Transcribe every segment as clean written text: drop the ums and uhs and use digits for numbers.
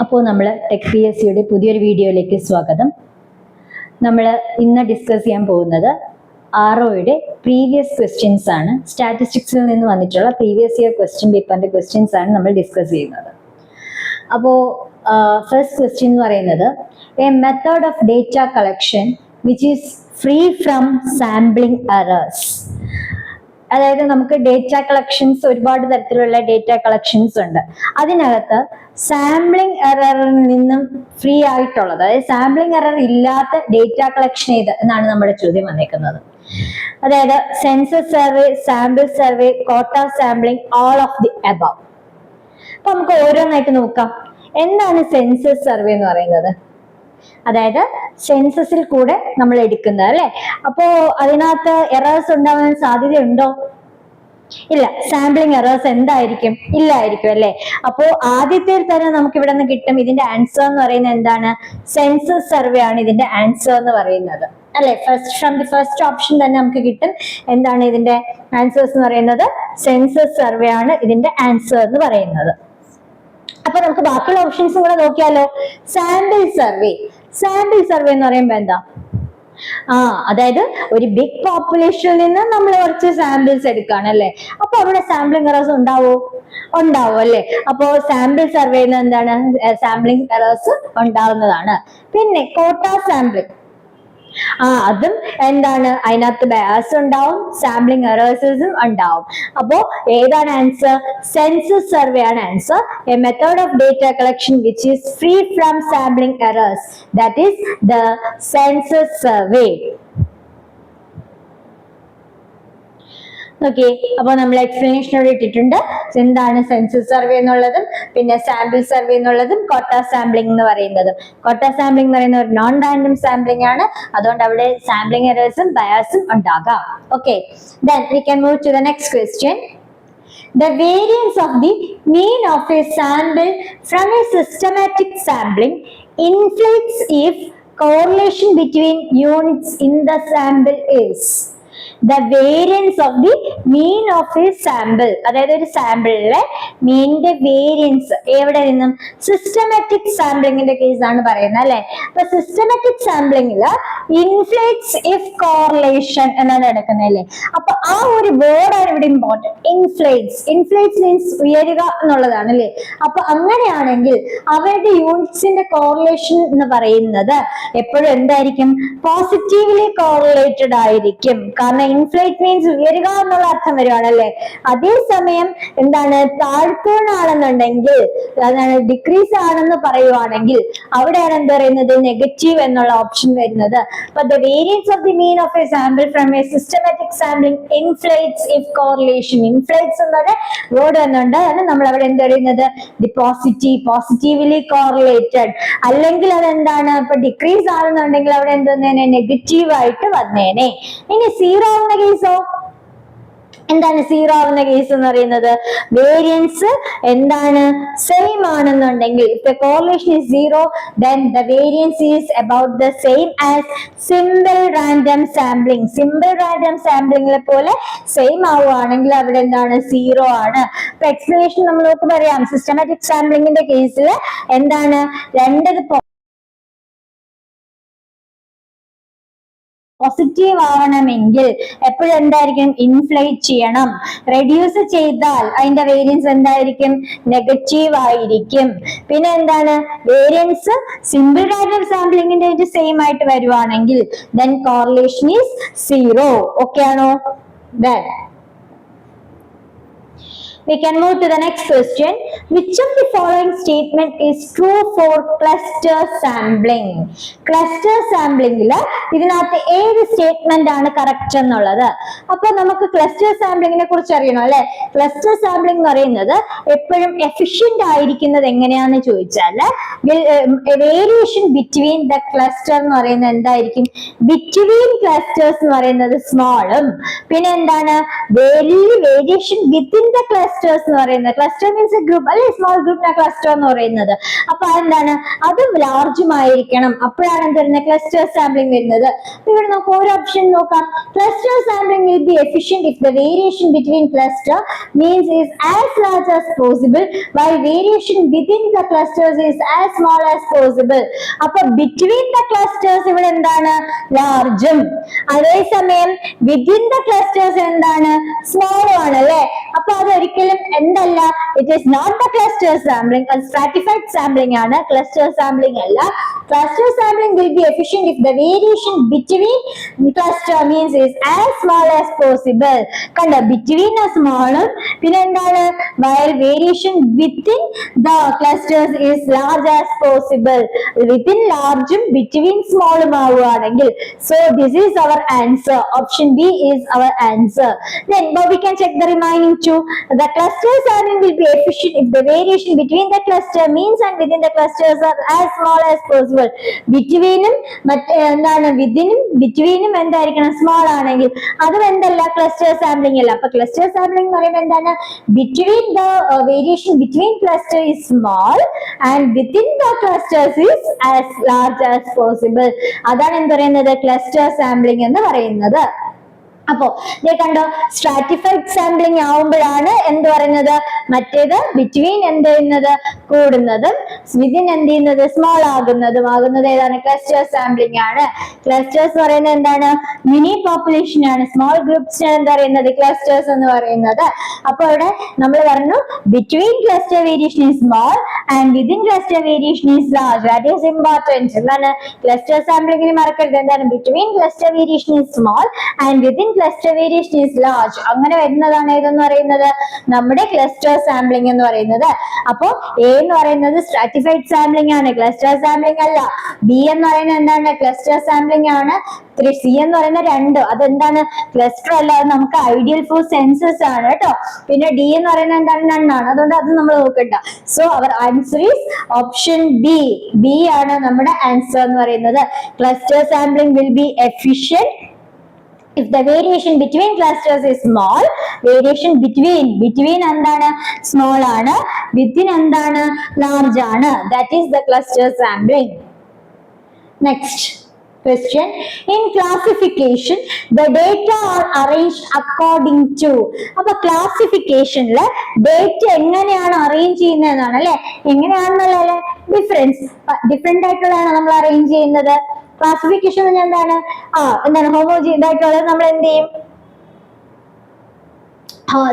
അപ്പോൾ നമ്മൾ tech P S സിയുടെ പുതിയൊരു വീഡിയോയിലേക്ക് സ്വാഗതം. നമ്മൾ ഇന്ന് ഡിസ്കസ് ചെയ്യാൻ പോകുന്നത് ആർഒയുടെ പ്രീവിയസ് ക്വസ്റ്റ്യൻസ് ആണ്. സ്റ്റാറ്റിസ്റ്റിക്സിൽ നിന്ന് വന്നിട്ടുള്ള പ്രീവിയസ് ഇയർ ക്വസ്റ്റ്യൻ പേപ്പറിന്റെ ക്വസ്റ്റ്യൻസ് ആണ് നമ്മൾ ഡിസ്കസ് ചെയ്യുന്നത്. അപ്പോൾ ഫസ്റ്റ് ക്വസ്റ്റ്യൻ എന്ന് പറയുന്നത് A method of data collection which is free from sampling errors. അതായത് നമുക്ക് ഡേറ്റ കളക്ഷൻസ്, ഒരുപാട് തരത്തിലുള്ള ഡേറ്റ കളക്ഷൻസ് ഉണ്ട്. അതിനകത്ത് സാമ്പിളിംഗ് എററിൽ നിന്നും ഫ്രീ ആയിട്ടുള്ളത്, അതായത് സാമ്പിളിംഗ് എറർ ഇല്ലാത്ത ഡേറ്റ കളക്ഷൻ ഏത് എന്നാണ് നമ്മുടെ ചോദ്യം വന്നേക്കുന്നത്. അതായത് സെൻസസ് സർവേ, സാമ്പിൾ സർവേ, കോട്ട sampling, all of the above. അപ്പൊ നമുക്ക് ഓരോന്നായിട്ട് നോക്കാം. എന്താണ് സെൻസസ് സർവേ എന്ന് പറയുന്നത്? അതായത് സെൻസസിൽ കൂടെ നമ്മൾ എടുക്കുന്നത് അല്ലെ. അപ്പോ അതിനകത്ത് എറേഴ്സ് ഉണ്ടാവാൻ സാധ്യതയുണ്ടോ? ഇല്ല. സാമ്പിളിംഗ് എറേഴ്സ് എന്തായിരിക്കും? ഇല്ലായിരിക്കും അല്ലെ. അപ്പോ ആദ്യത്തെ തന്നെ നമുക്ക് ഇവിടെ നിന്ന് കിട്ടും. ഇതിന്റെ ആൻസർ എന്ന് പറയുന്നത് എന്താണ്? സെൻസസ് സർവേ ആണ് ഇതിന്റെ ആൻസർ എന്ന് പറയുന്നത് അല്ലെ. ഫ്രം ദി ഫസ്റ്റ് ഓപ്ഷൻ തന്നെ നമുക്ക് കിട്ടും. എന്താണ് ഇതിന്റെ ആൻസേഴ്സ് എന്ന് പറയുന്നത്? സെൻസസ് സർവേ ആണ് ഇതിന്റെ ആൻസർ എന്ന് പറയുന്നത്. അപ്പൊ നമുക്ക് ബാക്കിയുള്ള ഓപ്ഷൻസും കൂടെ നോക്കിയാലോ. Sample survey. സാമ്പിൾ സർവേ എന്ന് പറയുമ്പോ എന്താ? അതായത് ഒരു ബിഗ് പോപ്പുലേഷനിൽ നിന്ന് നമ്മൾ കുറച്ച് സാമ്പിൾസ് എടുക്കുകയാണ് അല്ലെ. അപ്പൊ അവിടെ സാമ്പിളിംഗ് എറേഴ്സ് ഉണ്ടാവും അല്ലെ. അപ്പോ സാമ്പിൾ സർവേ എന്താണ്? സാമ്പിളിംഗ് എറേഴ്സ് ഉണ്ടാവുന്നതാണ്. പിന്നെ കോട്ട സാമ്പിളിംഗ്, അതും എന്താണ്? അതിനകത്ത് ബയാസ് ഉണ്ടാവും, സാമ്പിളിംഗ് എറേഴ്സും ഉണ്ടാവും. അപ്പോ ഏതാണ് ആൻസർ? സെൻസസ് സർവേ ആണ് answer. A method of data collection which is free from sampling errors, that is the census survey. Okay, അപ്പൊ നമ്മൾ എക്സ്പ്ലനേഷൻ ഇവിടെ ഇട്ടിട്ടുണ്ട്. എന്താണ് സെൻസസ് സർവേ എന്നുള്ളതും പിന്നെ സാമ്പിൾ സർവേ എന്നുള്ളതും കോട്ട സാമ്പിളിംഗ് എന്ന് പറയുന്നതും. കോട്ട സാമ്പിളിംഗ് എന്ന് പറയുന്ന ഒരു നോൺ റാൻഡം സാമ്പിളിംഗ് ആണ്. അതുകൊണ്ട് അവിടെ സാമ്പിളിംഗ് എറേഴ്സും ബയാസും ഉണ്ടാകാം. Okay, then we can move to the next question. The variance of the mean of a sample from a systematic sampling inflates if correlation between units in the sample is. The variance of the mean of a sample, അതായത് ഒരു സാമ്പിളിലെ മീനിന്റെ variance എവിടെ നിന്നും? Systematic സാമ്പിളിംഗിന്റെ case ആണ് പറയുന്നത് അല്ലെ. അപ്പൊ systematic സാമ്പിളിംഗില് ഇൻഫ്ലേറ്റ്സ് if correlation എന്നാണ് എടുക്കുന്നത് അല്ലെ. അപ്പൊ ആ ഒരു വേർഡാണ് ഇവിടെ ഇമ്പോർട്ടന്റ്. ഇൻഫ്ലേറ്റ്സ്. ഇൻഫ്ലേറ്റ്സ് മീൻസ് ഉയരുക എന്നുള്ളതാണ് അല്ലെ. അപ്പൊ അങ്ങനെയാണെങ്കിൽ അവരുടെ യൂണിറ്റ്സിന്റെ കോറിലേഷൻ എന്ന് പറയുന്നത് എപ്പോഴും എന്തായിരിക്കും? പോസിറ്റീവ്ലി കോറിലേറ്റഡ് ആയിരിക്കും. കാരണം ഇൻഫ്ലേറ്റ് മീൻസ് ഉയരുക എന്നുള്ള അർത്ഥം വരുവാണല്ലേ. അതേസമയം എന്താണ്? താഴ്ത്തൂണാണെന്നുണ്ടെങ്കിൽ, അതാണ് ഡിക്രീസ് ആണെന്ന് പറയുവാണെങ്കിൽ അവിടെയാണ് എന്ത് പറയുന്നത്? നെഗറ്റീവ് എന്നുള്ള ഓപ്ഷൻ വരുന്നത്. അപ്പൊ the variance of the mean of a sample from a systematic sampling inflates if correlation. Inflates എന്നുള്ള വേർഡ് വന്നുണ്ട്. അതാണ് നമ്മൾ അവിടെ എന്ത് പറയുന്നത്? The positively correlated. അല്ലെങ്കിൽ അതെന്താണ്? ഇപ്പൊ ഡിക്രീസ് ആണെന്നുണ്ടെങ്കിൽ അവിടെ എന്ത് വന്നേനെ? നെഗറ്റീവ് ആയിട്ട് വന്നേനെ. ഇനി സീറോ ആവുന്ന കേസോ? എന്താണ് സീറോ ആവുന്ന കേസ് എന്ന് പറയുന്നത്? വേരിയൻസ് എന്താണ്? സെയിം ആണെന്നുണ്ടെങ്കിൽ, if the correlation is zero, then the variance is about the same as simple random sampling. Simple random sampling പോലെ സെയിം ആവുകയാണെങ്കിൽ അവിടെ എന്താണ്? സീറോ ആണ്. ഇപ്പൊ എക്സ്പ്ലനേഷൻ നമ്മൾക്ക് പറയാം. സിസ്റ്റമാറ്റിക് സാമ്പിളിംഗിന്റെ കേസിൽ എന്താണ്? രണ്ടത് പോസിറ്റീവ് ആവണമെങ്കിൽ എപ്പോഴും എന്തായിരിക്കും? ഇൻഫ്ലേറ്റ് ചെയ്യണം. റെഡ്യൂസ് ചെയ്താൽ അതിന്റെ വേരിയൻസ് എന്തായിരിക്കും? നെഗറ്റീവ് ആയിരിക്കും. പിന്നെ എന്താണ്? വേരിയൻസ് സിമ്പിൾ റാൻഡം സാമ്പിളിംഗിന്റെ സെയിം ആയിട്ട് വരുവാണെങ്കിൽ then correlation is zero. Okay ആണോ? Then we can move to the next question. Which of the following statement is true for cluster sampling? Cluster sampling ഇതിനകത്ത് ഏത് statement ആണ് correct എന്നുള്ളത്? അപ്പൊ നമുക്ക് cluster സാമ്പിളിങ്ങിനെ കുറിച്ച് അറിയണം അല്ലെ. ക്ലസ്റ്റർ സാമ്പിളിംഗ് എന്ന് പറയുന്നത് എപ്പോഴും എഫിഷ്യന്റ് ആയിരിക്കുന്നത് എങ്ങനെയാന്ന് ചോദിച്ചാൽ വേരിയേഷൻ ബിറ്റ്വീൻ ദ ക്ലസ്റ്റർ എന്ന് പറയുന്നത് എന്തായിരിക്കും? ബിറ്റ്വീൻ ക്ലസ്റ്റേഴ്സ് എന്ന് പറയുന്നത് സ്മോളും, പിന്നെ എന്താണ്? Variation within the cluster clusters എന്ന് പറയുന്നത്. ക്ലസ്റ്റർ മീൻസ് ഗ്രൂപ്പ് അല്ലെ, സ്മോൾ ഗ്രൂപ്പിനെ ക്ലസ്റ്റർ എന്ന് പറയുന്നത്. അപ്പൊ അതെന്താണ്, അത് ലാർജുമായിരിക്കണം, അപ്പോഴാണ് എന്ത് വരുന്നത്, ക്ലസ്റ്റർ സാമ്പിളിംഗ് വരുന്നത്. അപ്പൊ ഇവിടെ നമുക്ക് ഒരു ഓപ്ഷൻ നോക്കാം. Cluster sampling will be efficient if the variation between cluster means is as large as possible while variation within the clusters is as small as possible. അപ്പൊ ബിറ്റ്വീൻ ദ ക്ലസ്റ്റേഴ്സ് ഇവിടെ എന്താണ്, ലാർജും, അതേസമയം വിത്തിൻ ദ ക്ലസ്റ്റേഴ്സ് എന്താണ്, സ്മോളും ആണ് അല്ലെ. അപ്പൊ അതൊരിക്കലും എന്തല്ല, it is not the cluster sampling, അത് സ്ട്രാറ്റിഫൈഡ് സാമ്പിളിംഗ് ആണ്, ക്ലസ്റ്റർ സാമ്പിളിംഗ് അല്ല. Cluster sampling will be efficient if the variation between cluster means is as small as possible. കണ്ടോ, ബിറ്റ്വീൻ സ്മോളും പിന്നെ എന്താണ്, while variation within the clusters is large as possible. Within ലാർജും between സ്മോളും ആവുകയാണെങ്കിൽ, so this is our answer. Option B is our answer. Then we can check the remaining two. The cluster sampling will be efficient if the variation between the cluster means and within the clusters are as small as possible. Betweenും എന്താണ്, വിത്തിനും ബിറ്റ്വീനും എന്തായിരിക്കണം, small ആണെങ്കിൽ അതും എന്തല്ല, cluster sampling അല്ല. അപ്പൊ cluster sampling എന്ന് പറയുന്നത് എന്താണ്, between the variation between cluster is small and within the clusters is as large as possible. അതാണ് എന്ത് പറയുന്നത്, ക്ലസ്റ്റർ സാമ്പിളിംഗ് എന്ന് പറയുന്നത്. അപ്പോ കണ്ടോ, സ്ട്രാറ്റിഫൈഡ് സാമ്പിളിംഗ് ആവുമ്പോഴാണ് എന്ത് പറയുന്നത്, മറ്റേത് ബിറ്റ്വീൻ എന്ത് ചെയ്യുന്നത്, കൂടുന്നതും വിതിൻ എന്ത് ചെയ്യുന്നത്, സ്മോൾ ആകുന്നതും ഏതാണ്, ക്ലസ്റ്റർ സാമ്പിളിംഗ് ആണ്. ക്ലസ്റ്റേഴ്സ് എന്ന് പറയുന്നത് എന്താണ്, മിനി പോപ്പുലേഷൻ ആണ്. സ്മോൾ ഗ്രൂപ്പ്സിനാണ് എന്താ പറയുന്നത്, ക്ലസ്റ്റേഴ്സ് എന്ന് പറയുന്നത്. അപ്പൊ ഇവിടെ നമ്മൾ പറഞ്ഞു between cluster variation is small and within cluster variation is large. That is important. എന്താണ്, ക്ലസ്റ്റർ സാമ്പിളിംഗിന് മറക്കരുത്, എന്താണ്, between cluster variation is small and within cluster variation is large. അങ്ങനെ വരുന്നതാണ് ഏതെന്ന് പറയുന്നത്, നമ്മുടെ ക്ലസ്റ്റർ സാമ്പിളിംഗ് എന്ന് പറയുന്നത്. അപ്പോ എ എന്ന് പറയുന്നത് സ്ട്രാറ്റിഫൈഡ് സാമ്പിളിംഗ് ആണ്, ക്ലസ്റ്റർ സാമ്പിളിംഗ് അല്ല. ബി എന്ന് പറയുന്നത് എന്താണ്, ക്ലസ്റ്റർ സാമ്പിളിംഗ് ആണ്. സി എന്ന് പറയുന്ന 2, അതെന്താണ്, ക്ലസ്റ്റർ അല്ല, അത് നമുക്ക് ഐഡിയൽ ഫോർ സെൻസസ് ആണ് കേട്ടോ. പിന്നെ ഡി എന്ന് പറയുന്നത് എന്താണ്, നണ്ണാണ്, അതുകൊണ്ട് അത് നമ്മൾ നോക്കണ്ട. So our answer is option B. B ആണ് നമ്മുടെ ആൻസർ എന്ന് പറയുന്നത്. Cluster sampling will be efficient if the variation between clusters is small. Variation between എന്താണ്, small ആണ്, within എന്താണ്, large ആണ്. That is the cluster sampling. Next question. In classification, the data are arranged according to. അപ്പൊ ക്ലാസിഫിക്കേഷനില് data എങ്ങനെയാണ് arrange ചെയ്യുന്നതെന്നാണ് അല്ലെ, എങ്ങനെയാണെന്നല്ലേ, different ആയിട്ടുള്ളതാണ് നമ്മൾ arrange ചെയ്യുന്നത്. ക്ലാസിഫിക്കേഷൻ എന്താണ്, എന്താണ്, ഹോമോജീൻ ആയിട്ടുള്ളത് നമ്മൾ എന്ത് ചെയ്യും,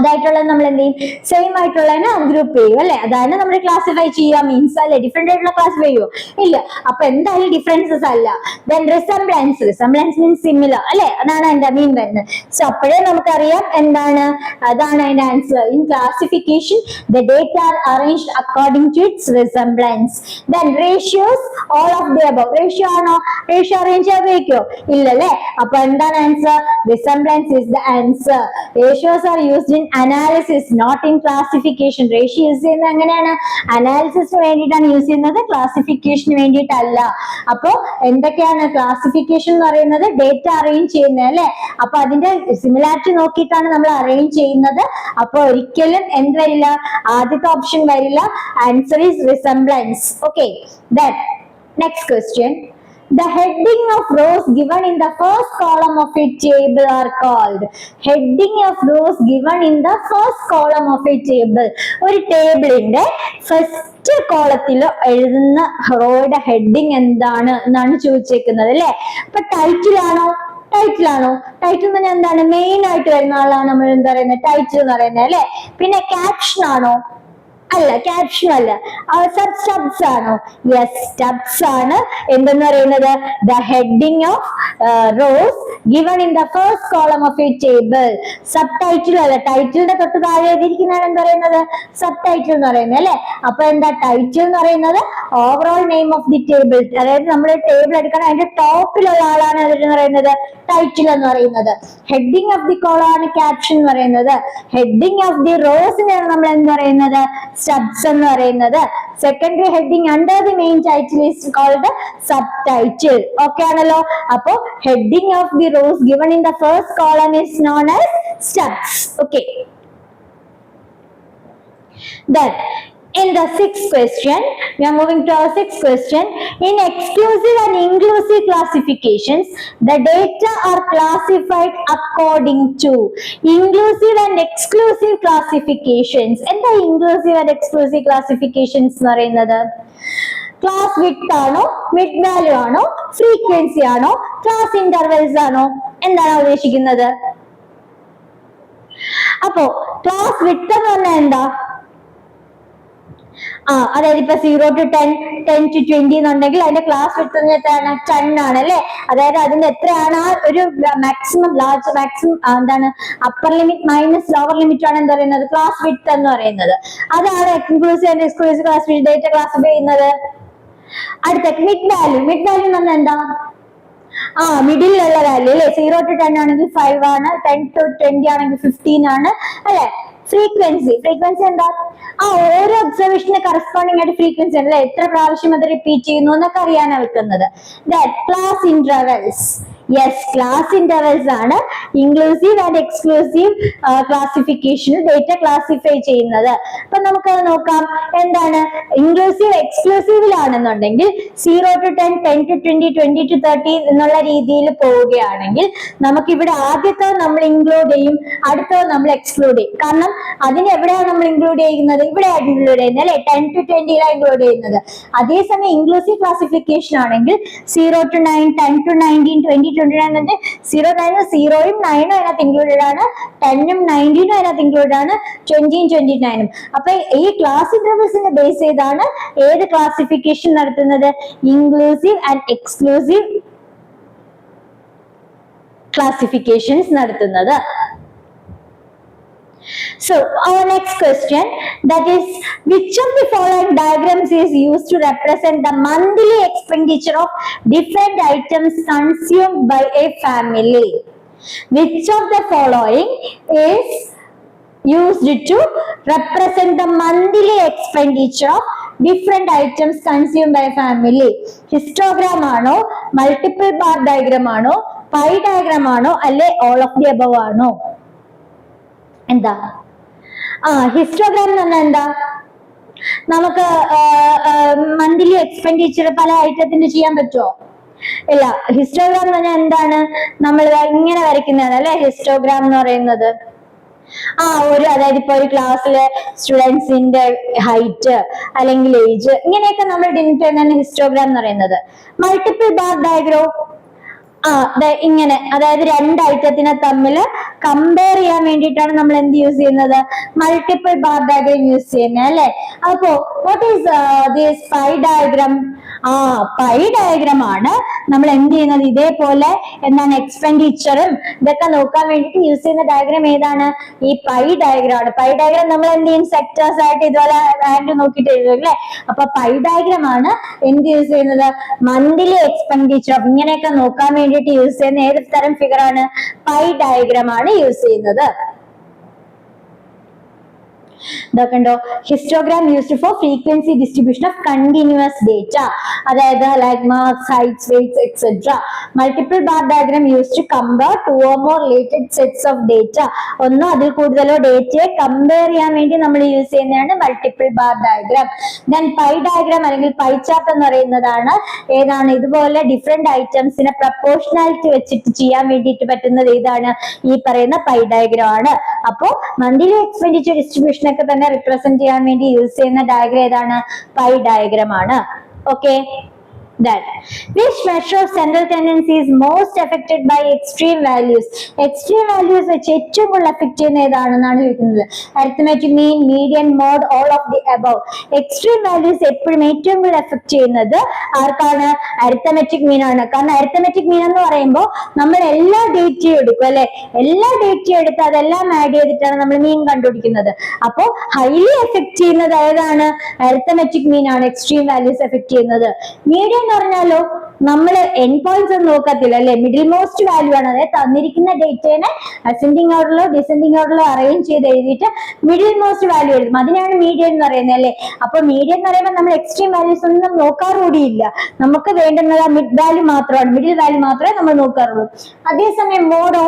ഇതായിട്ടുള്ളത് നമ്മൾ എന്ത് ചെയ്യും, സെയിം ആയിട്ടുള്ളതിനെ ഗ്രൂപ്പ് ചെയ്യും അല്ലെ. അതാണ് നമ്മൾ ക്ലാസിഫൈ ചെയ്യുക മീൻസ് അല്ലെ. ഡിഫറെന്റ് ആയിട്ടുള്ള ക്ലാസിഫൈ ചെയ്യുമോ, ഇല്ല. അപ്പൊ എന്തായാലും ഡിഫറൻസസ് അല്ല. ദെൻ റിസംബ്ലൻസ് മീൻസ് സിമിലർ അല്ലെ, അതാണ് അതിന്റെ മീൻ വരുന്നത്. സോ അപ്പോഴേ നമുക്കറിയാം എന്താണ്, അതാണ് അതിന്റെ answer. In classification the data are arranged according to its resemblance. Then ratios, all of the above. Ratio ആണോ, റേഷ്യോ അറേഞ്ച് ചെയ്യാൻ ഉപയോഗിക്കോ, ഇല്ലല്ലേ. അപ്പൊ എന്താണ് answer, resemblance is the answer. Ratios are use in analysis, not in classification. Ratio use ചെയ്യുന്നത് എങ്ങനെയാണ്, അനാലിസിസിന് വേണ്ടിയിട്ടാണ് use ചെയ്യുന്നത്, ക്ലാസിഫിക്കേഷന് വേണ്ടിയിട്ടല്ല. അപ്പോ എന്തൊക്കെയാണ് ക്ലാസിഫിക്കേഷൻ എന്ന് പറയുന്നത്, ഡേറ്റ അറേഞ്ച് ചെയ്യുന്നത് അല്ലെ. അപ്പൊ അതിന്റെ സിമിലാരിറ്റി നോക്കിയിട്ടാണ് നമ്മൾ അറേഞ്ച് ചെയ്യുന്നത്. അപ്പൊ ഒരിക്കലും എന്ത് വരില്ല, ആദ്യത്തെ ഓപ്ഷൻ വരില്ല. Answer is resemblance. Okay, then next question. The heading of rows given in the first column of a table are called. Heading of rows given in the first column of a table. ഒരു ടേബിളിന്റെ first കോളത്തിൽ എഴുതുന്ന റോയുടെ heading എന്താണ് എന്നാണ് ചോദിച്ചേക്കുന്നത് അല്ലെ. അപ്പൊ title ആണോ, title എന്ന് പറഞ്ഞാൽ എന്താണ്, മെയിൻ ആയിട്ട് വരുന്ന ആളാണ് നമ്മൾ എന്താ പറയുന്നത്, ടൈറ്റിൽ എന്ന് പറയുന്നത് അല്ലെ. പിന്നെ ക്യാപ്ഷൻ ആണോ, അല്ല, ക്യാപ്ഷൻ അല്ല. സ്റ്റബ്സ് ആണോ, യെസ്, സ്റ്റബ്സ് ആണ്. എന്തെന്ന് പറയുന്നത്, the heading of rows given in the first column of A table. Sub title അല്ല, ടൈറ്റിലിന്റെ തൊട്ട് താഴെ എഴുതിയിരിക്കുന്നതാണ് എന്താ പറയുന്നത്, സബ് ടൈറ്റിൽ എന്ന് പറയുന്നത് അല്ലെ. അപ്പൊ എന്താ ടൈറ്റിൽ എന്ന് പറയുന്നത്, overall name of the table. അതായത് നമ്മൾ ടേബിൾ എടുക്കണം, അതിന്റെ ടോപ്പിലുള്ള ആളാണ് എന്ന് പറയുന്നത് ടൈറ്റിൽ എന്ന് പറയുന്നത്. ഹെഡിങ് ഓഫ് ദി കോളം ആണ് ക്യാപ്ഷൻ എന്ന് പറയുന്നത്. ഹെഡിങ് ഓഫ് ദി റോസിനെയാണ് നമ്മൾ എന്ത് പറയുന്നത്, സ്റ്റബ്സ് എന്ന് പറയുന്നത്. Secondary heading under the main title is called sub title. Okay ആണല്ലോ. അപ്പോ heading of the rows given in the first column is known as stubs. Okay, Then in the sixth question, we are moving to our sixth question. In exclusive and inclusive classifications, the data are classified according to inclusive and exclusive classifications. And the inclusive and exclusive classifications എന്ന് പറയുന്നത് class width ആണോ, mid value ആണോ, frequency ആണോ, class intervals ആണോ, എന്താണ് ഉദ്ദേശിക്കുന്നത്? അപ്പോ class width എന്ന് പറഞ്ഞാൽ എന്താ? അതായത് ഇപ്പൊ 0 to 10, 10 to 20 എന്നുണ്ടെങ്കിൽ അതിന്റെ ക്ലാസ് വിഡ്ത്ത് എത്രയാണ്? 10 ആണ് അല്ലെ? അതായത് അതിന്റെ എത്രയാണ് ആ ഒരു മാക്സിമം ലാർജ് മാക്സിമം എന്താണ് upper limit minus lower limit ആണ് എന്താ പറയുന്നത്? ക്ലാസ് വിഡ്ത്ത് എന്ന് പറയുന്നത്. അതാണ് inclusive and exclusive class data classify ചെയ്യുന്നത്. അടുത്ത മിഡ് വാല്യൂ. മിഡ് വാല്യൂ എന്ന് പറഞ്ഞാൽ എന്താ? മിഡിലുള്ള വാല്യൂ അല്ലെ? 0 to 10 ആണെങ്കിൽ 5 ആണ്, 10 to 20 ആണെങ്കിൽ 15 ആണ് അല്ലെ? ഫ്രീക്വൻസി. ഫ്രീക്വൻസി എന്താ? ഓരോ ഒബ്സർവേഷന് കറസ്പോണ്ടിങ് ആയിട്ട് ഫ്രീക്വൻസി അല്ലെ? എത്ര പ്രാവശ്യം അത് റിപ്പീറ്റ് ചെയ്യുന്നു എന്നൊക്കെ അറിയാനാണ് വെക്കുന്നത്. Class intervals. Yes, class intervals ആണ് inclusive and exclusive classification data classify ചെയ്യുന്നത്. അപ്പൊ നമുക്കത് നോക്കാം. എന്താണ് ഇൻക്ലൂസീവ്? എക്സ്ക്ലൂസീവിലാണെന്നുണ്ടെങ്കിൽ 0 to 10, 10 to 20, 20 to 30 എന്നുള്ള രീതിയിൽ പോവുകയാണെങ്കിൽ നമുക്കിവിടെ ആദ്യത്തെ നമ്മൾ ഇൻക്ലൂഡ് ചെയ്യും, അടുത്തത് നമ്മൾ എക്സ്ക്ലൂഡ് ചെയ്യും. കാരണം അതിന് എവിടെയാണ് നമ്മൾ ഇൻക്ലൂഡ് ചെയ്യുന്നത്? ഇവിടെയാണ് ഇൻക്ലൂഡ് ചെയ്യുന്നത് അല്ലെ? 10 to 20 ഇൻക്ലൂഡ് ചെയ്യുന്നത്. അതേസമയം ഇൻക്ലൂസീവ് ക്ലാസിഫിക്കേഷൻ ആണെങ്കിൽ 0 to 9, 10 to 19, 20 29 0 9 0യും 9ഉം അതിനകത്ത് ഇൻക്ലൂഡഡ് ആണ്, 10ഉം 19ഉം അതിനകത്ത് ഇൻക്ലൂഡഡ് ആണ്, 20യും 29ഉം. അപ്പൊ ഈ ക്ലാസ് ഇന്റർവെൽസിനെ ബേസ് ചെയ്താണ് ഏത് ക്ലാസിഫിക്കേഷൻ നടത്തുന്നത്? ഇൻക്ലൂസീവ് ആൻഡ് എക്സ്ക്ലൂസീവ് ക്ലാസിഫിക്കേഷൻസ് നടത്തുന്നത്. So our next question, that is, which of the following diagrams is used to represent the monthly expenditure of different items consumed by a family? Which of the following is used to represent the monthly expenditure of different items consumed by a family? Histogram ആണോ, multiple bar diagram ആണോ, pi diagram ആണോ, അല്ലെ all of the above ആണോ? എന്താ histogram എന്ന് പറഞ്ഞാൽ എന്താ? നമുക്ക് മന്ത്ലി എക്സ്പെൻഡിച്ചർ പല ഐറ്റത്തിന് ചെയ്യാൻ പറ്റുമോ? ഇല്ല. ഹിസ്റ്റോഗ്രാം എന്ന് പറഞ്ഞാൽ എന്താണ്? നമ്മൾ ഇങ്ങനെ വരയ്ക്കുന്നതാണ് അല്ലെ ഹിസ്റ്റോഗ്രാം എന്ന് പറയുന്നത്. അതായത് ഇപ്പൊ ഒരു ക്ലാസ്സിലെ സ്റ്റുഡൻസിന്റെ ഹൈറ്റ് അല്ലെങ്കിൽ ഏജ് ഇങ്ങനെയൊക്കെ നമ്മൾ ഡിനോട്ട് ചെയ്യുന്നതാണ് ഹിസ്റ്റോഗ്രാം എന്ന് പറയുന്നത്. മൾട്ടിപ്പിൾ ബാർ ഡയഗ്രാം ഇങ്ങനെ, അതായത് രണ്ട് ഐറ്റത്തിനെ തമ്മിൽ കമ്പയർ ചെയ്യാൻ വേണ്ടിയിട്ടാണ് നമ്മൾ എന്ത് യൂസ് ചെയ്യുന്നത്? മൾട്ടിപ്പിൾ ബാർ ഡയഗ്രാം യൂസ് ചെയ്യുന്നത് അല്ലെ? അപ്പോ what is this pi diagram? Pi diagram ആണ് നമ്മൾ എന്ത് ചെയ്യുന്നത്? ഇതേപോലെ എന്താണ് എക്സ്പെൻഡിച്ചറും ഇതൊക്കെ നോക്കാൻ വേണ്ടിട്ട് യൂസ് ചെയ്യുന്ന ഡയഗ്രാം ഏതാണ്? ഈ പൈ ഡയഗ്രാം ആണ്. പൈ ഡയഗ്രാം നമ്മൾ എന്ത് ചെയ്യും? സെക്ടേഴ്സ് ആയിട്ട് ഇതുപോലെ വാല്യൂ നോക്കിയിട്ട് എഴുതും അല്ലെ? അപ്പൊ പൈ ഡയഗ്രാം ആണ് എന്ത് യൂസ് ചെയ്യുന്നത്? മന്ത്ലി എക്സ്പെൻഡിച്ചർ ഇങ്ങനെയൊക്കെ നോക്കാൻ വേണ്ടിയിട്ട് യൂസ് ചെയ്യുന്ന ഏത് തരം ഫിഗർ ആണ്? പൈ ഡയഗ്രാം ആണ് യൂസ് ചെയ്യുന്നത്. ഇതൊക്കെയുണ്ടോ? Histogram used for frequency distribution of continuous data, അതായത് like marks, heights, weights etcetera. Multiple bar diagram used to compare 2 or more related sets of data. ഒന്നോ അതിൽ കൂടുതലോ ഡേറ്റയെ കമ്പയർ ചെയ്യാൻ വേണ്ടി നമ്മൾ യൂസ് ചെയ്യുന്നതാണ് multiple bar diagram. Then pi diagram അല്ലെങ്കിൽ പൈ ചാർട്ട് എന്ന് പറയുന്നതാണ് ഏതാണ്? ഇതുപോലെ ഡിഫറെന്റ് ഐറ്റംസിനെ പ്രപ്പോർഷണാലിറ്റി വെച്ചിട്ട് ചെയ്യാൻ വേണ്ടിയിട്ട് പറ്റുന്നത് ഏതാണ്? ഈ പറയുന്ന പൈ ഡയഗ്രാം ആണ്. അപ്പോ മന്ത്ലി എക്സ്പെൻഡിച്ചർ ഡിസ്ട്രിബ്യൂഷൻ ഒക്കെ തന്നെ റിപ്രസെന്റ് ചെയ്യാൻ വേണ്ടി യൂസ് ചെയ്യുന്ന ഡയഗ്രാം ഏതാണ്? പൈ ഡയഗ്രാം ആണ്. Okay. That which measure of central tendency is most affected by extreme values? Extreme values വെച്ച് ഏറ്റവും കൂടുതൽ അഫക്ട് ചെയ്യുന്ന ഏതാണെന്നാണ് ചോദിക്കുന്നത്. Arithmetic mean, median, mode, all of the above. Extreme values എപ്പോഴും ഏറ്റവും കൂടുതൽ അഫക്ട് ചെയ്യുന്നത് ആർക്കാണ്? അരിത്മെറ്റിക് മീൻ ആണ്. കാരണം അരിത്മെറ്റിക് മീൻ എന്ന് പറയുമ്പോൾ നമ്മൾ എല്ലാ ഡേറ്റയും എടുക്കും അല്ലെ? എല്ലാ ഡേറ്റയും എടുത്ത് അതെല്ലാം ആഡ് ചെയ്തിട്ടാണ് നമ്മൾ മീൻ കണ്ടുപിടിക്കുന്നത്. അപ്പോ ഹൈലി എഫക്ട് ചെയ്യുന്നത് ഏതാണ്? അരിത്മെറ്റിക് മീൻ ആണ് എക്സ്ട്രീം വാല്യൂസ് എഫക്ട് ചെയ്യുന്നത്. മീഡിയൻ എന്ന് പറഞ്ഞാലോ നമ്മൾ എൻഡ് പോയിന്റ്സ് ഒന്നും നോക്കത്തില്ല അല്ലെ? മിഡിൽ മോസ്റ്റ് വാല്യൂ ആണ്. അതായത് തന്നിരിക്കുന്ന ഡേറ്റനെ അസെൻഡിങ് ഓർഡറിലോ ഡിസെൻഡിങ് ഓർഡറിലോ അറേഞ്ച് ചെയ്ത് എഴുതിയിട്ട് മിഡിൽ മോസ്റ്റ് വാല്യൂ എഴുതും. അതിനാണ് മീഡിയൻ എന്ന് പറയുന്നത് അല്ലെ? അപ്പൊ മീഡിയൻ എന്ന് പറയുമ്പോൾ നമ്മൾ എക്സ്ട്രീം വാല്യൂസ് ഒന്നും നോക്കാറുകൂടിയില്ല. നമുക്ക് വേണ്ടുന്നത് മിഡ് വാല്യൂ മാത്രമാണ്, മിഡിൽ വാല്യൂ മാത്രമേ നമ്മൾ നോക്കാറുള്ളൂ. അതേസമയം മോഡോ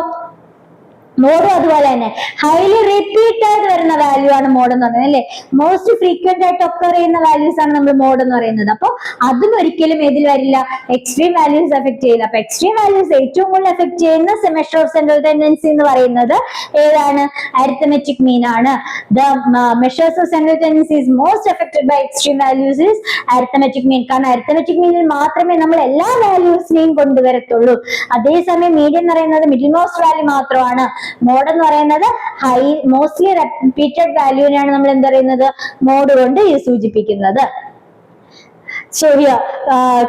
മോഡും അതുപോലെ തന്നെ ഹൈലി റിപ്പീറ്റ് ആയിട്ട് വരുന്ന വാല്യൂ ആണ് മോഡ് എന്ന് പറയുന്നത് അല്ലെ. മോസ്റ്റ് ഫ്രീക്വന്റ് ആയിട്ട് ഒക്കർ ചെയ്യുന്ന വാല്യൂസ് ആണ് നമ്മൾ മോഡ് എന്ന് പറയുന്നത്. അപ്പൊ അതും ഒരിക്കലും ഇതിൽ വരില്ല, എക്സ്ട്രീം വാല്യൂസ് എഫക്ട് ചെയ്യില്ല. അപ്പൊ എക്സ്ട്രീം വാല്യൂസ് ഏറ്റവും കൂടുതൽ എഫക്ട് ചെയ്യുന്ന മെഷർ ഓഫ് സെൻട്രൽ ടെൻഡൻസി എന്ന് പറയുന്നത് ഏതാണ്? അരിത്തമെറ്റിക് മീൻ ആണ്. The measures of central tendency is most affected by extreme values is arithmetic mean. കാരണം അരിത്തമെറ്റിക് മീനിൽ മാത്രമേ നമ്മൾ എല്ലാ വാല്യൂസിനെയും കൊണ്ടുവരത്തുള്ളൂ. അതേസമയം മീഡിയൻ എന്ന് പറയുന്നത് മിഡിൽ മോസ്റ്റ് വാല്യൂ മാത്രമാണ്. മോഡ് എന്ന് പറയുന്നത് ഹൈ മോസ്റ്റ്ലി റിപ്പീറ്റഡ് വാല്യൂവിനാണ് നമ്മൾ എന്താ പറയുന്നത്? മോഡ് കൊണ്ട് സൂചിപ്പിക്കുന്നത്. So here,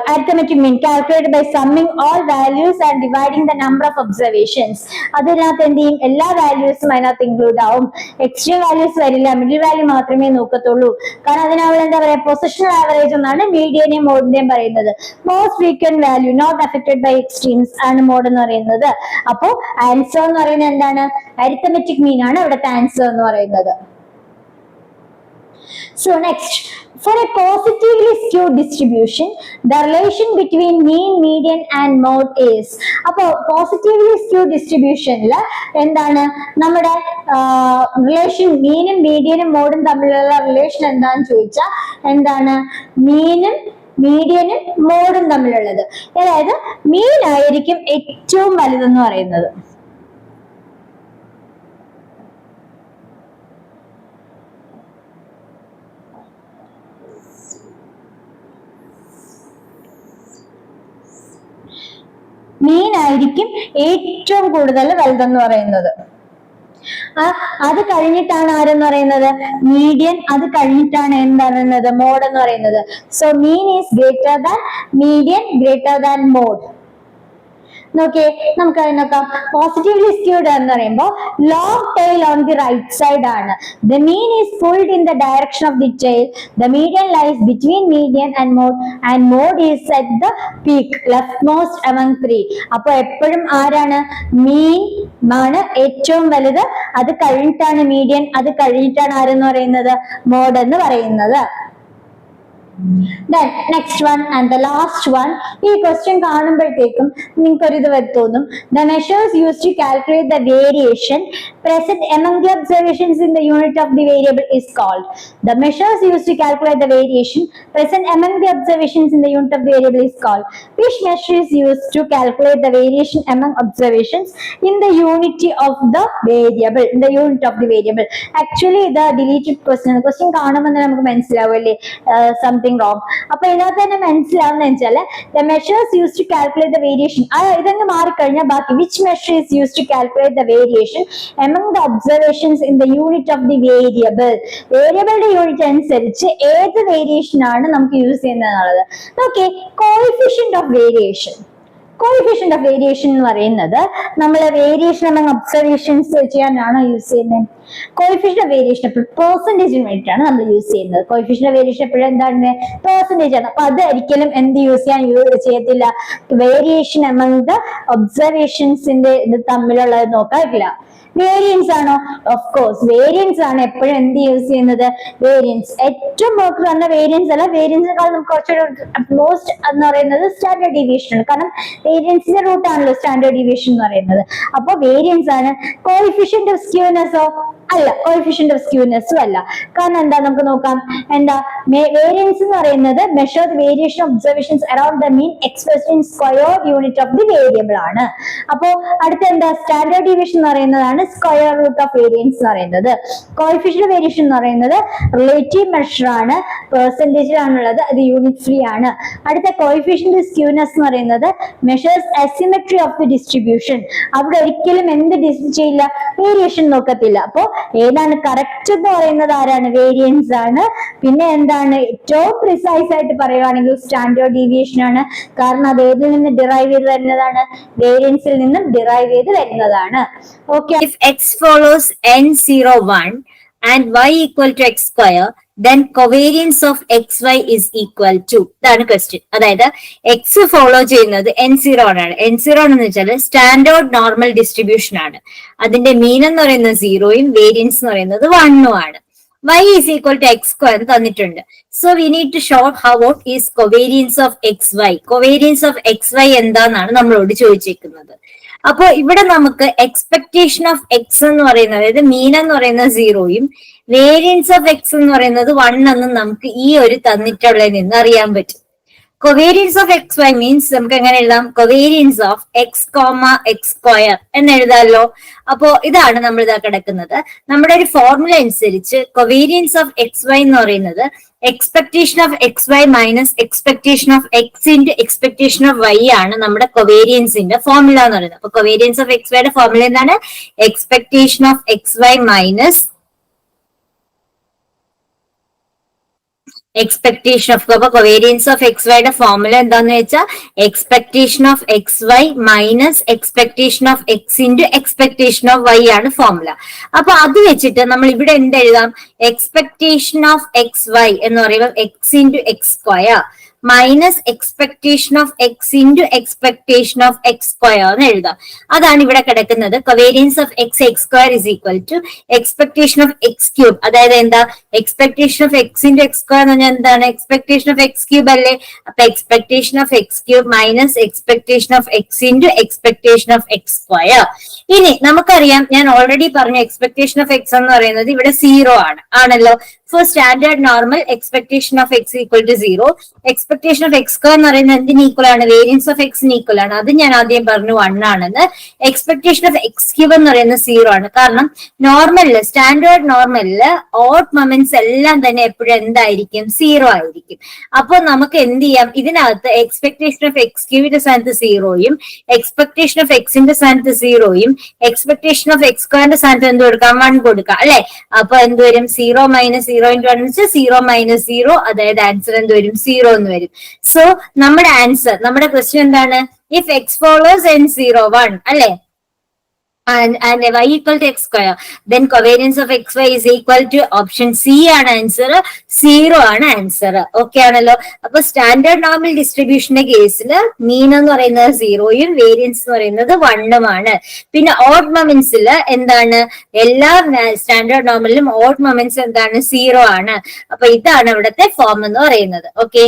arithmetic mean calculated by summing all values and dividing the number of observations. അതിനകത്ത് എന്ത് ചെയ്യും? എല്ലാ വാല്യൂസും അതിനകത്ത് ഇൻക്ലൂഡ് ആവും. എക്സ്ട്രീം വാല്യൂസ് വരില്ല, മിഡിൽ വാല്യൂ മാത്രമേ നോക്കത്തുള്ളൂ. കാരണം അതിനവിടെ എന്താ പറയാ, പൊസിഷണൽ ആവറേജ് എന്നാണ് മീഡിയനെയും മോഡിന്റെയും പറയുന്നത്. Most frequent value not affected by extremes ആണ് മോഡ് എന്ന് പറയുന്നത്. അപ്പോ ആൻസർ എന്ന് പറയുന്നത് എന്താണ്? അരിത്തമെറ്റിക് മീൻ ആണ് ഇവിടുത്തെ ആൻസർ എന്ന് പറയുന്നത്. So next, for a positively skewed distribution, the relation between mean, median and mode is. അപ്പൊ പോസിറ്റീവ്ലി സ്ക്യൂഡ് ഡിസ്ട്രിബ്യൂഷനിൽ എന്താണ് നമ്മുടെ റിലേഷൻ? മീനും മീഡിയനും മോഡും തമ്മിലുള്ള റിലേഷൻ എന്താന്ന് ചോദിച്ചാൽ എന്താണ്? മീനും മീഡിയനും മോഡും തമ്മിലുള്ളത്. അതായത് മീൻ ആയിരിക്കും ഏറ്റവും വലുതെന്ന് പറയുന്നത്. മീൻ ആയിരിക്കും ഏറ്റവും കൂടുതൽ വലുതെന്ന് പറയുന്നത്. അത് കഴിഞ്ഞിട്ടാണ് ആരെന്ന് പറയുന്നത്? മീഡിയൻ. അത് കഴിഞ്ഞിട്ടാണ് എന്ത് പറയുന്നത്? മോഡ് എന്ന് പറയുന്നത്. So mean is greater than median, greater than mode. നോക്കിയേ, നമുക്ക് അത് നോക്കാം. പോസിറ്റീവ്ലി സ്ക്യൂഡ് എന്ന് പറയുമ്പോൾ long tail on the right side ആണ്. The mean is pulled in the direction of the tail. The median lies between median and mode is at the peak left most among three. അപ്പൊ എപ്പോഴും ആരാണ്? മീൻ ആണ് ഏറ്റവും വലുത്. അത് കഴിഞ്ഞിട്ടാണ് median. അത് കഴിഞ്ഞിട്ടാണ് ആരെന്ന് പറയുന്നത്? മോഡ് എന്ന് പറയുന്നത്. Then next one and the last one. ഈ ക്വസ്റ്റ്യൻ കാണുമ്പോഴത്തേക്കും നിങ്ങൾക്ക് ഒരു ഇത് തോന്നും. The measures used to calculate the variation present among the observations in the unit of the variable is called. The measures used to calculate the variation present among the observations in the unit of the variable is called. Which measure is used to calculate the variation among observations in the unity of the variable? In the unit of the variable. Actually the deleted question. Question കാണുമ്പോൾ നമുക്ക് മനസ്സിലാവുമല്ലേ something wrong. അപ്പൊ ഇതിനകത്ത് തന്നെ മനസ്സിലാവുന്ന വെച്ചാല് the measures used to calculate the variation. ഇതങ്ങ് മാറിക്കഴിഞ്ഞാൽ ബാക്കി which measure is used to calculate the variation among the observations in the unit of the variable. വേരിയബിളിന്റെ യൂണിറ്റ് അനുസരിച്ച് ഏത് വേരിയേഷൻ ആണ് നമുക്ക് യൂസ് ചെയ്യുന്നത് എന്നുള്ളത്. Okay, coefficient of variation. Coefficient of variation എന്ന് പറയുന്നത് നമ്മൾ വേരിയേഷൻ among ഒബ്സർവേഷൻസ് ചെയ്യാനാണോ യൂസ് ചെയ്യുന്നത്? കോഎഫിഷ്യന്റ് ഓഫ് വേരിയേഷൻ എപ്പോഴും പെർസെന്റേജിന് വേണ്ടിയിട്ടാണ് നമ്മൾ യൂസ് ചെയ്യുന്നത്. കോഎഫിഷ്യന്റ് ഓഫ് വേരിയേഷൻ എപ്പോഴും എന്താണ്? പെർസെന്റേജ് ആണ്. അപ്പൊ അത് ഒരിക്കലും എന്ത് ചെയ്യത്തില്ല? വേരിയേഷൻ among the ഒബ്സർവേഷൻസിന്റെ ഇത് തമ്മിലുള്ളത് നോക്കാറില്ല. വേരിയൻസ് ആണോ? ഓഫ് കോഴ്സ് വേരിയൻസ് ആണ് എപ്പോഴും എന്ത് യൂസ് ചെയ്യുന്നത്? വേരിയൻസ്. ഏറ്റവും നമുക്ക് വന്ന വേരിയൻസ് അല്ല, വേരിയൻസിനേക്കാൾ നമുക്ക് കുറച്ചൊരു മോസ്റ്റ് എന്ന് പറയുന്നത് സ്റ്റാൻഡേർഡ് ഡീവിയേഷൻ ആണ്. കാരണം വേരിയൻസിന്റെ റൂട്ട് ആണല്ലോ സ്റ്റാൻഡേർഡ് ഡീവിയേഷൻ എന്ന് പറയുന്നത്. അപ്പൊ വേരിയൻസ് ആണ്. കോഎഫിഷ്യന്റ് ഓഫ് സ്ക്യൂനെസ്സോ? അല്ല, കോഎഫിഷ്യന്റ് ഓഫ് സ്ക്യൂനെസ്സും അല്ല. കാരണം എന്താ? നമുക്ക് നോക്കാം. എന്താ വേരിയൻസ് എന്ന് പറയുന്നത് measure variation observations around the mean expressed in squared unit of the variable ആണ്. അപ്പോ അടുത്ത എന്താ? സ്റ്റാൻഡേർഡ് ഡീവിയേഷൻ എന്ന് പറയുന്നതാണ് സ്ക്വയർ റൂട്ട് ഓഫ് വേരിയൻസ് എന്ന് പറയുന്നത്. കോഎഫിഷ്യന്റ് വേരിയേഷൻ എന്ന് പറയുന്നത് റിലേറ്റീവ് മെഷർ ആണ്, പെർസെന്റേജിലാണുള്ളത്, അത് യൂണിറ്റ് ഫ്രീ ആണ്. അടുത്ത കോഎഫിഷ്യന്റ് സ്ക്യൂനെസ് എന്ന് പറയുന്നത് measures asymmetry of the distribution. അവിടെ ഒരിക്കലും എന്ത് ചെയ്യില്ല? വേരിയേഷൻ നോക്കത്തില്ല. അപ്പോ ഏതാണ് കറക്റ്റ് എന്ന് പറയുന്നത്? ആരാണ്? വേരിയൻസ് ആണ്. പിന്നെ എന്താണ്? ഏറ്റവും പ്രിസൈസ് ആയിട്ട് പറയുകയാണെങ്കിൽ സ്റ്റാൻഡേർഡ് ഡീവിയേഷൻ ആണ്. കാരണം അത് ഏതിൽ നിന്ന് ഡിറൈവ് ചെയ്ത് വരുന്നതാണ്? വേരിയൻസിൽ നിന്നും ഡിറൈവ് ചെയ്ത് വരുന്നതാണ്. Okay. If x follows n01 and y equal to x square, then covariance of xy is equal to. ഇതാണ് ക്വസ്റ്റ്യൻ. അതായത് എക്സ് ഫോളോ ചെയ്യുന്നത് n0 ആണ്. n0 എന്ന് വെച്ചാൽ സ്റ്റാൻഡേർഡ് നോർമൽ ഡിസ്ട്രിബ്യൂഷൻ ആണ്. അതിന്റെ മീൻ എന്ന് പറയുന്നത് 0യും വേരിയൻസ് എന്ന് പറയുന്നത് 1ഉം ആണ്. y is equal to x square തന്നിട്ടുണ്ട്. So we need to show how what is covariance of xy. Covariance of xy എന്താണെന്നാണ് നമ്മളോട് ചോദിച്ചിരിക്കുന്നത്. അപ്പൊ ഇവിടെ നമുക്ക് എക്സ്പെക്ടേഷൻ ഓഫ് എക്സ് എന്ന് പറയുന്നത്, അതായത് മീൻ എന്ന് പറയുന്നത് 0യും വേരിയൻസ് ഓഫ് എക്സ് എന്ന് പറയുന്നത് 1 എന്നും നമുക്ക് ഈ ഒരു തന്നിട്ടുള്ളതിൽ നിന്ന് അറിയാൻ പറ്റും. Covariance of X Y means നമുക്ക് എങ്ങനെ എഴുതാം? Covariance of X comma X square എന്ന് എഴുതാമല്ലോ. അപ്പോ ഇതാണ് നമ്മൾ ഇതാ കിടക്കുന്നത്. നമ്മുടെ ഒരു ഫോർമുല അനുസരിച്ച് കൊവേരിയൻസ് ഓഫ് എക്സ് വൈ എന്ന് പറയുന്നത് expectation of X Y minus expectation of X into expectation of Y ആണ് നമ്മുടെ കൊവേരിയൻസിന്റെ ഫോർമുല എന്ന് പറയുന്നത്. അപ്പൊ കൊവേരിയൻസ് ഓഫ് എക്സ് വൈയുടെ ഫോർമുല എന്താണ്? Expectation of X Y minus expectation of, അപ്പൊ കൊവേരിയൻസ് ഓഫ് എക്സ് വൈയുടെ ഫോർമുല എന്താന്ന് വെച്ചാൽ expectation of X Y minus expectation of X into expectation of Y ആണ് ഫോർമുല. അപ്പൊ അത് വെച്ചിട്ട് നമ്മൾ ഇവിടെ എന്ത് എഴുതാം? എക്സ്പെക്ടേഷൻ ഓഫ് എക്സ് വൈ എന്ന് പറയുമ്പോൾ X into X square minus expectation of X into expectation of X square എന്ന് എഴുതാം. അതാണ് ഇവിടെ കിടക്കുന്നത്. Covariance of X X square is equal to expectation of X cube. അതായത് എന്താ? Expectation of X into X square എന്ന് പറഞ്ഞാൽ എന്താണ്? എക്സ്പെക്ടേഷൻ ഓഫ് എക്സ് ക്യൂബ് അല്ലേ? അപ്പൊ expectation of X cube minus expectation of X into expectation of X square. ഇനി നമുക്കറിയാം, ഞാൻ ഓൾറെഡി പറഞ്ഞു എക്സ്പെക്ടേഷൻ ഓഫ് എക്സ് എന്ന് പറയുന്നത് ഇവിടെ 0 ആണല്ലോ. For standard normal expectation of X equal to 0. Expectation of X square എന്ന് പറയുന്നത് എന്തിന് ഈക്വൽ ആണ്? വേരിയൻസ് ഓഫ് എക്സിന് ഈക്വൽ ആണ്. അത് ഞാൻ ആദ്യം പറഞ്ഞു 1 ആണെന്ന്. എക്സ്പെക്ടേഷൻ ഓഫ് എക്സ് ക്യൂബ് എന്ന് പറയുന്നത് 0 ആണ്. കാരണം നോർമലില്, സ്റ്റാൻഡേർഡ് നോർമലില് ഓഡ് മൊമെന്റ്സ് എല്ലാം തന്നെ എപ്പോഴും എന്തായിരിക്കും? 0 ആയിരിക്കും. അപ്പൊ നമുക്ക് എന്ത് ചെയ്യാം? ഇതിനകത്ത് എക്സ്പെക്ടേഷൻ ഓഫ് എക്സ് ക്യൂബിന്റെ സ്ഥാനത്ത് 0യും എക്സ്പെക്ടേഷൻ ഓഫ് എക്സിന്റെ സ്ഥാനത്ത് 0യും എക്സ്പെക്ടേഷൻ ഓഫ് എക്സ് സ്ക്വയറിന്റെ സ്ഥാനത്ത് എന്ത് കൊടുക്കാം? 1 കൊടുക്കാം അല്ലെ? അപ്പൊ എന്ത് വരും? 0 മൈനസ് 0 ഇൻറ്റു 1 വെച്ചാൽ 0 മൈനസ് 0, അതായത് ആൻസർ എന്ത് വരും? 0 എന്ന് വരും. സോ നമ്മുടെ ആൻസർ, നമ്മുടെ ക്വസ്റ്റ്യൻ എന്താണ്? ഇഫ് എക്സ് ഫോളോസ് n 0 1 അല്ലെ, and y equal to x square, then covariance of xy is equal to option C ആണ് ആൻസർ, 0 ആണ് ആൻസർ. ഓക്കെ ആണല്ലോ. അപ്പൊ സ്റ്റാൻഡേർഡ് നോർമൽ ഡിസ്ട്രിബ്യൂഷന്റെ കേസിൽ മീൻ എന്ന് പറയുന്നത് 0യും വേരിയൻസ് എന്ന് പറയുന്നത് 1ഉമാണ്. പിന്നെ ഓഡ് മൊമെന്റ്സിൽ എന്താണ്? എല്ലാ സ്റ്റാൻഡേർഡ് നോർമലിലും ഓഡ് മൊമെന്റ്സ് എന്താണ്? 0 ആണ്. അപ്പൊ ഇതാണ് ഇവിടുത്തെ ഫോം എന്ന് പറയുന്നത്. ഓക്കെ,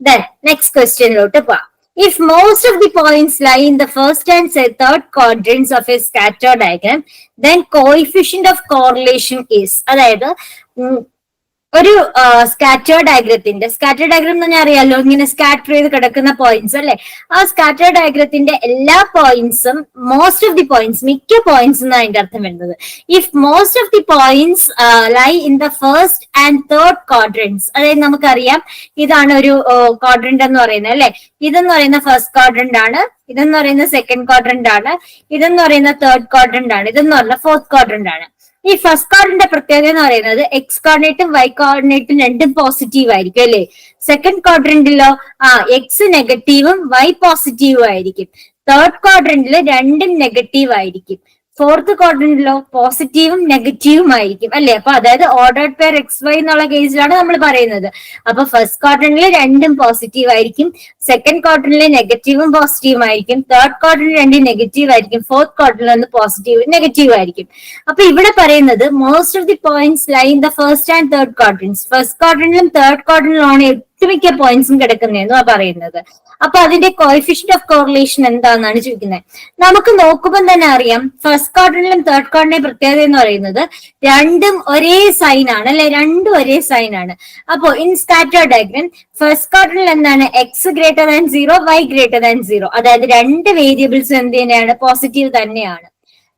ദെൻ നെക്സ്റ്റ് ക്വസ്റ്റ്യനിലോട്ട് പോവാം. If most of the points lie in the first and third quadrants of a scatter diagram, then coefficient of correlation is, അതായത് ഒരു സ്കാറ്റർ ഡയഗ്രത്തിന്റെ, സ്കാറ്റർ ഡയഗ്രം എന്ന് പറഞ്ഞാൽ അറിയാലോ, ഇങ്ങനെ സ്കാറ്റർ ചെയ്ത് കിടക്കുന്ന പോയിന്റ്സ് അല്ലെ. ആ സ്കാറ്റർ ഡയഗ്രത്തിന്റെ എല്ലാ പോയിന്റ്സും, മോസ്റ്റ് ഓഫ് ദി പോയിന്റ്സ്, മിക്ക പോയിന്റ്സ് എന്നാണ് അതിന്റെ അർത്ഥം വരുന്നത്. If most of the points lie in the first and third quadrants, അതായത് നമുക്കറിയാം ഇതാണ് ഒരു ക്വാഡ്രന്റ് എന്ന് പറയുന്നത് അല്ലെ. ഇതെന്ന് പറയുന്ന ഫസ്റ്റ് ക്വാഡ്രന്റ് ആണ്, ഇതെന്ന് പറയുന്ന സെക്കൻഡ് ക്വാഡ്രന്റ് ആണ്, ഇതെന്ന് പറയുന്ന തേർഡ് ക്വാഡ്രന്റ് ആണ്, ഇതെന്ന് പറഞ്ഞ ഫോർത്ത് ക്വാഡ്രന്റ് ആണ്. ഈ ഫസ്റ്റ് ക്വാഡ്രന്റിന്റെ പ്രത്യേകത എന്ന് പറയുന്നത് എക്സ് കോർഡിനേറ്റും വൈ കോർഡിനേറ്റും രണ്ടും പോസിറ്റീവ് ആയിരിക്കും അല്ലെ. സെക്കൻഡ് ക്വാഡ്രന്റിലോ എക്സ് നെഗറ്റീവും വൈ പോസിറ്റീവും ആയിരിക്കും. തേർഡ് ക്വാഡ്രന്റിൽ രണ്ടും നെഗറ്റീവ് ആയിരിക്കും. ഫോർത്ത് ക്വാഡ്രന്റിലോ പോസിറ്റീവും നെഗറ്റീവും ആയിരിക്കും അല്ലെ. അപ്പൊ അതായത് ഓർഡേർഡ് പെയർ എക്സ് വൈ എന്നുള്ള കേസിലാണ് നമ്മൾ പറയുന്നത്. അപ്പൊ ഫസ്റ്റ് ക്വാഡ്രന്റിൽ രണ്ടും പോസിറ്റീവ് ആയിരിക്കും, സെക്കൻഡ് ക്വാഡ്രന്റിൽ നെഗറ്റീവും പോസിറ്റീവും ആയിരിക്കും, തേർഡ് ക്വാഡ്രന്റിൽ രണ്ടും നെഗറ്റീവ് ആയിരിക്കും, ഫോർത്ത് ക്വാഡ്രന്റിൽ ഒന്ന് പോസിറ്റീവ് നെഗറ്റീവ് ആയിരിക്കും. അപ്പൊ ഇവിടെ പറയുന്നത് most of the points lie in the first and third quadrants, first ക്വാഡ്രന്റിലും തേർഡ് ക്വാഡ്രന്റിലും ആണ് ഒട്ടുമിക്ക പോയിന്റ്സും കിടക്കുന്നതെന്നാണ് പറയുന്നത്. അപ്പൊ അതിന്റെ കോഎഫിഷ്യന്റ് ഓഫ് കോറിലേഷൻ എന്താണെന്നാണ് ചോദിക്കുന്നത്. നമുക്ക് നോക്കുമ്പോൾ തന്നെ അറിയാം, ഫസ്റ്റ് ക്വാഡ്രന്റിലും തേർഡ് ക്വാഡ്രന്റിന്റെ പ്രത്യേകത എന്ന് പറയുന്നത് രണ്ടും ഒരേ സൈൻ ആണ് അല്ലെ, രണ്ടും ഒരേ സൈൻ ആണ്. അപ്പോ ഇൻ സ്കാറ്റർ ഡയഗ്രം ഫസ്റ്റ് ക്വാഡ്രന്റിൽ എന്താണ്? X greater than 0, Y greater than 0, അതായത് രണ്ട് വേരിയബിൾസ് എന്ത് തന്നെയാണ്? പോസിറ്റീവ് തന്നെയാണ്.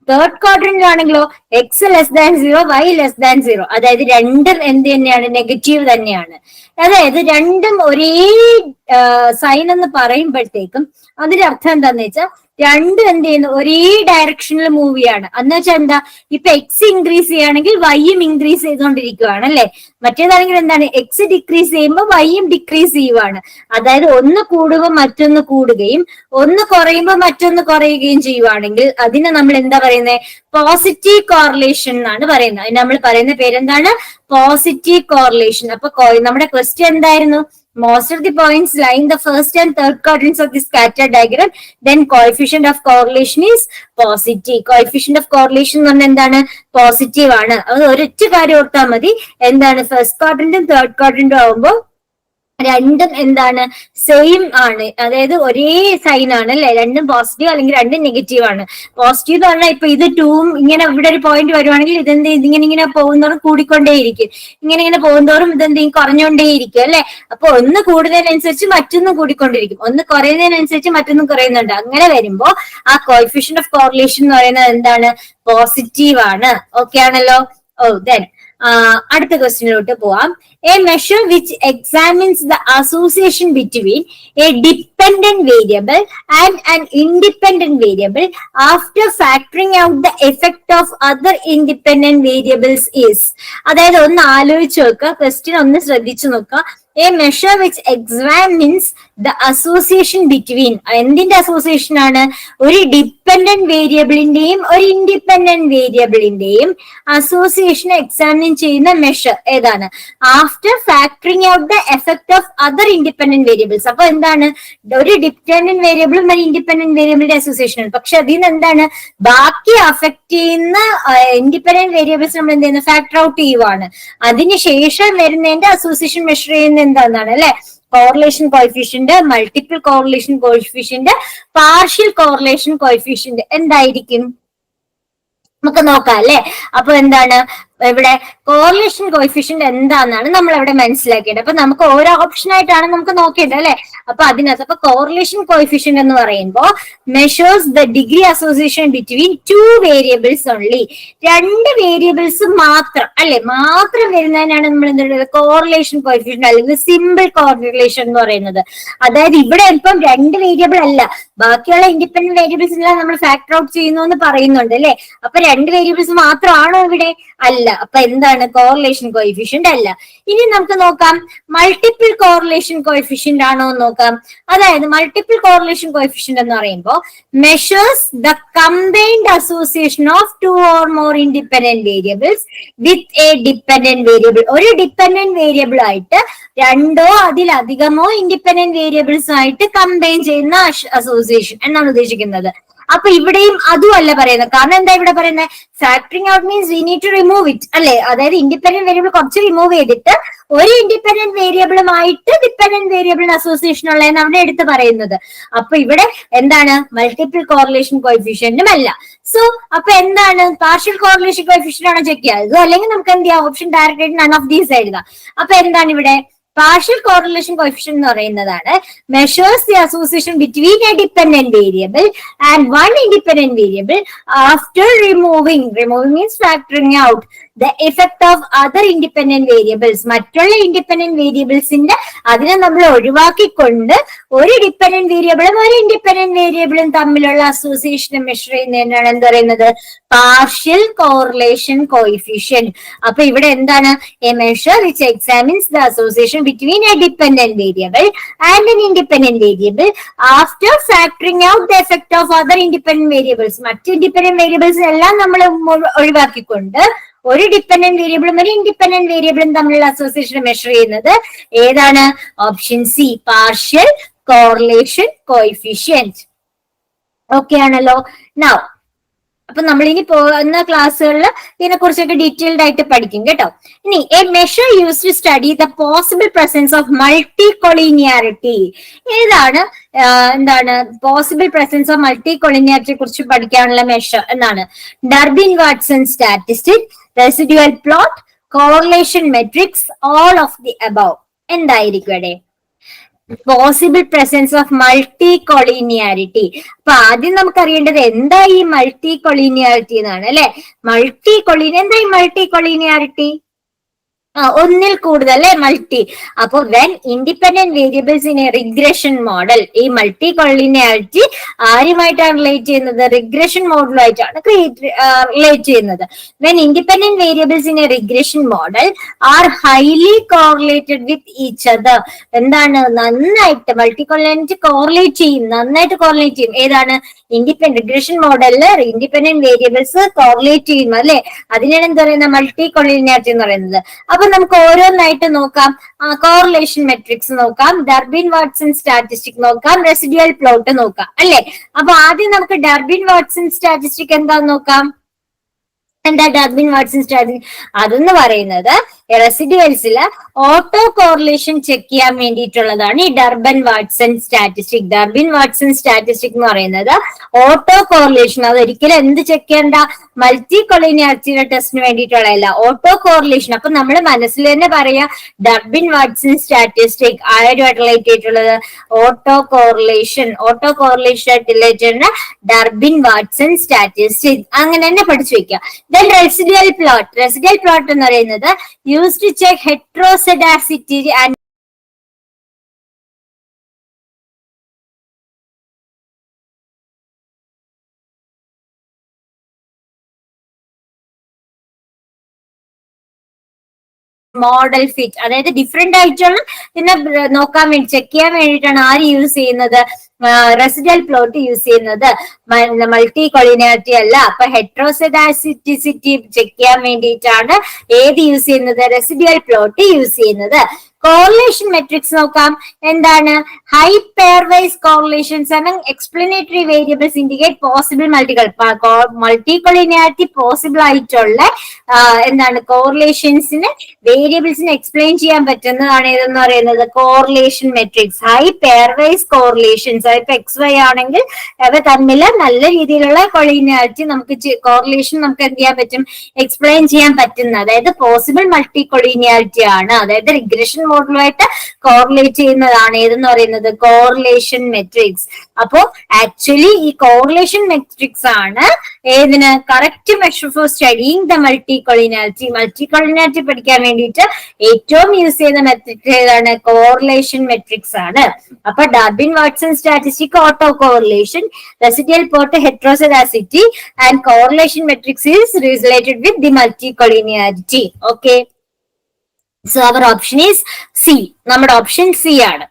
തേർഡ് ക്വാഡ്രന്റിലാണെങ്കിലോ X less than 0, Y less than 0, അതായത് രണ്ടും എന്ത് തന്നെയാണ്? നെഗറ്റീവ് തന്നെയാണ്. അതായത് രണ്ടും ഒരേ സൈൻ എന്ന് പറയുമ്പോഴത്തേക്കും അതിന്റെ അർത്ഥം എന്താന്ന് വെച്ചാൽ രണ്ടും എന്ത് ചെയ്യുന്നു? ഒരേ ഡയറക്ഷനിൽ മൂവ് ചെയ്യാണ്. എന്ന് വെച്ചാൽ എന്താ? ഇപ്പൊ എക്സ് ഇൻക്രീസ് ചെയ്യുകയാണെങ്കിൽ വൈയും ഇൻക്രീസ് ചെയ്തുകൊണ്ടിരിക്കുകയാണ് അല്ലെ. മറ്റേതാണെങ്കിൽ എന്താണ്? എക്സ് ഡിക്രീസ് ചെയ്യുമ്പോൾ വൈയും ഡിക്രീസ് ചെയ്യുവാണ്. അതായത് ഒന്ന് കൂടുമ്പോൾ മറ്റൊന്ന് കൂടുകയും ഒന്ന് കുറയുമ്പോൾ മറ്റൊന്ന് കുറയുകയും ചെയ്യുവാണെങ്കിൽ അതിനെ നമ്മൾ എന്താ പറയുന്നത്? പോസിറ്റീവ് കോറിലേഷൻ എന്നാണ് പറയുന്നത്. അതിന് നമ്മൾ പറയുന്ന പേരെന്താണ്? Positive correlation. അപ്പൊ നമ്മുടെ ക്വസ്റ്റ്യൻ എന്തായിരുന്നു? Most of the points lie in the first and third quadrants of the scatter diagram, then coefficient of correlation is positive. Coefficient of correlation എന്ന് പറഞ്ഞാൽ എന്താണ്? പോസിറ്റീവ് ആണ്. അത് ഒരൊറ്റ കാര്യം ഓർത്താൽ മതി. എന്താണ്? ഫസ്റ്റ് ക്വാഡ്രന്റും തേർഡ് ക്വാഡ്രന്റും ആവുമ്പോൾ രണ്ടും എന്താണ് സെയിം ആണ്, അതായത് ഒരേ സൈൻ ആണ് അല്ലെ, രണ്ടും പോസിറ്റീവ് അല്ലെങ്കിൽ രണ്ടും നെഗറ്റീവ് ആണ്. പോസിറ്റീവ് എന്ന് പറഞ്ഞാൽ ഇപ്പൊ ഇത് 2 ഇങ്ങനെ ഇവിടെ ഒരു പോയിന്റ് വരുവാണെങ്കിൽ ഇതെന്ത് ഇതിങ്ങനെ പോകുന്നതോറും കൂടിക്കൊണ്ടേയിരിക്കും, ഇങ്ങനെ പോകുന്നതോറും ഇതെന്ത് കുറഞ്ഞുകൊണ്ടേയിരിക്കും അല്ലെ. അപ്പൊ ഒന്ന് കൂടുന്നതിനനുസരിച്ച് മറ്റൊന്നും കൂടിക്കൊണ്ടിരിക്കും, ഒന്ന് കുറയുന്നതിനനുസരിച്ച് മറ്റൊന്നും കുറയുന്നുണ്ട്. അങ്ങനെ വരുമ്പോ ആ കോഎഫിഷ്യന്റ് ഓഫ് കോറിലേഷൻ എന്ന് പറയുന്നത് എന്താണ്, പോസിറ്റീവ് ആണ്. ഓക്കെ ആണല്ലോ. ദെൻ അടുത്ത ക്വസ്റ്റ്യനിലോട്ട് പോവാം. A measure which examines the association between A dependent variable and an independent variable after factoring out the effect of other independent variables is. അതായത് ഒന്ന് ആലോചിച്ച് നോക്കുക, ക്വസ്റ്റ്യൻ ഒന്ന് ശ്രദ്ധിച്ചു നോക്കുക. A measure which examines the association between, എന്തിന്റെ association ആണ്, ഒരു ഡിപ്പെൻഡന്റ് വേരിയബിളിന്റെയും ഒരു ഇൻഡിപെൻഡന്റ് വേരിയബിളിന്റെയും അസോസിയേഷൻ എക്സാമിൻ ചെയ്യുന്ന മെഷർ ഏതാണ്, after factoring out the effect of other independent variables. അപ്പൊ എന്താണ്, ഒരു ഡിപ്പെൻഡന്റ് വേരിയബിളും ഒരു ഇൻഡിപെൻഡന്റ് വേരിയബിളിന്റെ അസോസിയേഷൻ ആണ്. പക്ഷെ അതിൽ നിന്ന് എന്താണ്, ബാക്കി അഫക്ട് ചെയ്യുന്ന ഇൻഡിപെൻഡന്റ് വേരിയബിൾസ് നമ്മൾ എന്ത് ചെയ്യുന്നത്, ഫാക്ടർ ഔട്ട് ചെയ്യുവാണ്. അതിനുശേഷം വരുന്നതിന്റെ അസോസിയേഷൻ മെഷർ ചെയ്യുന്ന എന്താണെന്നാണ് അല്ലെ, correlation coefficient, multiple correlation coefficient, partial correlation coefficient എന്തായിരിക്കും നമുക്ക് നോക്കാം അല്ലെ. അപ്പൊ എന്താണ് ഇവിടെ കോറിലേഷൻ കോഎഫിഷ്യന്റ് എന്താണെന്നാണ് നമ്മൾ ഇവിടെ മനസ്സിലാക്കിയത്. അപ്പൊ നമുക്ക് ഓരോ ഓപ്ഷൻ ആയിട്ടാണ് നമുക്ക് നോക്കേണ്ടത് അല്ലെ. അപ്പൊ അതിനകത്ത് അപ്പൊ കോറിലേഷൻ കോഎഫിഷ്യന്റ് എന്ന് പറയുമ്പോൾ measures the degree association between 2 variables only, 2 variables മാത്രം അല്ലെ, മാത്രം വരുന്നതിനാണ് നമ്മൾ എന്ത് പറയുന്നത്, കോറിലേഷൻ കോഎഫിഷ്യന്റ് അല്ലെങ്കിൽ സിമ്പിൾ കോറിലേഷൻ എന്ന് പറയുന്നത്. അതായത് ഇവിടെ ഇപ്പം 2 വേരിയബിൾ അല്ല, ബാക്കിയുള്ള ഇൻഡിപെൻഡന്റ് വേരിയബിൾസ് എല്ലാം നമ്മൾ ഫാക്ടർ ഔട്ട് ചെയ്യുന്നു എന്ന് പറയുന്നുണ്ട് അല്ലെ. അപ്പൊ 2 വേരിയബിൾസ് മാത്രമാണോ ഇവിടെ, അല്ല. അപ്പൊ എന്താണ്, കോറിലേഷൻ കോഎഫിഷ്യന്റ് അല്ല. ഇനി നമുക്ക് നോക്കാം മൾട്ടിപ്പിൾ കോറിലേഷൻ കോഎഫിഷ്യന്റ് ആണോ എന്ന് നോക്കാം. അതായത് മൾട്ടിപ്പിൾ കോറിലേഷൻ കോഎഫിഷ്യന്റ് എന്ന് പറയുമ്പോൾ measures the combined association of 2 or more independent variables with a dependent variable. ഒരു ഡിപ്പെൻഡന്റ് വേരിയബിൾ ആയിട്ട് 2 അതിലധികമോ ഇൻഡിപെൻഡന്റ് വേരിയബിൾസ് ആയിട്ട് കമ്പൈൻ ചെയ്യുന്ന അസോസിയേഷൻ എന്നാണ് ഉദ്ദേശിക്കുന്നത്. അപ്പൊ ഇവിടെയും അതും അല്ല പറയുന്നത്. കാരണം എന്താ ഇവിടെ പറയുന്നത്, factoring out means we need to remove it അല്ലെ. അതായത് ഇൻഡിപെൻഡന്റ് വേരിയബിൾ കുറച്ച് റിമൂവ് ചെയ്തിട്ട് ഒരു ഇൻഡിപെൻഡന്റ് വേരിയബിളുമായിട്ട് ഡിപ്പെൻഡന്റ് വേരിയബിളിന് അസോസിയേഷൻ ഉള്ളതെന്ന് അവിടെ എടുത്ത് പറയുന്നത്. അപ്പൊ ഇവിടെ എന്താണ്, മൾട്ടിപ്പിൾ കോറിലേഷൻ കോഎഫിഷ്യന്റും അല്ല. സോ അപ്പൊ എന്താണ്, പാർഷ്യൽ കോറിലേഷൻ കോഎഫിഷ്യന്റ് ആണോ ചെക്ക് ചെയ്യുക, ഇത് അല്ലെങ്കിൽ നമുക്ക് എന്ത് ചെയ്യാം, ഓപ്ഷൻ ഡയറക്റ്റ് ആയിട്ട് നൺ ഓഫ് ദീസ് എഴുതാം. അപ്പൊ എന്താണ് ഇവിടെ പാർഷ്യൽ കോറിലേഷൻ കോഎഫിഷ്യന്റ് എന്ന് പറയുന്നതാണ് measures the association between A dependent variable and 1 independent variable after removing means factoring out the effect of other independent variables. മറ്റുള്ള ഇൻഡിപെൻഡന്റ് വേരിയബിൾസിന്റെ അതിനെ നമ്മൾ ഒഴിവാക്കിക്കൊണ്ട് ഒരു ഡിപ്പെൻഡന്റ് വേരിയബിളും ഒരു ഇൻഡിപെൻഡന്റ് വേരിയബിളും തമ്മിലുള്ള അസോസിയേഷനെ മെഷർ ചെയ്യുന്നതിനാണ് എന്ത് പറയുന്നത്, പാർഷ്യൽ കോറിലേഷൻ കോഎഫിഷ്യന്റ്. അപ്പൊ ഇവിടെ എന്താണ്, A measure which examines the association between a dependent variable and an independent variable after factoring out the effect of other independent variables. മറ്റ് ഇൻഡിപെൻഡന്റ് വേരിയബിൾസ് എല്ലാം നമ്മൾ ഒഴിവാക്കിക്കൊണ്ട് ഒരു ഡിപ്പെൻഡന്റ് വേരിയബിളും ഒരു ഇൻഡിപെൻഡന്റ് വേരിയബിളും തമ്മിലുള്ള അസോസിയേഷൻ മെഷർ ചെയ്യുന്നത് ഏതാണ്, option C, partial correlation coefficient. Okay ആണല്ലോ. നൗ അപ്പൊ നമ്മൾ ഇനി പോകുന്ന ക്ലാസ്സുകളിൽ ഇതിനെ കുറിച്ചൊക്കെ ഡീറ്റെയിൽഡ് ആയിട്ട് പഠിക്കും കേട്ടോ. ഇനി a measure use to study the possible presence of multi collinearity. ഏതാണ് എന്താണ് പോസിബിൾ പ്രസൻസ് ഓഫ് മൾട്ടി കൊളീനിയാരിറ്റിയെ കുറിച്ച് പഠിക്കാനുള്ള മെഷർ എന്നാണ്, Durbin Watson statistic, residual plot, correlation matrix, all of the above. എന്തായിരിക്കും ഇവിടെ possible presence of multi collinearity? അപ്പൊ ആദ്യം നമുക്ക് അറിയേണ്ടത് എന്താ ഈ മൾട്ടി കൊളീനിയാരിറ്റി എന്നാണ് അല്ലെ. എന്താ ഈ മൾട്ടി കൊളീനിയാരിറ്റി? ഒന്നിൽ കൂടുതൽ അല്ലെ, മൾട്ടി. അപ്പൊ when independent variables in A regression model, ഈ മൾട്ടി കൊളീനിയാരിറ്റി ആരുമായിട്ടാണ് റിലേറ്റ് ചെയ്യുന്നത്, റിഗ്രഷൻ മോഡലുമായിട്ടാണ് റിലേറ്റ് ചെയ്യുന്നത്. When independent variables in A regression model are highly correlated with each other. എന്താണ്, നന്നായിട്ട് മൾട്ടി കൊളീനിയാരിറ്റി കോറിലേറ്റ് ചെയ്യും, നന്നായിട്ട് കോറിലേറ്റ് ചെയ്യും. ഏതാണ്, റിഗ്രഷൻ മോഡലില് ഇൻഡിപെൻഡന്റ് വേരിയബിൾസ് കോറിലേറ്റ് ചെയ്യും അല്ലെ, അതിനാണ് എന്ത് പറയുന്നത്, മൾട്ടി കൊളീനിയാരിറ്റി എന്ന് പറയുന്നത്. അപ്പൊ നമുക്ക് ഓരോന്നായിട്ട് നോക്കാം. കോറിലേഷൻ മെട്രിക്സ് നോക്കാം, ഡർബിൻ വാട്സൺ സ്റ്റാറ്റിസ്റ്റിക് നോക്കാം, റെസിഡ്യൂവൽ പ്ലോട്ട് നോക്കാം അല്ലെ. അപ്പൊ ആദ്യം നമുക്ക് ഡർബിൻ വാട്സൺ സ്റ്റാറ്റിസ്റ്റിക് എന്താന്ന് നോക്കാം. എന്താ ഡർബിൻ വാട്സൺ സ്റ്റാറ്റിസ്റ്റിക്? അതെന്ന് പറയുന്നത് റെസിഡ്യൂവൽസിൽ ഓട്ടോ കോറിലേഷൻ ചെക്ക് ചെയ്യാൻ വേണ്ടിയിട്ടുള്ളതാണ് ഈ Durban Watson statistic. Durban Watson statistic എന്ന് പറയുന്നത് ഓട്ടോ കോറിലേഷൻ, അത് ഒരിക്കലും എന്ത് ചെക്ക് ചെയ്യേണ്ട, മൾട്ടി കൊളീനിയാരിറ്റിയുടെ ടെസ്റ്റിന് വേണ്ടിയിട്ടുള്ളതല്ല, ഓട്ടോ കോറിലേഷൻ. അപ്പൊ നമ്മൾ മനസ്സിൽ തന്നെ പറയാ ഡർബൻ വാട്സൺ സ്റ്റാറ്റിസ്റ്റിക് ആരുമായിട്ട് റിലേറ്റ് ചെയ്തിട്ടുള്ളത് ഓട്ടോ കോറിലേഷൻ. ഓട്ടോ കോറിലേഷൻ ആയിട്ട് റിലേറ്റഡ് ഡർബൻ വാട്സൺ സ്റ്റാറ്റിസ്റ്റിക്, അങ്ങനെ തന്നെ പഠിച്ചു വെക്കുക. Then residual plot. Residual plot എന്ന് പറയുന്നത് use to check heteroscedasticity and model fit, അതായത് ഡിഫറെന്റ് ആയിട്ടുള്ള ഇതിനെ നോക്കാൻ വേണ്ടി ചെക്ക് ചെയ്യാൻ വേണ്ടിയിട്ടാണ് ആര് യൂസ് ചെയ്യുന്നത്, റെസിഡ്യൂവൽ പ്ലോട്ട് യൂസ് ചെയ്യുന്നത്. മൾട്ടി കൊളിനിയാരിറ്റി അല്ല. അപ്പൊ ഹെട്രോസെഡാസിറ്റിസിറ്റി ചെക്ക് ചെയ്യാൻ വേണ്ടിയിട്ടാണ് ഏത് യൂസ് ചെയ്യുന്നത്, റെസിഡ്യൂവൽ പ്ലോട്ട് യൂസ് ചെയ്യുന്നത്. കോറിലേഷൻ മെട്രിക്സ് നോക്കാം. എന്താണ്? High pair wise correlations among explanatory variables indicate possible multi collinearity possible ആയിട്ടുള്ള എന്താണ് കോറിലേഷൻസിന് വേരിയബിൾസിന് എക്സ്പ്ലെയിൻ ചെയ്യാൻ പറ്റുന്നതാണ് ഏതെന്ന് പറയുന്നത് correlation matrix. High pair wise correlations, ഇപ്പൊ XY ആണെങ്കിൽ അവ തമ്മിൽ നല്ല രീതിയിലുള്ള കൊളിനിയാരിറ്റി നമുക്ക് കോറിലേഷൻ നമുക്ക് എന്ത് ചെയ്യാൻ പറ്റും, എക്സ്പ്ലെയിൻ ചെയ്യാൻ പറ്റുന്ന, അതായത് പോസിബിൾ മൾട്ടി കൊളിനിയാരിറ്റി ആണ്. അതായത് റിഗ്രഷൻ മോഡലുമായിട്ട് കോറിലേറ്റ് ചെയ്യുന്നതാണ് ഏതെന്ന് പറയുന്നത് കോറിലേഷൻ മെട്രിക്സ്. അപ്പോ ആക്ച്വലി ഈ കോറിലേഷൻ മെട്രിക്സ് ആണ് ഏതിന് correct measure for studying the multi collinearity. Multi collinearity പഠിക്കാൻ വേണ്ടിയിട്ട് ഏറ്റവും യൂസ് ചെയ്യുന്ന മെട്രിക്സ് ഏതാണ്, കോറിലേഷൻ മെട്രിക്സ് ആണ്. അപ്പൊ Durbin Watson statistic auto correlation, residual plot heteroscedasticity and correlation matrix is related with the multi collinearity. Okay, so our option is C. നമ്മുടെ option C ആണ്.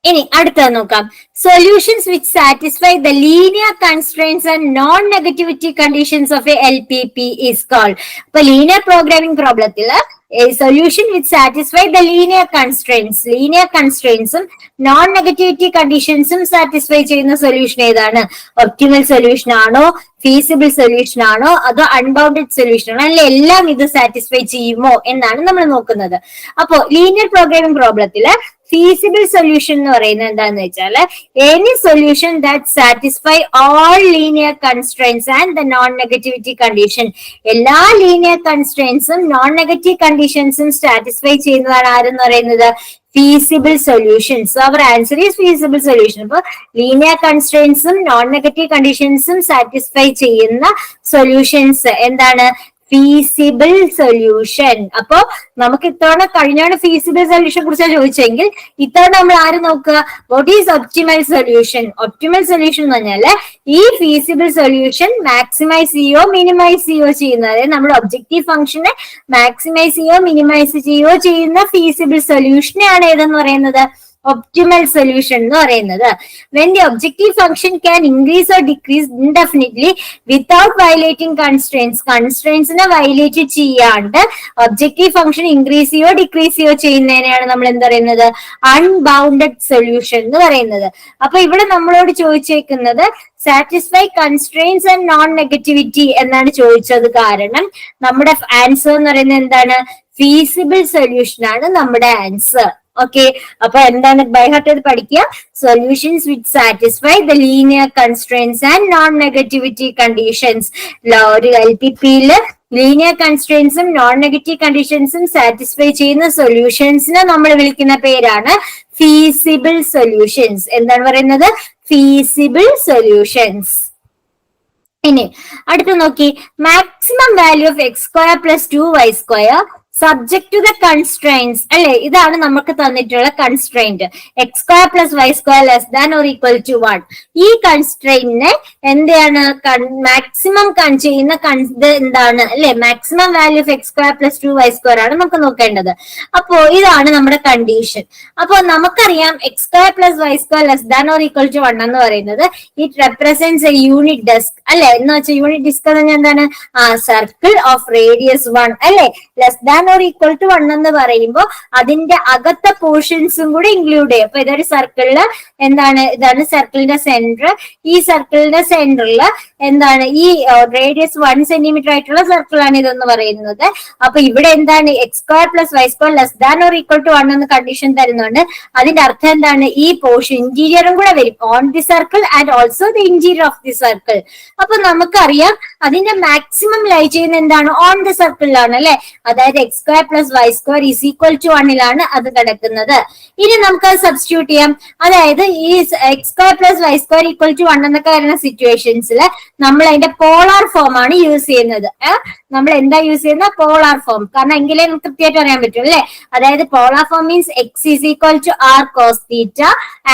ഇനി അടുത്തത് നോക്കാം. Solutions which satisfy the linear constraints and non negativity conditions of a LPP is called. അപ്പൊ linear programming പ്രോബ്ലത്തിൽ solution which satisfy the linear കൺസ്ട്രെയിൻസും non negativity കണ്ടീഷൻസും satisfy ചെയ്യുന്ന സൊല്യൂഷൻ ഏതാണ്? ഒപ്റ്റിമൽ സൊല്യൂഷൻ ആണോ, ഫീസിബിൾ സൊല്യൂഷൻ ആണോ, അതോ അൺബൗണ്ടഡ് സൊല്യൂഷൻ ആണോ, അല്ലെ എല്ലാം ഇത് സാറ്റിസ്ഫൈ ചെയ്യുമോ എന്നാണ് നമ്മൾ നോക്കുന്നത്. അപ്പോ ലീനിയർ പ്രോഗ്രാമിംഗ് പ്രോബ്ലത്തില് ഫീസിബിൾ സൊല്യൂഷൻ എന്ന് പറയുന്നത് എന്താന്ന് വെച്ചാൽ any solution that satisfy all linear constraints and the non negativity condition. എല്ലാ ലീനിയർ കൺസ്ട്രെയിൻസും നോൺ നെഗറ്റീവ് കണ്ടീഷൻസും സാറ്റിസ്ഫൈ ചെയ്യുന്നതാണ് ആരെന്ന് പറയുന്നത് feasible solutions. So our answer is feasible solution. അപ്പൊ ലീനിയർ കൺസ്ട്രെയിൻസും നോൺ നെഗറ്റീവ് കണ്ടീഷൻസും സാറ്റിസ്ഫൈ ചെയ്യുന്ന സൊല്യൂഷൻസ് എന്താണ്? Feasible solution. അപ്പോ നമുക്ക് ഇത്തവണ കഴിഞ്ഞാണ് ഫീസിബിൾ സൊല്യൂഷനെ കുറിച്ച് ചോദിച്ചെങ്കിൽ ഇത്തവണ നമ്മൾ ആര് നോക്കുക, what is optimal solution. Optimal solution എന്ന് പറഞ്ഞാല് ഈ ഫീസിബിൾ സൊല്യൂഷൻ മാക്സിമൈസ് ചെയ്യോ മിനിമൈസ് ചെയ്യോ ചെയ്യുന്ന, അതായത് നമ്മുടെ ഒബ്ജക്റ്റീവ് ഫംഗ്ഷനെ മാക്സിമൈസ് ചെയ്യോ മിനിമൈസ് ചെയ്യോ ചെയ്യുന്ന ഫീസിബിൾ സൊല്യൂഷനെയാണ് ഏതെന്ന് പറയുന്നത് ഒപ്റ്റിമൽ സൊല്യൂഷൻ എന്ന് പറയുന്നത്. when the objective function can increase or decrease indefinitely without violating constraintsനെ വയലേറ്റ് ചെയ്യാണ്ട് ഒബ്ജക്റ്റീവ് ഫംഗ്ഷൻ ഇൻക്രീസ് ചെയ്യോ ഡിക്രീസ് ചെയ്യോ ചെയ്യുന്നതിനെയാണ് നമ്മൾ എന്താ പറയുന്നത് അൺബൗണ്ടഡ് സൊല്യൂഷൻ എന്ന് പറയുന്നത്. അപ്പൊ ഇവിടെ നമ്മളോട് ചോദിച്ചേക്കുന്നത് satisfy constraints and non negativity എന്നാണ് ചോദിച്ചത്. കാരണം നമ്മുടെ ആൻസർ എന്ന് പറയുന്നത് എന്താണ്, ഫീസിബിൾ സൊല്യൂഷൻ ആണ് നമ്മുടെ ആൻസർ. ഓക്കെ, അപ്പൊ എന്താണ് ബൈ ഹാർട്ട് ചെയ്ത് പഠിക്കുക. Solutions which satisfy the linear constraints and non negativity conditions. ഒരു LPPയില് ലീനിയർ കൺസ്ട്രെയിൻസും നോൺ നെഗറ്റീവ് കണ്ടീഷൻസും സാറ്റിസ്ഫൈ ചെയ്യുന്ന സൊല്യൂഷൻസിനെ നമ്മൾ വിളിക്കുന്ന പേരാണ് ഫീസിബിൾ സൊല്യൂഷൻസ്. എന്താണ് പറയുന്നത്, ഫീസിബിൾ സൊല്യൂഷൻസ്. ഇനി അടുത്ത് നോക്കി, maximum value of x² + 2y² subject to the constraints അല്ലെ, ഇതാണ് നമുക്ക് തന്നിട്ടുള്ള കൺസ്ട്രെയിന്റ്. x² + y² ≤ 1. ഈ കൺസ്ട്രെയിനെ എന്താണ് മാക്സിമം ചെയ്യുന്ന എന്താണ് അല്ലെ, maximum value of x² + 2y² ആണ് നമുക്ക് നോക്കേണ്ടത്. അപ്പോ ഇതാണ് നമ്മുടെ കണ്ടീഷൻ. അപ്പോ നമുക്കറിയാം x² + y² ≤ 1 എന്ന് പറയുന്നത് it represents a unit disc അല്ലെ. എന്ന് വെച്ചാൽ യൂണിറ്റ് ഡിസ്ക് എന്ന് പറഞ്ഞാൽ എന്താണ്, സർക്കിൾ ഓഫ് റേഡിയസ് 1 അല്ലെ. ഓർ ഈക്വൽ ടു 1 എന്ന് പറയുമ്പോൾ അതിന്റെ അകത്തെ പോർഷൻസും കൂടി ഇൻക്ലൂഡ് ചെയ്യും. അപ്പൊ ഇതൊരു സർക്കിളില് എന്താണ്, ഇതാണ് സർക്കിളിന്റെ സെന്റർ. ഈ സർക്കിളിന്റെ സെന്ററിൽ എന്താണ്, ഈ റേഡിയസ് 1 സെന്റിമീറ്റർ ആയിട്ടുള്ള സർക്കിളാണ് ഇതെന്ന് പറയുന്നത്. അപ്പൊ ഇവിടെ എന്താണ്, X square plus Y square less than or equal to 1 എന്ന് കണ്ടീഷൻ തരുന്നുണ്ട്. അതിന്റെ അർത്ഥം എന്താണ്, ഈ പോർഷൻ ഇന്റീരിയറും കൂടെ വരും, on the circle and also the interior of the circle. അപ്പൊ നമുക്കറിയാം അതിന്റെ മാക്സിമം ലൈ ചെയ്യുന്ന എന്താണ്, ഓൺ ദി സർക്കിളിലാണ് അല്ലെ. അതായത് X square plus Y square is equal to 1 അത് കിടക്കുന്നത്. ഇനി നമുക്ക് അത് സബ്സ്റ്റിറ്റ്യൂട്ട് ചെയ്യാം. അതായത് ഈ X square plus Y square equal to 1 എന്നൊക്കെ വരുന്ന സിറ്റുവേഷൻസിൽ നമ്മൾ അതിന്റെ പോളാർ ഫോം ആണ് യൂസ് ചെയ്യുന്നത്. നമ്മൾ എന്താ യൂസ് ചെയ്യുന്ന, പോളാർ ഫോം. കാരണം എങ്കിലേ നമുക്ക് കൃത്യമായിട്ട് അറിയാൻ പറ്റും അല്ലെ. അതായത് polar form means X is equal to R cos theta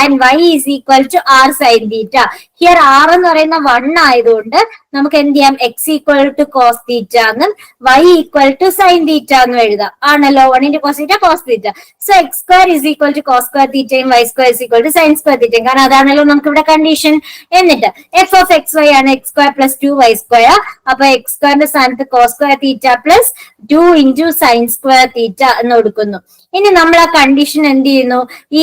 and Y is equal to R sine theta. Here R എന്ന് പറയുന്ന 1 ആയതുകൊണ്ട് നമുക്ക് എന്ത് ചെയ്യാം, X equal to cos theta എന്നും Y equal to sine theta എന്നും എഴുതാം. ആണല്ലോ, 1 cos theta cos theta. So X square is equal to cos square തീറ്റയും Y square is equal to sine square തീറ്റയും. കാരണം അതാണല്ലോ നമുക്ക് ഇവിടെ കണ്ടീഷൻ. എന്നിട്ട് എഫ് ഓഫ് എക്സ് വൈ ആണ് X square plus 2 Y square. അപ്പൊ എക്സ് സ്ക്വയറിന്റെ സ്ഥാനത്ത് cos square theta plus 2 into sine square theta എന്ന് കൊടുക്കുന്നു. ഇനി നമ്മൾ ആ കണ്ടീഷൻ എന്ത് ചെയ്യുന്നു, ഈ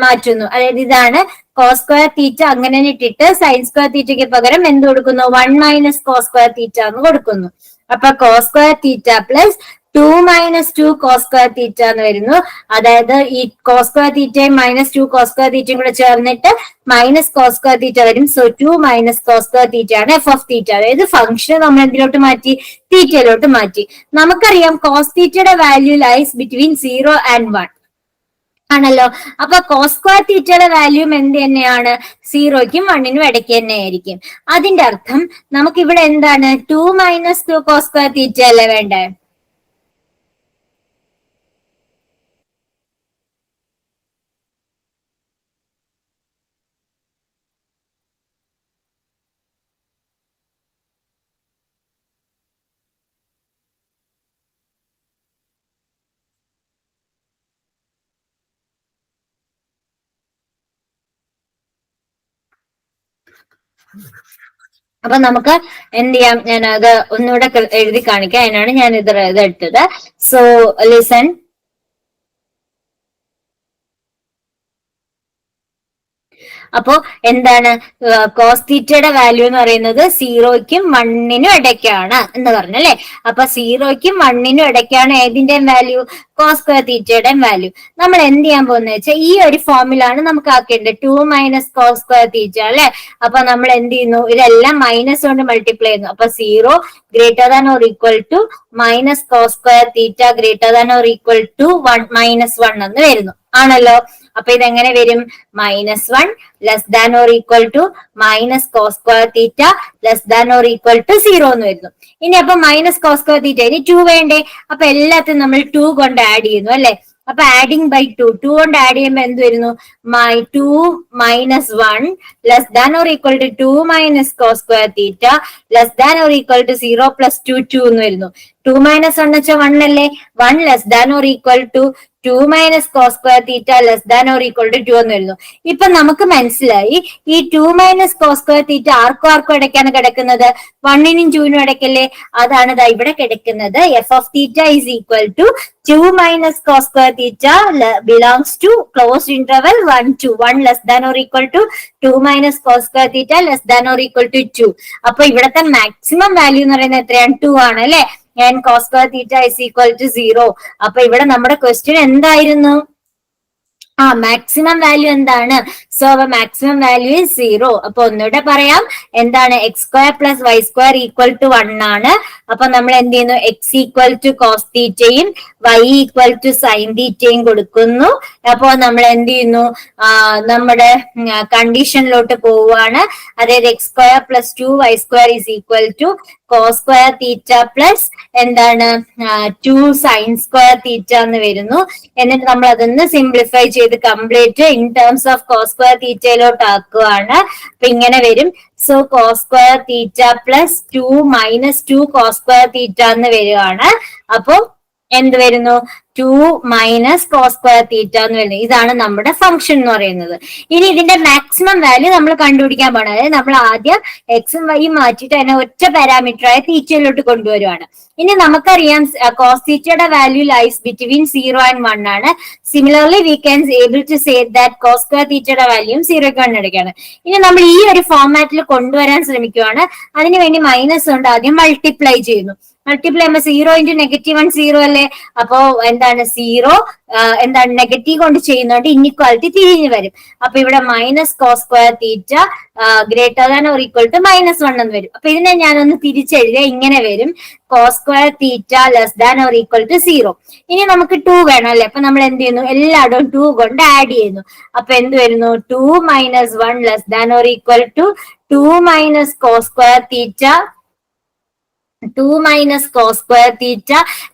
മാറ്റുന്നു. അതായത് ഇതാണ് കോസ് സ്ക്വയർ തീറ്റ അങ്ങനെ ഇട്ടിട്ട് സൈൻ സ്ക്വയർ തീറ്റയ്ക്ക് പകരം എന്ത് കൊടുക്കുന്നു, 1 മൈനസ് കോസ് സ്ക്വയർ തീറ്റ എന്ന് കൊടുക്കുന്നു. അപ്പൊ cos square theta plus 2 minus 2 cos square theta എന്ന് വരുന്നു. അതായത് ഈ കോസ് സ്ക്വയർ തീറ്റയും മൈനസ് 2 കോസ് സ്ക്വയർ തീറ്റയും കൂടെ ചേർന്നിട്ട് മൈനസ് കോസ് സ്ക്വയർ തീറ്റ വരും. So 2 minus cos square theta ആണ് എഫ് ഓഫ് തീറ്റ. അതായത് ഫംഗ്ഷൻ നമ്മൾ എന്തിലോട്ട് മാറ്റി, തീറ്റയിലോട്ട് മാറ്റി. നമുക്കറിയാം കോസ് തീറ്റയുടെ വാല്യൂ ലൈസ് ബിറ്റ്വീൻ 0 ആൻഡ് 1 ആണല്ലോ. അപ്പൊ കോസ് സ്ക്വയർ തീറ്റയുടെ വാല്യൂ എന്ത് തന്നെയാണ്, 0ക്കും 1നും ഇടയ്ക്ക് തന്നെ ആയിരിക്കും. അതിന്റെ അർത്ഥം നമുക്ക് ഇവിടെ എന്താണ്, 2 മൈനസ് 2 കോസ് സ്ക്വയർ തീറ്റ അല്ലേ വേണ്ടേ. അപ്പൊ നമുക്ക് എന്ത് ചെയ്യാം, ഞാൻ അത് ഒന്നുകൂടെ എഴുതി കാണിക്കാം. അതിനാണ് ഞാൻ ഇത് എടുത്തത്. So listen. അപ്പോ എന്താണ്, കോസ് തീറ്റയുടെ വാല്യൂ എന്ന് പറയുന്നത് 0ക്കും 1നും ഇടയ്ക്കാണ് എന്ന് പറഞ്ഞല്ലേ. അപ്പൊ 0ക്കും 1നും ഇടയ്ക്കാണ് ഏതിന്റെയും വാല്യൂ, കോസ് സ്ക്വയർ തീറ്റയുടെയും വാല്യൂ. നമ്മൾ എന്ത് ചെയ്യാൻ പോകുന്നത് വെച്ചാൽ ഈ ഒരു ഫോമിലാണ് നമുക്ക് ആക്കേണ്ടത്, 2 മൈനസ് കോസ് സ്ക്വയർ തീറ്റ അല്ലെ. അപ്പൊ നമ്മൾ എന്ത് ചെയ്യുന്നു, ഇതെല്ലാം മൈനസ് കൊണ്ട് മൾട്ടിപ്ലൈ ചെയ്യുന്നു. അപ്പൊ 0 greater than or equal to minus cos square theta greater than or equal to 1 minus 1 എന്ന് വരുന്നു. ആണല്ലോ. അപ്പൊ ഇതെങ്ങനെ വരും, minus 1 less than or equal to minus cos square theta less than or equal to 0 എന്ന് വരുന്നു. ഇനി അപ്പൊ മൈനസ് കോസ് സ്ക്വയർ തീറ്റ, ഇനി 2 വേണ്ടേ. അപ്പൊ എല്ലാത്തിനും നമ്മൾ 2 കൊണ്ട് ആഡ് ചെയ്യുന്നു അല്ലെ. അപ്പൊ ആഡിങ് ബൈ 2 കൊണ്ട് ആഡ് ചെയ്യുമ്പോൾ എന്ത് വരുന്നു, 2 minus 1 less than or equal to 2 minus cos square theta less than or equal to 0 plus 2 എന്ന് വരുന്നു. 2 മൈനസ് 1 വെച്ചാൽ 1 അല്ലേ. 1 less than or equal to 2 minus cos square theta less than or equal to 2 എന്ന് വരുന്നു. ഇപ്പൊ നമുക്ക് മനസ്സിലായി ഈ 2 മൈനസ് കോസ് സ്ക്വയർ തീറ്റ ആർക്കും ഇടയ്ക്കാണ് കിടക്കുന്നത്, 1നും 2നും ഇടയ്ക്കല്ലേ. അതാണ് ദാ ഇവിടെ കിടക്കുന്നത്. F of theta is equal to 2 minus cos square theta belongs to closed interval 1 to 1 less than or equal to 2 minus cos square theta less than or equal to 2. അപ്പൊ ഇവിടത്തെ maximum value എന്ന് പറയുന്നത് എത്രയാണ്, 2 ആണ് അല്ലെ. and cos square theta is equal to 0. അപ്പൊ ഇവിടെ നമ്മുടെ ക്വസ്റ്റ്യൻ എന്തായിരുന്നു, മാക്സിമം വാല്യൂ എന്താണ്, സോ മാക്സിമം വാല്യൂ ഇസ് 0. അപ്പൊ ഒന്നുകൂടെ പറയാം, എന്താണ്, X square plus Y square equal to 1 ആണ്. അപ്പൊ നമ്മൾ എന്ത് ചെയ്യുന്നു, എക്സ് ഈക്വൽ ടു കോസ് തീറ്റയും വൈ ഈക്വൽ ടു സൈൻ തീറ്റയും കൊടുക്കുന്നു. അപ്പൊ നമ്മൾ എന്ത് ചെയ്യുന്നു, നമ്മുടെ കണ്ടീഷനിലോട്ട് പോവുകയാണ്. അതായത് X square plus 2 Y square is equal to cos square theta plus എന്താണ് 2 സൈൻ സ്ക്വയർ തീറ്റ എന്ന് വരുന്നു. എന്നിട്ട് നമ്മൾ അതൊന്ന് സിംപ്ലിഫൈ ചെയ്ത് complete in terms of cos square തീറ്റയിലോട്ട് ആക്കുകയാണ്. അപ്പൊ ഇങ്ങനെ വരും. So cos square theta plus 2 minus 2 cos square theta എന്ന് വരികയാണ്. അപ്പൊ എന്ത് വരുന്നു? 2 മൈനസ് കോസ് സ്ക്വയർ തീറ്റ എന്ന് വരുന്നത്. ഇതാണ് നമ്മുടെ ഫംഗ്ഷൻ എന്ന് പറയുന്നത്. ഇനി ഇതിന്റെ മാക്സിമം വാല്യൂ നമ്മൾ കണ്ടുപിടിക്കാൻ പോകണം. അതായത് നമ്മൾ ആദ്യം എക്സും വൈയും മാറ്റിയിട്ട് അതിനെ ഒറ്റ പാരാമീറ്റർ ആയ തീറ്റയിലോട്ട് കൊണ്ടുവരുവാണ്. ഇനി നമുക്കറിയാം കോസ് തീറ്റയുടെ വാല്യൂ ലൈസ് ബിറ്റ്വീൻ 0 and 1 ആണ്. Similarly we can able to say that cos square തീറ്റയുടെ വാല്യൂം 0ക്ക് കണ്ടെടുക്കുകയാണ്. ഇനി നമ്മൾ ഈ ഒരു ഫോർമാറ്റിൽ കൊണ്ടുവരാൻ ശ്രമിക്കുകയാണ്. അതിനുവേണ്ടി മൈനസ് കൊണ്ട് ആദ്യം മൾട്ടിപ്ലൈ ചെയ്യുന്നു. മൾട്ടിപ്ലൈ ചെയ്യുമ്പോൾ 0 ഇൻറ്റു -1 0 അല്ലേ? അപ്പോ എന്താണ് 0 എന്താണ് നെഗറ്റീവ് കൊണ്ട് ചെയ്യുന്നതുകൊണ്ട് ഇൻഇക്വാലിറ്റി തിരിഞ്ഞു വരും. അപ്പൊ ഇവിടെ minus cos square theta greater than or equal to -1 എന്ന് വരും. അപ്പൊ ഇതിനെ ഞാനൊന്ന് തിരിച്ചെഴുതിയ ഇങ്ങനെ വരും, cos square theta less than or equal to 0. ഇനി നമുക്ക് 2 വേണം അല്ലെ? അപ്പൊ നമ്മൾ എന്ത് ചെയ്യുന്നു? എല്ലായിടവും 2 കൊണ്ട് ആഡ് ചെയ്യുന്നു. അപ്പൊ എന്ത് വരുന്നു? 2 - 1 less than or equal to 2 minus cos square theta 2 minus cos square theta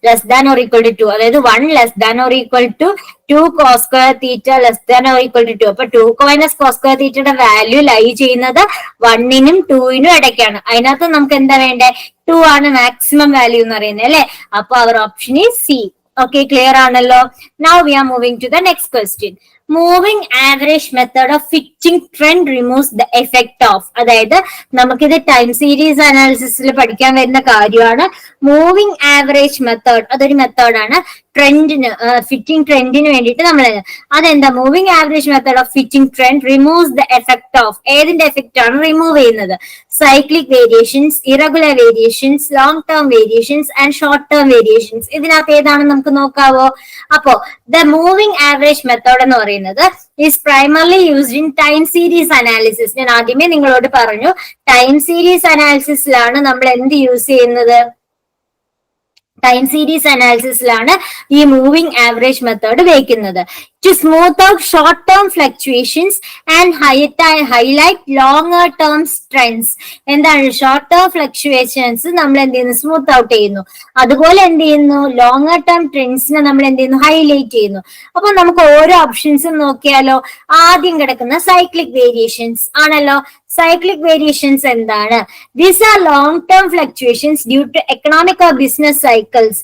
less than or equal to 2. അതായത് 1 less than or equal to 2 cos square theta less than or equal to 2. അപ്പൊ 2 minus cos square തീറ്റയുടെ value lie ചെയ്യുന്നത് 1നും 2നും ഇടയ്ക്കാണ്. അതിനകത്ത് നമുക്ക് എന്താ വേണ്ടേ? 2 ആണ് മാക്സിമം വാല്യൂ എന്ന് പറയുന്നത് അല്ലെ? അപ്പൊ our option is C. Okay, clear ആണല്ലോ? Now we are moving to the next question. Moving average method of fitting trend removes the effect of. അതായത് നമുക്കിത് ടൈം സീരീസ് അനാലിസിസിൽ പഠിക്കാൻ വരുന്ന കാര്യമാണ്. മൂവിംഗ് ആവറേജ് മെത്തേഡ് അതൊരു മെത്തേഡാണ് ട്രെൻഡിന് ഫിറ്റിംഗ് ട്രെൻഡിന് വേണ്ടിയിട്ട് നമ്മൾ അതെന്താ? Moving average method of fitting trend removes the effect of. ഏതിന്റെ എഫക്റ്റ് ആണ് റിമൂവ് ചെയ്യുന്നത്? Cyclic variations, irregular variations, long term variations and short term variations. ഇതിനകത്ത് ഏതാണെന്ന് നമുക്ക് നോക്കാവോ? അപ്പോ ദ മൂവിംഗ് ആവറേജ് മെത്തേഡ് എന്ന് പറയുന്നത് is primarily used in time series analysis. ഞാൻ ആദ്യമേ നിങ്ങളോട് പറഞ്ഞു, ടൈം സീരീസ് അനാലിസിസിലാണ് നമ്മൾ എന്ത് യൂസ് ചെയ്യുന്നത്? ടൈം സീരീസ് അനാലിസിസിലാണ് ഈ മൂവിംഗ് ആവറേജ് മെത്തേഡ് ഉപയോഗിക്കുന്നത്. to smooth out short-term fluctuations and highlight longer-term trends. എന്താണ് short-term fluctuations നമ്മൾ എന്ത് ചെയ്യുന്നു? സ്മൂത്ത് ഔട്ട് ചെയ്യുന്നു. അതുപോലെ എന്ത് ചെയ്യുന്നു? ലോങ്ങർ ടേം ട്രെൻഡ്സിനെ നമ്മൾ എന്ത് ചെയ്യുന്നു? ഹൈലൈറ്റ് ചെയ്യുന്നു. അപ്പൊ നമുക്ക് ഓരോ ഓപ്ഷൻസും നോക്കിയാലോ? ആദ്യം കിടക്കുന്ന സൈക്ലിക് വേരിയേഷൻസ് ആണല്ലോ. സൈക്ലിക് വേരിയേഷൻസ് എന്താണ്? These are long-term fluctuations due to economic or business cycles.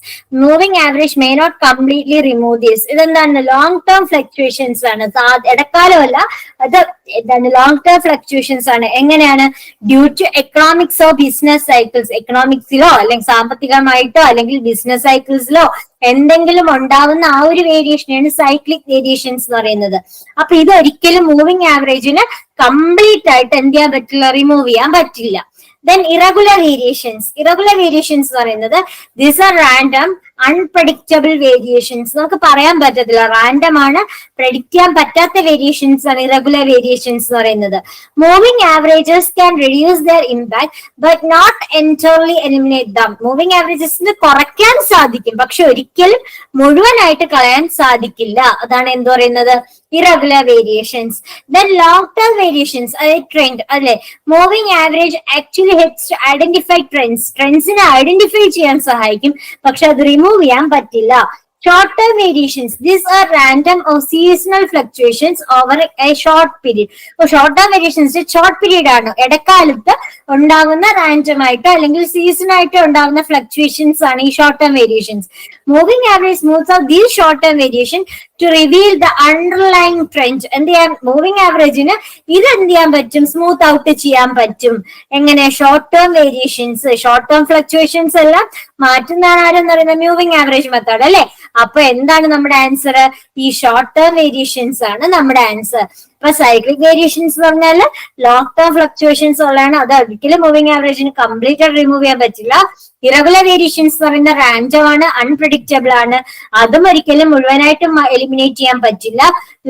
Moving average may not completely remove this. ഇതെന്താണ്? ലോങ് ടേം ഫ്ലക്ച്വേഷൻസ് ആണ്. ഇടക്കാലമല്ല, അത് എന്താണ്? ലോങ് ടേം ഫ്ലക്ച്വേഷൻസ് ആണ്. എങ്ങനെയാണ്? Due to economics of business cycles. എക്കണോമിക്സിലോ അല്ലെങ്കിൽ സാമ്പത്തികമായിട്ടോ അല്ലെങ്കിൽ ബിസിനസ് സൈക്കിൾസിലോ എന്തെങ്കിലും ഉണ്ടാവുന്ന ആ ഒരു വേരിയേഷനാണ് സൈക്ലിക് വേരിയേഷൻസ് എന്ന് പറയുന്നത്. അപ്പൊ ഇത് ഒരിക്കലും മൂവിംഗ് ആവറേജിന് കംപ്ലീറ്റ് ആയിട്ട് എന്ത് ചെയ്യാൻ പറ്റില്ല? റിമൂവ് ചെയ്യാൻ പറ്റില്ല. Then irregular variations. Irregular variations എന്ന് പറയുന്നത് these are random, unpredictable variations. നമുക്ക് പറയാൻ പറ്റത്തില്ല, റാൻഡം ആണ്, പ്രെഡിക്റ്റ് ചെയ്യാൻ പറ്റാത്ത വേരിയേഷൻസ് ആണ് ഇറഗുലർ വേരിയേഷൻസ് എന്ന് പറയുന്നത്. Moving averages can reduce their impact but not entirely eliminate them. Moving ആവറേജസിന് കുറയ്ക്കാൻ സാധിക്കും, പക്ഷെ ഒരിക്കലും മുഴുവനായിട്ട് കളയാൻ സാധിക്കില്ല. അതാണ് എന്ത് പറയുന്നത്? irregular variations. Then long-term variations, അതായത് ട്രെൻഡ് അല്ലെ? Moving average actually helps to identify trends. ട്രെൻഡ്സിനെ ഐഡന്റിഫൈ ചെയ്യാൻ സഹായിക്കും, പക്ഷെ അത് റിമൂവ് ചെയ്യാൻ പറ്റില്ല. Short-term variations. These are random or seasonal fluctuations over a short period. Short-term variations short period ആണ്. ഇടക്കാലത്ത് ഉണ്ടാകുന്ന റാൻഡം ആയിട്ടോ അല്ലെങ്കിൽ സീസൺ ആയിട്ടോ ഉണ്ടാകുന്ന ഫ്ലക്ച്വേഷൻസ് ആണ് ഈ short term variations. Moving average smooths out these short term variation to reveal the underlying trend. എന്ത് ചെയ്യാൻ? മൂവിംഗ് ആവറേജിന് ഇത് എന്ത് ചെയ്യാൻ പറ്റും? സ്മൂത്ത് ഔട്ട് ചെയ്യാൻ പറ്റും. എങ്ങനെ? Short term variations, short term fluctuations എല്ലാം മാറ്റുന്നതാണ് ആരെന്ന് പറയുന്നത്? മൂവിംഗ് ആവറേജ് മെത്തേഡ് അല്ലെ? അപ്പൊ എന്താണ് നമ്മുടെ ആൻസർ? ഈ ഷോർട്ട് ടേം വേരിയേഷൻസ് ആണ് നമ്മുടെ ആൻസർ. അപ്പൊ സൈക്ലിക് വേരിയേഷൻസ് എന്ന് പറഞ്ഞാൽ ലോങ് ടേം ഫ്ലക്ച്വേഷൻസ് ഉള്ളതാണ്. അത് ഒരിക്കലും മൂവിംഗ് ആവറേജിന് കംപ്ലീറ്റ് ആയിട്ട് റിമൂവ് ചെയ്യാൻ പറ്റില്ല. ഇറഗുലർ വേരിയേഷൻസ് എന്ന് പറയുന്നത് റാൻഡം ആണ്, അൺപ്രഡിക്റ്റബിൾ ആണ്. അതും ഒരിക്കലും മുഴുവനായിട്ടും എലിമിനേറ്റ് ചെയ്യാൻ പറ്റില്ല.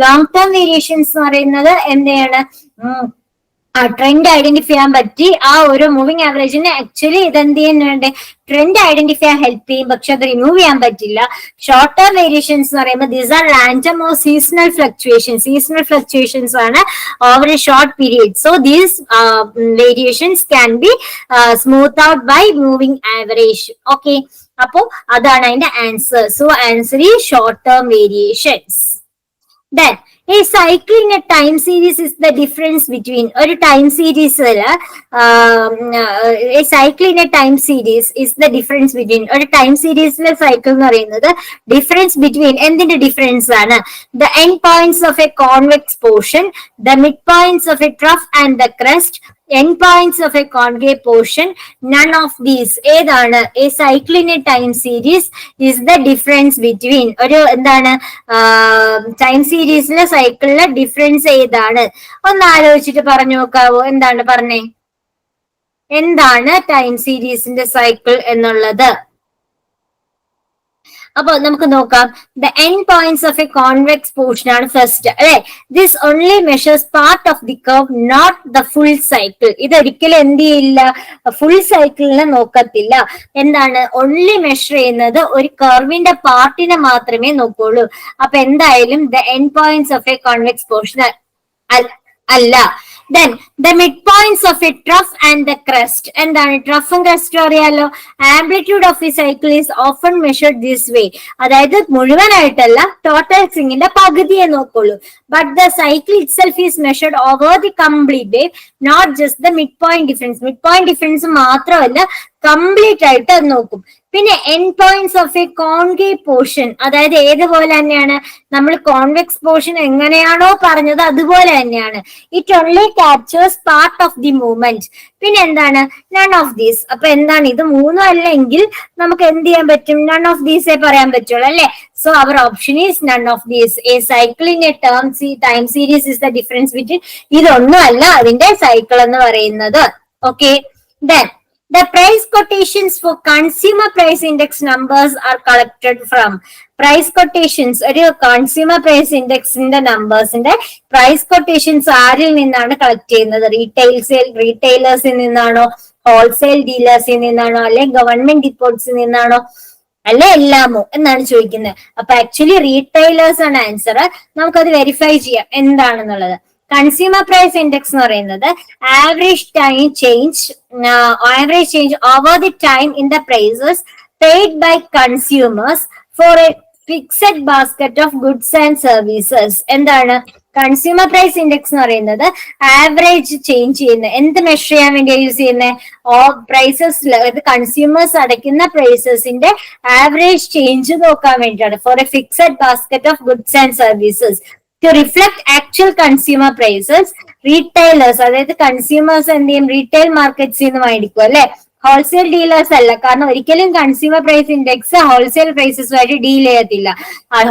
ലോങ് ടേം വേരിയേഷൻസ് എന്ന് പറയുന്നത് എന്താണ്? ട്രെൻഡ് ഐഡന്റിഫൈ ചെയ്യാൻ പറ്റി. ആ ഒരു മൂവിംഗ് ആവറേജിന് ആക്ച്വലി ഇതെന്ത് ചെയ്യുന്നുണ്ട്? ട്രെൻഡ് ഐഡന്റിഫൈ ചെയ്യാൻ ഹെൽപ്പ് ചെയ്യും, പക്ഷെ അത് റിമൂവ് ചെയ്യാൻ പറ്റില്ല. ഷോർട്ട് ടേം വേരിയേഷൻസ് എന്ന് പറയുമ്പോൾ these are random or seasonal fluctuations. Seasonal fluctuations ആണ് over a short period. So these variations can be smooth out by moving average. Okay, അപ്പോ അതാണ് അതിന്റെ ആൻസർ. സോ ആൻസർ ഈ short term variations. Then A cycle in a time series is the difference between ഒരു time സീരീസിൽ a cycle in a time series is the difference between ഒരു time സീരീസിലെ cycle എന്ന് പറയുന്നത് ഡിഫറൻസ് ബിറ്റ്വീൻ എന്തിന്റെ difference ആണ്? the end points of a convex portion, the midpoints of a trough and the crest, end points of a concave portion, none of these. ഏതാണ്? a cycle in a time series is the difference between ഒരു എന്താണ് time സീരീസിലെ സൈക്കിളിലെ difference ഏതാണ്? ഒന്ന് ആലോചിച്ചിട്ട് പറഞ്ഞു നോക്കാവോ, എന്താണ് പറഞ്ഞേ? എന്താണ് ടൈം സീരീസിന്റെ സൈക്കിൾ എന്നുള്ളത്? അപ്പൊ നമുക്ക് നോക്കാം. The end points of a convex portion ആണ് ഫസ്റ്റ്, അല്ലെ? This only measures part of the curve, not the full cycle. ഇതൊരിക്കലും എന്ത് ചെയ്യില്ല, ഫുൾ സൈക്കിളിനെ നോക്കത്തില്ല. എന്താണ് ഓൺലി മെഷർ ചെയ്യുന്നത്? ഒരു കർവിന്റെ പാർട്ടിനെ മാത്രമേ നോക്കുള്ളൂ. അപ്പൊ എന്തായാലും the end points of a convex portion അല്ല. Then the midpoints of a trough and the crest. എന്താണ് trough ഉം crest അറിയാലോ? Amplitude of a cycle is often measured this way. അതായത് മുഴുവനായിട്ടല്ല, ടോട്ടൽ സ്വിങ്ങിന്റെ പകുതിയെ നോക്കുള്ളൂ. But the cycle itself is measured over the complete way, not just the mid point difference. Mid point difference മാത്രമല്ല, complete ആയിട്ട് അത് നോക്കും. പിന്നെ end points of a concave portion, അതായത് ഏതുപോലെ തന്നെയാണ് നമ്മൾ കോൺവെക്സ് പോർഷൻ എങ്ങനെയാണോ പറഞ്ഞത് അതുപോലെ തന്നെയാണ്. It only captures part of the movement. പിന്നെ എന്താണ്? None of these. അപ്പൊ എന്താണ്? ഇത് മൂന്നും അല്ലെങ്കിൽ നമുക്ക് എന്ത് ചെയ്യാൻ പറ്റും? നൺ ഓഫ് ദീസേ പറയാൻ പറ്റുള്ളൂ, അല്ലെ? So our option is none of these. A cycle in a time series is the difference between. ഇതൊന്നും അല്ല അതിന്റെ സൈക്കിൾ എന്ന് പറയുന്നത്. Okay, then the price quotations for consumer price index numbers are collected from. Price quotations, ഒരു consumer price ഇൻഡെക്സിന്റെ നമ്പേഴ്സിന്റെ price quotations ആരിൽ നിന്നാണ് കളക്ട് ചെയ്യുന്നത്? റീറ്റെയിലേഴ്സിൽ നിന്നാണോ, ഹോൾസെയിൽ ഡീലേഴ്സിൽ നിന്നാണോ, അല്ലെങ്കിൽ ഗവൺമെന്റ് ഡിപ്പോട്ട്സിൽ നിന്നാണോ, അല്ലെ എല്ലാമോ എന്നാണ് ചോദിക്കുന്നത്. അപ്പൊ ആക്ച്വലി റീറ്റെയിലേഴ്സ് ആണ് ആൻസർ. നമുക്കത് വെരിഫൈ ചെയ്യാം എന്താണെന്നുള്ളത്. കൺസ്യൂമർ പ്രൈസ് ഇൻഡെക്സ് എന്ന് പറയുന്നത് average change over the time in the prices paid by consumers for a fixed basket of goods and services. എന്താണ് കൺസ്യൂമർ പ്രൈസ് ഇൻഡെക്സ് എന്ന് പറയുന്നത്? ആവറേജ് ചേഞ്ച് ചെയ്യുന്നത്. എന്ത് മെഷർ ചെയ്യാൻ വേണ്ടിയാണ് യൂസ് ചെയ്യുന്നത്? പ്രൈസസ്, കൺസ്യൂമേഴ്സ് അടയ്ക്കുന്ന പ്രൈസസിന്റെ ആവറേജ് ചേഞ്ച് നോക്കാൻ വേണ്ടിയിട്ടാണ്. For a fixed basket of goods and services. To reflect actual consumer prices, retailers, അതായത് കൺസ്യൂമേഴ്സ് എന്ത് ചെയ്യും? റീറ്റെയിൽ മാർക്കറ്റ്സിൽ നിന്ന് മേടിക്കും, അല്ലെ? ഹോൾസെയിൽ ഡീലേഴ്സ് അല്ല. കാരണം ഒരിക്കലും കൺസ്യൂമർ പ്രൈസ് ഇൻഡെക്സ് ഹോൾസെയിൽ പ്രൈസസുമായിട്ട് ഡീൽ ചെയ്യത്തില്ല.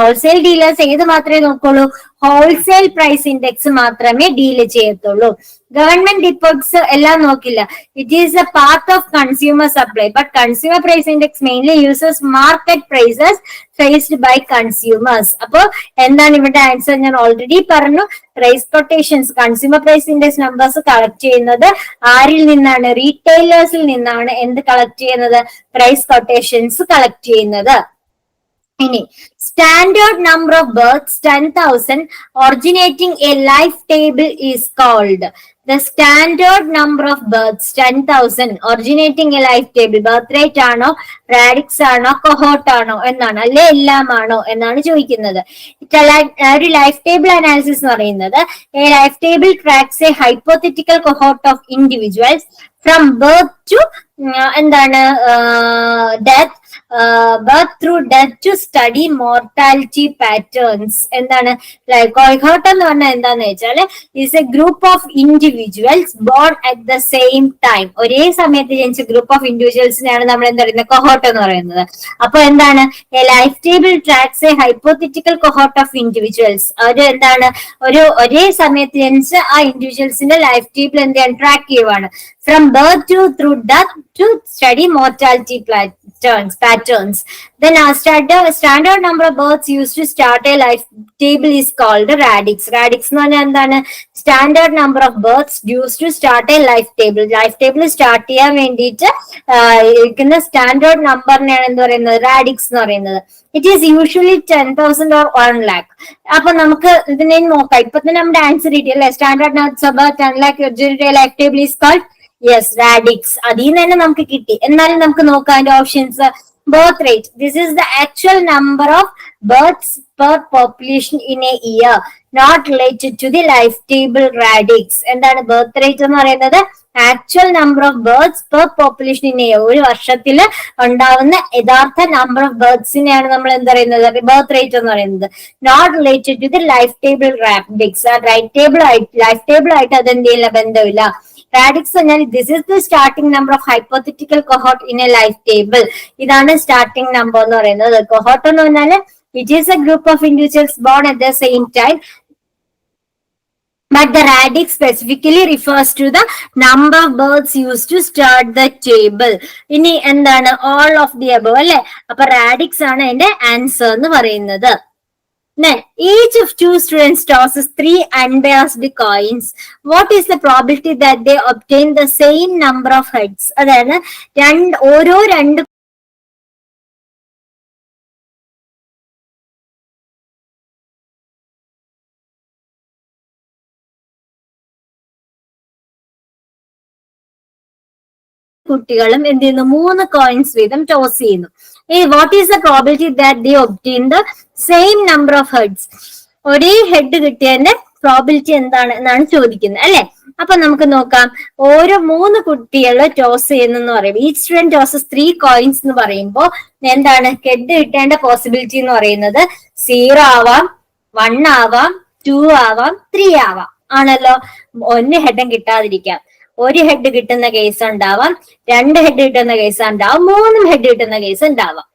ഹോൾസെയിൽ ഡീലേഴ്സ് ഏത് മാത്രമേ നോക്കുള്ളൂ? ഹോൾസെയിൽ പ്രൈസ് ഇൻഡെക്സ് മാത്രമേ ഡീൽ ചെയ്യത്തുള്ളൂ. ഗവൺമെന്റ് ഡിപ്പോട്ട്സ് എല്ലാം നോക്കില്ല. It is a part of consumer supply. But consumer price index mainly uses market prices faced by consumers. അപ്പോ എന്താണ് ഇവിടെ ആൻസർ? ഞാൻ ഓൾറെഡി പറഞ്ഞു. Price quotations, consumer price index numbers collect ചെയ്യുന്നത് ആരിൽ നിന്നാണ്? റീറ്റെയിലേഴ്സിൽ നിന്നാണ് എന്ത് കളക്ട് ചെയ്യുന്നത്? പ്രൈസ് കൊട്ടേഷൻസ് കളക്ട് ചെയ്യുന്നത്. ഇനി standard number of birth 10,000 originating a life table is called. The standard number of births 10,000 originating a life table. Birth rate ആണോ, radix ആണോ, കൊഹോട്ട് ആണോ എന്നാണ്, അല്ലെ എല്ലാം ആണോ എന്നാണ് ചോദിക്കുന്നത്. ഒരു ലൈഫ് ടേബിൾ അനാലിസിസ് എന്ന് പറയുന്നത് a life table tracks a hypothetical cohort of individuals from birth to എന്താണ് death, birth through death to study mortality patterns. എന്താണ് cohort എന്ന് പറഞ്ഞാൽ എന്താന്ന് വെച്ചാല് is a group of individuals born at the same time. ഒരേ സമയത്ത് ജനിച്ച group of ഇൻഡിവിജ്വൽസിനെയാണ് നമ്മൾ എന്താ പറയുന്നത്? cohort എന്ന് പറയുന്നത്. അപ്പൊ എന്താണ്? a life table tracks a hypothetical cohort of individuals. ഒരു എന്താണ്? ഒരേ സമയത്ത് ജനിച്ച ആ ഇൻഡിവിജ്വൽസിന്റെ ലൈഫ് ടേബിൾ എന്ത് ചെയ്യാൻ? ട്രാക്ക് ചെയ്യുവാണ്. From birth to through death to study mortality patterns. Then our standard number of births used to start a life table is called radix. Radix എന്ന് പറഞ്ഞാൽ എന്താണ്? Standard number of birth used to start a life table. Life table start ചെയ്യാൻ വേണ്ടിയിട്ട് ഇരിക്കുന്ന standard നമ്പറിനെയാണ് എന്ത് പറയുന്നത്? Radix എന്ന് പറയുന്നത്. It is usually 10,000 or 1 lakh. അപ്പൊ നമുക്ക് ഇതിനെ നോക്കാം. ഇപ്പൊ തന്നെ നമ്മുടെ ആൻസർ കിട്ടി അല്ലെ? Standard number of birth 10 lakh originating a life table is called yes radix. അതിൽ നിന്ന് തന്നെ നമുക്ക് കിട്ടി. എന്നാലും നമുക്ക് നോക്കാം അതിന്റെ options. Birth rate, this is the actual number of birth per population in a year. Not related to the life table radix. എന്താണ് ബർത്ത് റേറ്റ് എന്ന് പറയുന്നത്? Actual number of birds per population in a, ഒരു വർഷത്തിൽ ഉണ്ടാവുന്ന യഥാർത്ഥ number of ബേർഡ്സിനെയാണ് നമ്മൾ എന്ത് പറയുന്നത്? ബർത്ത് റേറ്റ് എന്ന് പറയുന്നത്. Not related to the life table radix. ആ ലൈഫ് ടേബിൾ ആയിട്ട് അതെന്ത് ചെയ്യില്ല, ബന്ധമില്ല. റാഡിക്സ് പറഞ്ഞാൽ this is the starting number of hypothetical cohort in a life table. ഇതാണ് സ്റ്റാർട്ടിംഗ് നമ്പർ എന്ന് പറയുന്നത്. കൊഹോട്ട് എന്ന് പറഞ്ഞാൽ it is a group of individuals born at the same time. But the radix specifically refers to the number of birds used to start the table. ഇനി എന്താണ്? all of the above അല്ലെ? അപ്പൊ radix ആണ് അതിന്റെ answer എന്ന് പറയുന്നത്. Then each of two students tosses 3 unbiased coins. What is the probability that they obtain the same number of heads? അതായത് ഓരോ രണ്ട് കുട്ടികളും എന്ത് ചെയ്യുന്നു? 3 കോയിൻസ് വീതം ടോസ് ചെയ്യുന്നു. What is the probability that they obtain the same number of heads? ഒരേ head കിട്ടിയതിന്റെ പ്രോബിലിറ്റി എന്താണ് എന്നാണ് ചോദിക്കുന്നത് അല്ലെ? അപ്പൊ നമുക്ക് നോക്കാം. ഓരോ 3 കുട്ടികൾ ടോസ് ചെയ്യുന്നെന്ന് പറയുമ്പോൾ ഈച്ച് സ്റ്റുഡന്റ് ടോസസ് 3 കോയിൻസ് എന്ന് പറയുമ്പോൾ എന്താണ് ഹെഡ് കിട്ടേണ്ട പോസിബിലിറ്റി എന്ന് പറയുന്നത്? 0 ആവാം, 1 ആവാം, 2 ആവാം, 3 ആവാം ആണല്ലോ. 1 ഹെഡും കിട്ടാതിരിക്കാം. 1 ഹെഡ് കിട്ടുന്ന കേസ് ഉണ്ടാവാം, 2 ഹെഡ് കിട്ടുന്ന കേസ് ഉണ്ടാവാം, 3 ഹെഡ് കിട്ടുന്ന കേസ് ഉണ്ടാവാം.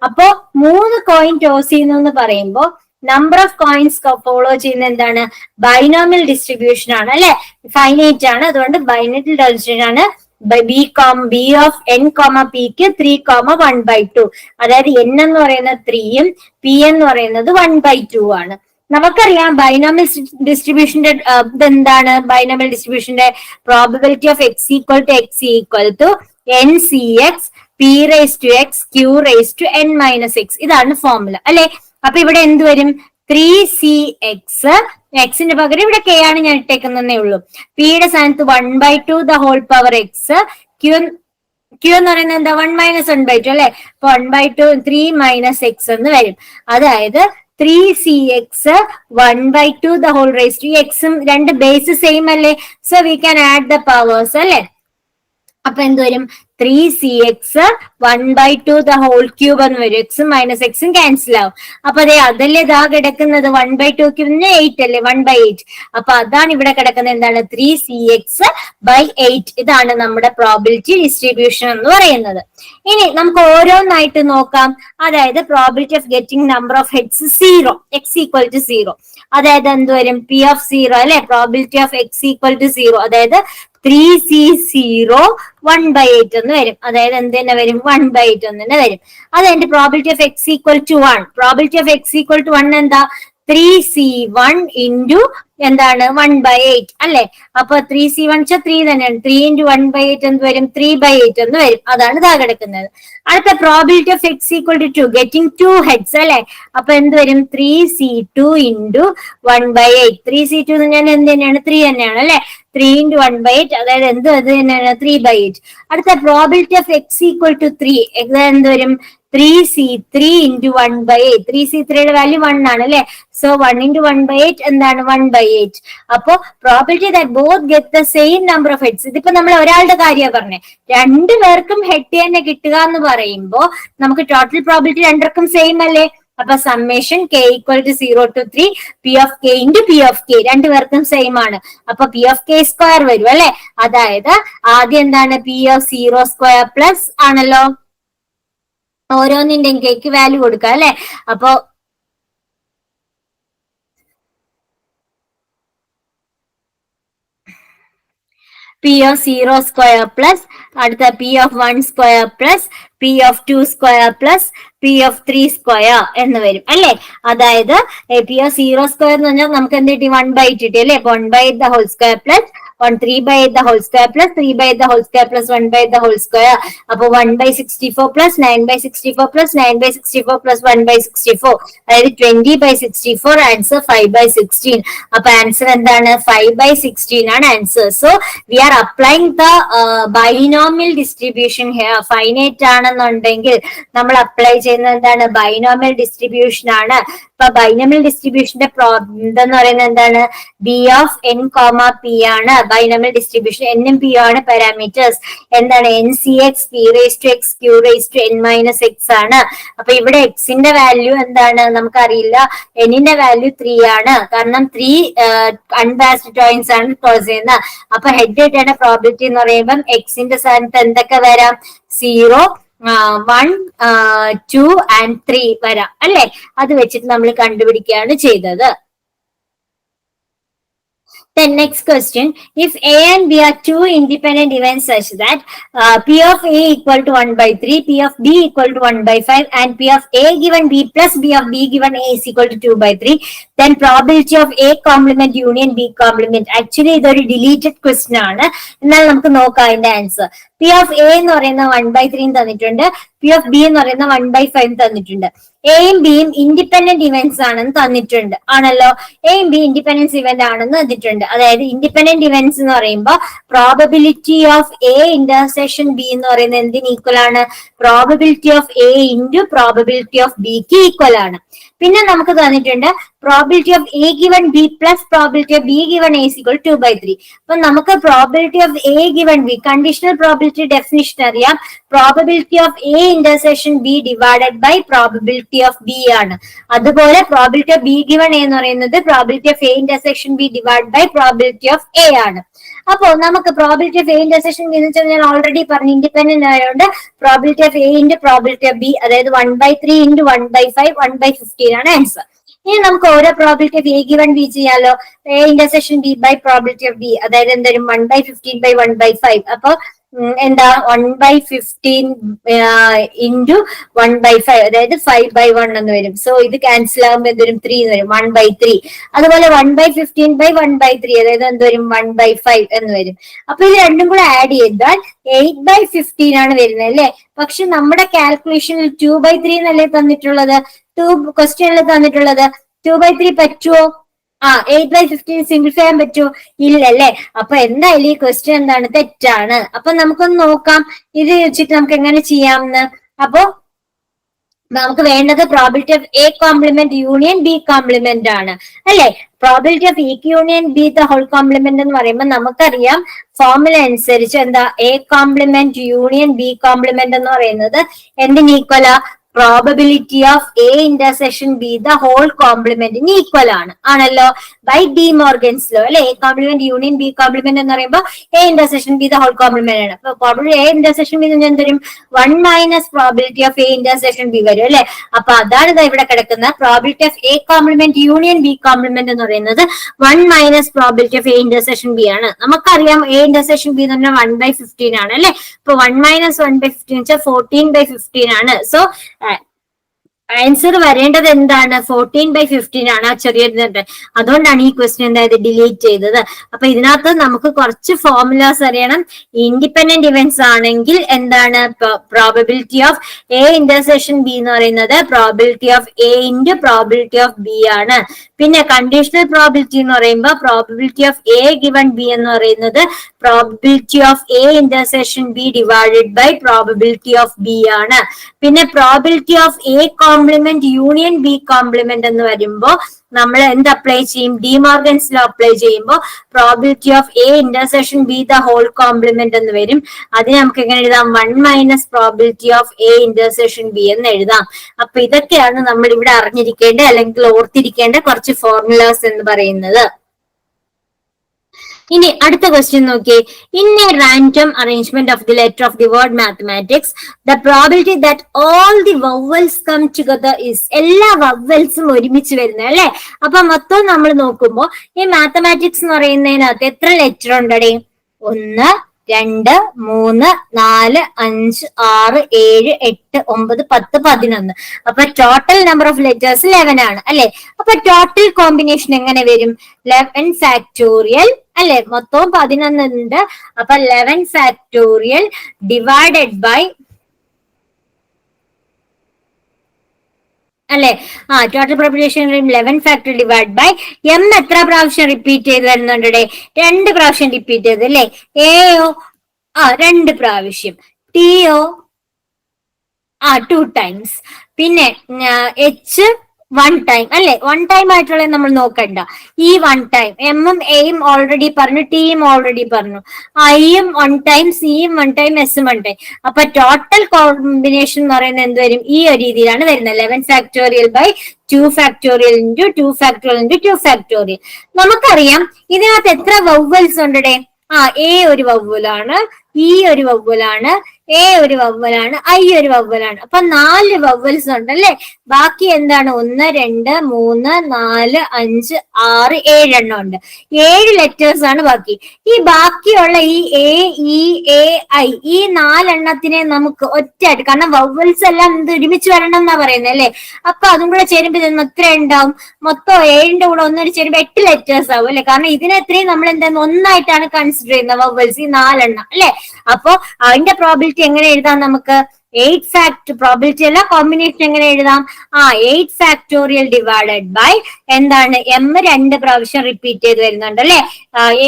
അപ്പോ 3 കോയിൻ ടോസ് ചെയ്യുന്നു എന്ന് പറയുമ്പോൾ നമ്പർ ഓഫ് കോയിൻസ് ഫോളോ ചെയ്യുന്ന എന്താണ്? ബൈനോമിയൽ ഡിസ്ട്രിബ്യൂഷൻ ആണ് അല്ലെ? ഫൈനൈറ്റ് ആണ്, അതുകൊണ്ട് ബൈനോമിയൽ ഡിസ്ട്രിബ്യൂഷൻ ആണ്. ബി ഓഫ് എൻ കോമ പിക്ക് 3,1/2. അതായത് എൻ എന്ന് പറയുന്നത് 3യും പി എന്ന് പറയുന്നത് 1/2 ആണ്. നമുക്കറിയാം ബൈനോമിയൽ ഡിസ്ട്രിബ്യൂഷന്റെ ഇതെന്താണ്? ബൈനോമിയൽ ഡിസ്ട്രിബ്യൂഷന്റെ probability of X equal to n C X P raise to X Q raise to N minus x. ഇതാണ് ഫോർമുല അല്ലെ? അപ്പൊ ഇവിടെ എന്ത് വരും? 3cx, എക്സിന്റെ പകരം ഇവിടെ കെ ആണ് ഞാൻ ഇട്ടേക്കുന്നേ ഉള്ളൂ. പിയുടെ സ്ഥാനത്ത് 1/2 the whole power x. Q എന്ന് പറയുന്നത് എന്താ? 1 - 1/2 അല്ലെ? അപ്പൊ 1/2 3 - x എന്ന് വരും. അതായത് 3cx 1/2 the whole raised to എക്സും 2 ബേസ് സെയിം അല്ലേ? So we can add the powers അല്ലെ? അപ്പൊ എന്ത് വരും? 3cx 1/2 the whole cube എന്ന് വരും. എക്സും മൈനസ് എക്സും ക്യാൻസൽ ആവും. അപ്പൊ അതെ അതല്ലേ ഇതാ കിടക്കുന്നത്? 1/2 ക്യൂബിന് 8 അല്ലേ? 1/8. അപ്പൊ അതാണ് ഇവിടെ കിടക്കുന്നത്. എന്താണ്? 3cx/8. ഇതാണ് നമ്മുടെ പ്രോബിലിറ്റി ഡിസ്ട്രിബ്യൂഷൻ എന്ന് പറയുന്നത്. ഇനി നമുക്ക് ഓരോന്നായിട്ട് നോക്കാം. അതായത് probability of getting number of heads 0, x equal to 0. അതായത് എന്ത് വരും? P of 0 അല്ലെ? Probability of x equal to 0. അതായത് 3c0 1/8 എന്ന് വരും. അതായത് എന്ത് തന്നെ വരും? 1/8 എന്ന് തന്നെ വരും. അതെന്റെ probability of X equal to 1. Probability of X equal to 1 എന്താ? 3c1 ഇൻറ്റു എന്താണ്? 1/8 അല്ലെ? അപ്പൊ 3c1 3 തന്നെയാണ്. 3 ഇൻറ്റു 1/8 എന്ത് വരും? 3/8 എന്ന് വരും. അതാണ് ഇതാ കിടക്കുന്നത്. അടുത്ത probability of X equal to 2, getting 2 heads അല്ലെ? അപ്പൊ എന്ത് വരും? 3c2 into 1/8. 3c2 എന്ന് പറഞ്ഞാൽ എന്ത് തന്നെയാണ്? 3 തന്നെയാണ് അല്ലെ? 3 ഇൻറ്റു 1/8 അതായത് എന്ത് അത് തന്നെയാണ്? 3/8. അടുത്ത probability of X equal to 3 എന്ത് വരും? 3c3 into 1/8. 3c3യുടെ വാല്യൂ 1 ആണ് അല്ലെ? സോ 1 ഇൻറ്റു 1/8 എന്താണ്? 1/8. അപ്പോ probability that both get the same number of heads. ഇതിപ്പോ നമ്മൾ ഒരാളുടെ കാര്യമാണ് പറഞ്ഞത്. 2 പേർക്കും ഹെഡ് തന്നെ കിട്ടുക എന്ന് പറയുമ്പോ നമുക്ക് ടോട്ടൽ പ്രോബിലിറ്റി 2 പേർക്കും സെയിം അല്ലേ? അപ്പൊ summation k equal to 0 to 3 p of k into p of k 2 പേർക്കും സെയിം ആണ്. അപ്പൊ p of k സ്ക്വയർ വരും അല്ലെ? അതായത് ആദ്യം എന്താണ്? p of 0 സ്ക്വയർ പ്ലസ് ആണല്ലോ. ഓരോന്നിന്റെയും കേക്ക് വാല്യൂ കൊടുക്കുക അല്ലെ? അപ്പൊ p of 0 സ്ക്വയർ പ്ലസ് അടുത്ത p of 1 square plus p of 2 square plus p of 3 square എന്ന് വരും അല്ലെ? അതായത് p of 0 സ്ക്വയർ എന്ന് പറഞ്ഞാൽ നമുക്ക് എന്ത് കിട്ടി? 1/8 കിട്ടി അല്ലെ? 1/8 the whole square plus 3/8 the whole square plus 3/8 the whole square plus 1/8 the whole square. അപ്പൊ 1/64 plus 9/64 plus 9/64 plus 1/64, അതായത് 20/64. ആൻസർ 5/16. അപ്പൊ ആൻസർ എന്താണ്? 5/16 ആണ് answer. So we R applying the binomial distribution here. Finite ആണെന്നുണ്ടെങ്കിൽ നമ്മൾ അപ്ലൈ ചെയ്യുന്നത് എന്താണ്? Binomial distribution ആണ്. അപ്പൊ ബൈനോമിയൽ ഡിസ്ട്രിബ്യൂഷന്റെ ഇതെന്ന് പറയുന്നത് എന്താണ്? B of N comma P ആണ് ബൈനോമിയൽ ഡിസ്ട്രിബ്യൂഷൻ. എന്നും പി ആണ് പാരാമീറ്റേഴ്സ്. എന്താണ്? N C X P raise to X Q raise to N minus X ആണ്. അപ്പൊ ഇവിടെ എക്സിന്റെ വാല്യൂ എന്താണ് നമുക്കറിയില്ല. എന്നിന്റെ വാല്യൂ 3 ആണ്. കാരണം 3 അൺബാലൻസ്ഡ് ടോയിൻസ് ആണ് ക്ലോസ് ചെയ്യുന്നത്. അപ്പൊ ഹെഡ് ഹെഡ് പ്രോബിലിറ്റി എന്ന് പറയുമ്പോൾ എക്സിന്റെ സ്ഥാനത്ത് എന്തൊക്കെ വരാം? 0, 1, 2 and 3 വരാം അല്ലെ? അത് വെച്ചിട്ട് നമ്മൾ കണ്ടുപിടിക്കുകയാണ് ചെയ്തത്. Then next question, if A and B are two independent events such that P of A equal to 1/3, P of B equal to 1/5 and P of A given B plus B of B given A is equal to 2/3, then probability of A complement union B complement. Actually ഇതൊരു deleted question ആണ്. എന്നാൽ നമുക്ക് നോക്കാം അതിന്റെ answer. P of A എന്ന് പറയുന്ന 1/3 തന്നിട്ടുണ്ട്. P of B എന്ന് പറയുന്ന 1/5 തന്നിട്ടുണ്ട്. എയും ബിയും ഇൻഡിപെൻഡന്റ് ഇവന്റ്സ് ആണെന്ന് തന്നിട്ടുണ്ട്. ആണല്ലോ, എയും ബി ഇൻഡിപെൻഡൻസ് ഇവന്റ് ആണെന്ന് തന്നിട്ടുണ്ട്. അതായത് ഇൻഡിപെൻഡന്റ് ഇവന്റ്സ് എന്ന് പറയുമ്പോൾ probability of A intersection B എന്ന് പറയുന്നത് എന്തിന് ഈക്വൽ ആണ്? Probability of A into probability of ബിക്ക് ഈക്വൽ ആണ്. പിന്നെ നമുക്ക് തന്നിട്ടുണ്ട് probability of A given B plus probability of B given A equal 2/3. അപ്പൊ നമുക്ക് probability of A given B, conditional probability definition അറിയാം. Probability of A intersection B divided by probability of B ആണ്. അതുപോലെ probability of B given A എന്ന് പറയുന്നത് probability of A intersection B divide by probability of A ആണ്. അപ്പോ നമുക്ക് probability of A intersection B എന്ന് വെച്ചാൽ ഞാൻ ഓൾറെഡി പറഞ്ഞു ഇൻഡിപെൻഡന്റ് ആയതുകൊണ്ട് probability of A into probability of B, അതായത് 1/3 ഇൻറ്റു 1/5 1/15 ആണ് ആൻസർ. ഇനി നമുക്ക് ഓരോ probability of A given B ചെയ്യാലോ. A intersection B by probability of B, അതായത് എന്തായാലും 1/15 ബൈ 1/5. അപ്പൊ എന്താ 1/15 ഇൻറ്റു 1/5, അതായത് 5/1 എന്ന് വരും. സോ ഇത് ക്യാൻസൽ ആകുമ്പോൾ എന്തുവരും? 3 എന്ന് വരും. 1/3. അതുപോലെ 1/15 ബൈ 1/3, അതായത് എന്തുവരും? 1/5 എന്ന് വരും. അപ്പൊ ഇത് രണ്ടും കൂടെ ആഡ് ചെയ്താൽ 8/15 ആണ് വരുന്നത് അല്ലെ? പക്ഷെ നമ്മുടെ കാൽക്കുലേഷനിൽ 2/3 എന്നല്ലേ തന്നിട്ടുള്ളത്? 2 ക്വസ്റ്റ്യനിൽ തന്നിട്ടുള്ളത്. 2/3 പറ്റുമോ? 8/15 സിംപ്ലിഫൈ ചെയ്യാൻ പറ്റുമോ? ഇല്ലല്ലേ. അപ്പൊ എന്തായാലും ഈ ക്വസ്റ്റ്യൻ എന്താണ്? തെറ്റാണ്. അപ്പൊ നമുക്കൊന്ന് നോക്കാം ഇത് വെച്ചിട്ട് നമുക്ക് എങ്ങനെ ചെയ്യാമെന്ന്. അപ്പൊ നമുക്ക് വേണ്ടത് probability of A complement union B complement ആണ് അല്ലെ? Probability of A union B the whole complement എന്ന് പറയുമ്പോൾ നമുക്കറിയാം ഫോർമുല അനുസരിച്ച് എന്താ? A complement union B complement എന്ന് പറയുന്നത് എന്തിന് ഈക്വലാ? Probability of A intersection B the whole കോംപ്ലിമെന്റിന് ഈക്വൽ ആണ്. ആണല്ലോ, ബൈ ഡി മോർഗൻസ് ലോ അല്ലെ? A complement union B complement എന്ന് പറയുമ്പോൾ A intersection B the whole complement ആണ്. അപ്പൊ പ്രോബബിലിറ്റി എ ഇന്റർസെക്ഷൻ ബി എന്ത് വരും? 1 minus probability of A intersection B വരും അല്ലെ? അപ്പൊ അതാണ് ഇവിടെ കിടക്കുന്ന probability of A complement union B complement എന്ന് പറയുന്നത് 1 minus probability of A intersection B ആണ്. നമുക്കറിയാം എ ഇന്റർസെക്ഷൻ ബി എന്ന് പറഞ്ഞാൽ 1/15 ആണ് അല്ലെ? അപ്പൊ 1 മൈനസ് 1/15 വെച്ചാൽ 14/15 ആണ്. സോ ആൻസർ വരേണ്ടത് എന്താണ്? 14/15 ആണ്. ആ ചെറിയ അതുകൊണ്ടാണ് ഈ ക്വസ്റ്റ്യൻ എന്തായത് ഡിലീറ്റ് ചെയ്തത്. അപ്പൊ ഇതിനകത്ത് നമുക്ക് കുറച്ച് ഫോർമുലാസ് അറിയണം. ഇൻഡിപെൻഡന്റ് ഇവന്റ്സ് ആണെങ്കിൽ എന്താണ്? Probability of A intersection B എന്ന് പറയുന്നത് probability of A into probability of B ആണ്. പിന്നെ കണ്ടീഷണൽ പ്രോബിലിറ്റി എന്ന് പറയുമ്പോൾ probability of A given B എന്ന് പറയുന്നത് probability of A intersection B divided by probability of B ആണ്. പിന്നെ probability of A complement union B complement എന്ന് വരുമ്പോൾ നമ്മൾ എന്ത് അപ്ലൈ ചെയ്യും? ഡിമോർഗൻസ് ലോ അപ്ലൈ ചെയ്യുമ്പോൾ probability of A intersection B the whole complement എന്ന് വരും. അതിന് നമുക്ക് എങ്ങനെ എഴുതാം? 1 minus probability of A intersection B എന്ന് എഴുതാം. അപ്പൊ ഇതൊക്കെയാണ് നമ്മൾ ഇവിടെ അറിഞ്ഞിരിക്കേണ്ട അല്ലെങ്കിൽ ഓർത്തിരിക്കേണ്ട കുറച്ച് ഫോർമുലാസ് എന്ന് പറയുന്നത്. ഇനി അടുത്ത ക്വസ്റ്റ്യൻ നോക്കിയേ. In a random arrangement of the letter of the word mathematics the probability that all the vowels come together is, എല്ലാ വവൽസും ഒരുമിച്ച് വരുന്നത് അല്ലെ? അപ്പൊ മൊത്തം നമ്മൾ നോക്കുമ്പോൾ ഈ മാത്തമാറ്റിക്സ് എന്ന് പറയുന്നതിനകത്ത് എത്ര ലെറ്റർ ഉണ്ടടേ? 1, 2, 3, 4, 5, 6, 7, 8, 9, 10, 11. അപ്പൊ ടോട്ടൽ നമ്പർ ഓഫ് ലെറ്റേഴ്സ് 11 ആണ് അല്ലെ? അപ്പൊ ടോട്ടൽ കോമ്പിനേഷൻ എങ്ങനെ വരും? 11 ഫാക്ടോറിയൽ അല്ലെ, മൊത്തവും 11 ഉണ്ട്. അപ്പൊ 11 ഫാക്ടോറിയൽ ഡിവൈഡഡ് ബൈ അല്ലെ, total population 11 factor divide by M എത്ര പ്രാവശ്യം റിപ്പീറ്റ് ചെയ്ത് വരുന്നുണ്ട്? 2 പ്രാവശ്യം റിപ്പീറ്റ് ചെയ്ത് അല്ലെ. എയോ 2 പ്രാവശ്യം, ടിയോ 2 ടൈംസ്, പിന്നെ എച്ച് 1 ടൈം അല്ലെ. 1 ടൈം ആയിട്ടുള്ള നമ്മൾ നോക്കണ്ട. ഈ 1 ടൈം എമ്മും എയും ഓൾറെഡി പറഞ്ഞു, ടിയും ഓൾറെഡി പറഞ്ഞു, ഐയും 1 ടൈം, സിയും 1 ടൈം, എസും 1 ടൈം. അപ്പൊ ടോട്ടൽ കോമ്പിനേഷൻ എന്ന് പറയുന്നത് എന്ത് വരും? ഈ ഒരു രീതിയിലാണ് വരുന്നത്. 11 factorial by 2 factorial into 2 factorial into 2 factorial. നമുക്കറിയാം ഇതിനകത്ത് എത്ര വവ്വൽസ് ഉണ്ട്? എ ഒരു വവ്വലാണ്, ഇ ഒരു വവ്വലാണ്, എ ഒരു വവ്വലാണ്, ഐ ഒരു വവ്വലാണ്. അപ്പൊ 4 വവ്വൽസ് ഉണ്ടല്ലേ. ബാക്കി എന്താണ്? 1, 2, 3, 4, 5, 6, 7 എണ്ണം ഉണ്ട്. 7 ലെറ്റേഴ്സ് ആണ് ബാക്കി. ഈ ബാക്കിയുള്ള ഈ എ, ഇ, എ, ഐ, ഈ 4 എണ്ണത്തിനെ നമുക്ക് ഒറ്റയായിട്ട്, കാരണം വവ്വൽസ് എല്ലാം ഇത് ഒരുമിച്ച് വരണം എന്നാ പറയുന്നത് അല്ലെ. അപ്പൊ അതും കൂടെ ചേരുമ്പോ ഇതിന് എത്ര ഉണ്ടാവും? മൊത്തം 7ന്റെ കൂടെ ഒന്നോട് ചേരുമ്പോ 8 ലെറ്റേഴ്സ് ആവും അല്ലെ. കാരണം ഇതിനെത്രയും നമ്മൾ എന്താ ഒന്നായിട്ടാണ് കൺസിഡർ ചെയ്യുന്നത് വവ്വൽസ്, ഈ 4 എണ്ണം അല്ലെ. അപ്പൊ അതിന്റെ പ്രോബിലിറ്റി എങ്ങനെ എഴുതാം നമുക്ക്? 8 ഫാക്ട് പ്രോബിലിറ്റി അല്ല, കോമ്പിനേഷൻ എങ്ങനെ എഴുതാം? 8 ഫാക്ടോറിയൽ ഡിവൈഡഡ് ബൈ എന്താണ്? എം 2 പ്രാവശ്യം റിപ്പീറ്റ് ചെയ്ത് വരുന്നുണ്ട് അല്ലെ.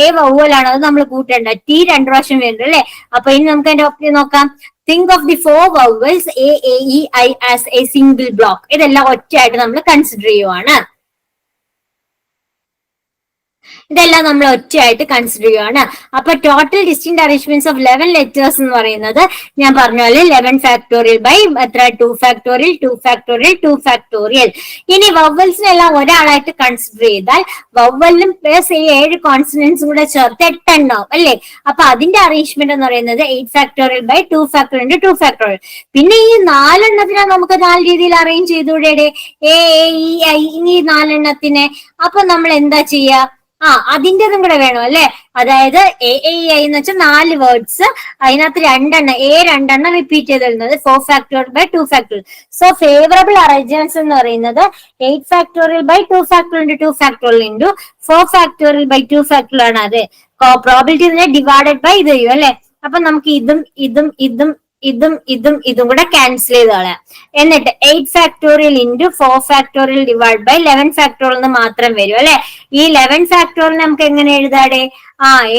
എ വവ്വലാണ്, അത് നമ്മൾ കൂട്ടേണ്ട. ടി 2 പ്രാവശ്യം വരുന്നുണ്ട് അല്ലെ. അപ്പൊ ഇനി നമുക്ക് അതിന്റെ ഓപ്ഷൻ നോക്കാം. Think of the 4 vowels A, A, E, I as A single block. ഇതെല്ലാം ഒറ്റയായിട്ട് നമ്മൾ കൺസിഡർ ചെയ്യുവാണ്. ഇതെല്ലാം നമ്മൾ ഒറ്റയായിട്ട് കൺസിഡർ ചെയ്യുകയാണ്. അപ്പൊ total distinct arrangements of 11 letters എന്ന് പറയുന്നത് ഞാൻ പറഞ്ഞ പോലെ 11 ഫാക്ടോറിയൽ ബൈ എത്ര? 2 ഫാക്ടോറിയൽ, 2 ഫാക്ടോറിയൽ, 2 ഫാക്ടോറിയൽ. ഇനി വവ്വൽസിനെല്ലാം ഒരാളായിട്ട് കൺസിഡർ ചെയ്താൽ വവ്വലും പ്ലസ് ഈ 7 കോൺസണൻസും കൂടെ ചേർത്ത് 8 എണ്ണാവും അല്ലെ. അപ്പൊ അതിന്റെ അറേഞ്ച്മെന്റ് എന്ന് പറയുന്നത് 8 factorial by 2 factorial into 2 factorial. പിന്നെ ഈ 4 എണ്ണത്തിനെ നമുക്ക് 4 രീതിയിൽ അറേഞ്ച് ചെയ്തുകൂടെ? എ, ഇ, ഐ, ഈ 4 എണ്ണത്തിനെ. അപ്പൊ നമ്മൾ എന്താ ചെയ്യാ? അതിൻ്റെതും കൂടെ വേണം അല്ലെ. അതായത് എ, ഇ, ഐ എന്ന് വെച്ചാൽ 4 വേർഡ്സ്, അതിനകത്ത് 2 എണ്ണം, എ 2 എണ്ണം റിപ്പീറ്റ് ചെയ്ത് വരുന്നത് 4 factorial by 2 factorial. So favourable arrangements എന്ന് പറയുന്നത് 8 factorial by 2 factorial into 2 factorial into 4 factorial by 2 factorial ആണ്. അത് പ്രോബിലിറ്റി ഡിവൈഡഡ് ബൈ ഇത് ചെയ്യും അല്ലെ. അപ്പൊ നമുക്ക് ഇതും ഇതും ഇതും ഇതും ഇതും ഇതും കൂടെ ക്യാൻസൽ ചെയ്ത് കളയാം. എന്നിട്ട് 8 factorial into 4 factorial divide by 11 factorial എന്ന് മാത്രം വരും അല്ലെ. ഈ 11 ഫാക്ടോറിയൽ നമുക്ക് എങ്ങനെ എഴുതാടെ?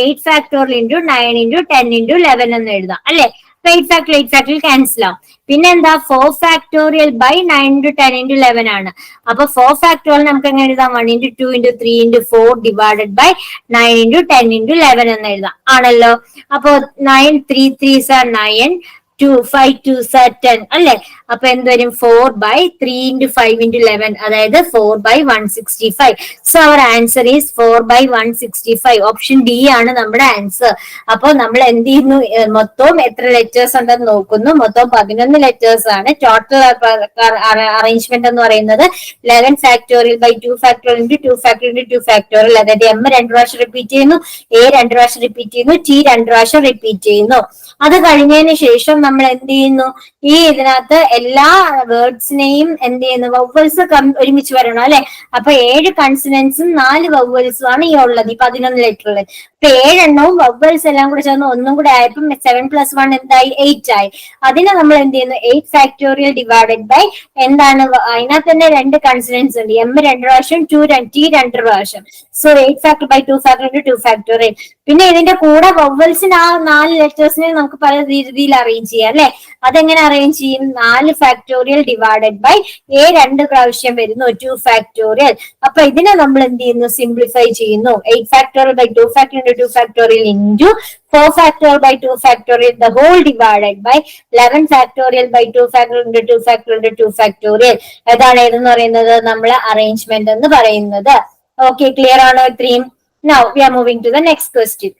8 ഫാക്ടോറിയൽ ഇൻറ്റു 9 ഇൻറ്റു 10 ഇൻറ്റു 11 എന്ന് എഴുതാം അല്ലെ. 8 ഫാക്ടോറിയൽ ക്യാൻസൽ ആവും. പിന്നെ എന്താ? 4 ഫാക്ടോറിയൽ ബൈ 9 ഇൻറ്റു 10 ഇൻറ്റു 11 ആണ്. അപ്പൊ 4 ഫാക്ടോറിയൽ നമുക്ക് എങ്ങനെ എഴുതാം? 1 into 2 into 3 into 4 divided by 9 into 10 into 11 എന്ന് എഴുതാം ആണല്ലോ. അപ്പൊ 9 3 3s are 9, 2 5 2s are 10 അല്ലെ. അപ്പൊ എന്ത് വരും? 4 by 3 into 5 into 11, അതായത് 4 by 165. So our answer is 4 by 165. Option D ആണ് നമ്മുടെ ആൻസർ. അപ്പൊ നമ്മൾ എന്ത് ചെയ്യുന്നു? മൊത്തം എത്ര ലെറ്റേഴ്സ് ഉണ്ടെന്ന് നോക്കുന്നു. മൊത്തം 11 ലെറ്റേഴ്സ് ആണ്. ടോട്ടൽ അറേഞ്ച്മെന്റ് എന്ന് പറയുന്നത് 11 factorial by 2 factorial into 2 factorial into 2 factorial. അതായത് എം 2 പ്രാവശ്യം റിപ്പീറ്റ് ചെയ്യുന്നു, എ 2 പ്രാവശ്യം റിപ്പീറ്റ് ചെയ്യുന്നു, ടി 2 പ്രാവശ്യം റിപ്പീറ്റ് ചെയ്യുന്നു. അത് കഴിഞ്ഞതിന് ശേഷം നമ്മൾ എന്ത് ചെയ്യുന്നു? ഈ ഇതിനകത്ത് എല്ലാ വേർഡ്സിനെയും എന്ത് ചെയ്യുന്നു? വവ്വൽസ് ഒരുമിച്ച് വരണം അല്ലെ. അപ്പൊ 7 കൺസണൻസും 4 വവ്വൽസും ആണ് ഈ ഉള്ളത്, ഈ 11 ലെറ്ററിൽ. അപ്പൊ 7 എണ്ണവും വവ്വൽസ് എല്ലാം കൂടെ ചേർന്ന് ഒന്നും കൂടെ ആയപ്പോൾ 7 + 1 എന്തായി? 8 ആയി. അതിനെ നമ്മൾ എന്ത് ചെയ്യുന്നു? 8 ഫാക്ടോറിയൽ ഡിവൈഡഡ് ബൈ എന്താണ്? അതിനകത്ത് തന്നെ 2 കൺസണൻസ് ഉണ്ട്, എം 2 പ്രാവശ്യം, ടി 2 പ്രാവശ്യം. So 8 factor by 2 factor into 2 factorial. പിന്നെ ഇതിന്റെ കൂടെ വവ്വൽസിന് 4 ലെറ്റേഴ്സിനെ നമുക്ക് പല രീതിയിൽ അറേഞ്ച് ചെയ്യാം അല്ലെ. അതെങ്ങനെ അറേഞ്ച് ചെയ്യും? 4 ഫാക്ടോറിയൽ ഡിവൈഡഡ് ബൈ എ 2 പ്രാവശ്യം വരുന്നു, 2 ഫാക്ടോറിയൽ. അപ്പൊ ഇതിനെ നമ്മൾ എന്ത് ചെയ്യുന്നു? സിംപ്ലിഫൈ ചെയ്യുന്നു. 8 factorial by 2 factorial into 2 factorial into 4 factorial by 2 factorial the whole divided by 11 factorial by 2 factorial into 2 factorial into 2 factorial. ഏതാണ് ഏതെന്ന് പറയുന്നത്? നമ്മളെ അറേഞ്ച്മെന്റ് എന്ന് പറയുന്നത്. Okay, clear ആണോ ഇത്രയും? Now we are moving to the next question.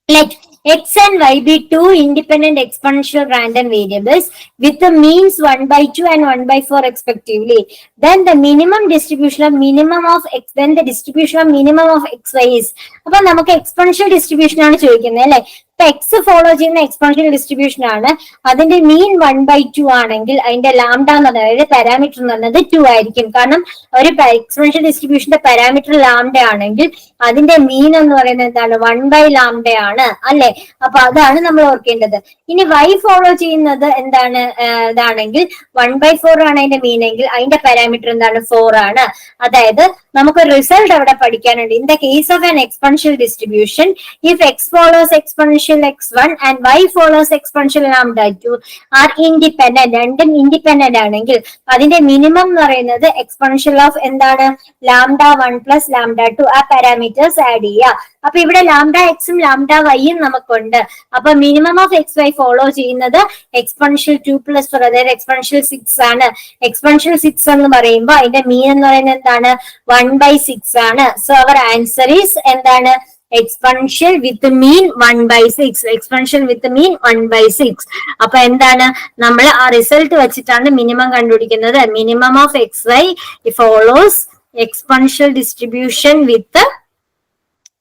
Let x and y be 2 independent exponential random variables with the means 1/2 and 1/4 respectively. Then the minimum distribution of minimum of x, then the distribution of minimum of xy is. അപ്പൊ നമുക്ക് exponential distribution ആണ് ചോദിക്കുന്നത് അല്ലെ. ഇപ്പൊ X follow ചെയ്യുന്ന exponential distribution ആണ്. അതിന്റെ മീൻ 1/2 ആണെങ്കിൽ അതിന്റെ ലാംഡ എന്ന് പറയുന്നത്, അതായത് പാരാമീറ്റർ എന്ന് പറയുന്നത് 2 ആയിരിക്കും. കാരണം ഒരു എക്സ്പോണൻഷ്യൽ ഡിസ്ട്രിബ്യൂഷന്റെ പാരാമീറ്റർ ലാംഡ ആണെങ്കിൽ അതിന്റെ മീൻ എന്ന് പറയുന്നത് എന്താണ്? 1/λ ആണ് അല്ലെ? അപ്പൊ അതാണ് നമ്മൾ ഓർക്കേണ്ടത്. ഇനി y ഫോളോ ചെയ്യുന്നത് എന്താണ്? ഇതാണെങ്കിൽ 1/4 ആണ് അതിന്റെ മീൻ എങ്കിൽ അതിന്റെ പാരാമീറ്റർ എന്താണ്? 4 ആണ്. അതായത് നമുക്ക് റിസൾട്ട് അവിടെ പഠിക്കാനുണ്ട്. In the case of an exponential distribution, if x follows exponential x1 and y follows exponential λ2 are independent, രണ്ടും ഇൻഡിപെൻഡന്റ് ആണെങ്കിൽ അതിന്റെ മിനിമം എന്ന് പറയുന്നത് എക്സ്പോണൻഷ്യൽ ഓഫ് എന്താണ്? λ1 plus λ2. ആ പാരാമീറ്റേഴ്സ് ആഡ് ചെയ്യുക. അപ്പൊ ഇവിടെ λx ഉം λy നമുക്കുണ്ട്. അപ്പൊ മിനിമം ഓഫ് xy ഫോളോ ചെയ്യുന്നത് എക്സ്പോണൻഷ്യൽ 2 plus 4, അതായത് എക്സ്പോണൻഷ്യൽ 6 ആണ്. എക്സ്പോണൻഷ്യൽ 6 എന്ന് പറയുമ്പോൾ അതിന്റെ മീൻ എന്ന് പറയുന്നത് എന്താണ്? 1/6 ആണ്. സോ അവർ ആൻസർ ഈസ് എന്താണ്? എക്സ്പോണൻഷ്യൽ വിത്ത് മീൻ 1/6. എക്സ്പോണൻഷ്യൽ വിത്ത് മീൻ 1/6. അപ്പൊ എന്താണ്? നമ്മൾ ആ റിസൾട്ട് വെച്ചിട്ടാണ് മിനിമം കണ്ടുപിടിക്കുന്നത്. Minimum of xy follows exponential distribution വിത്ത്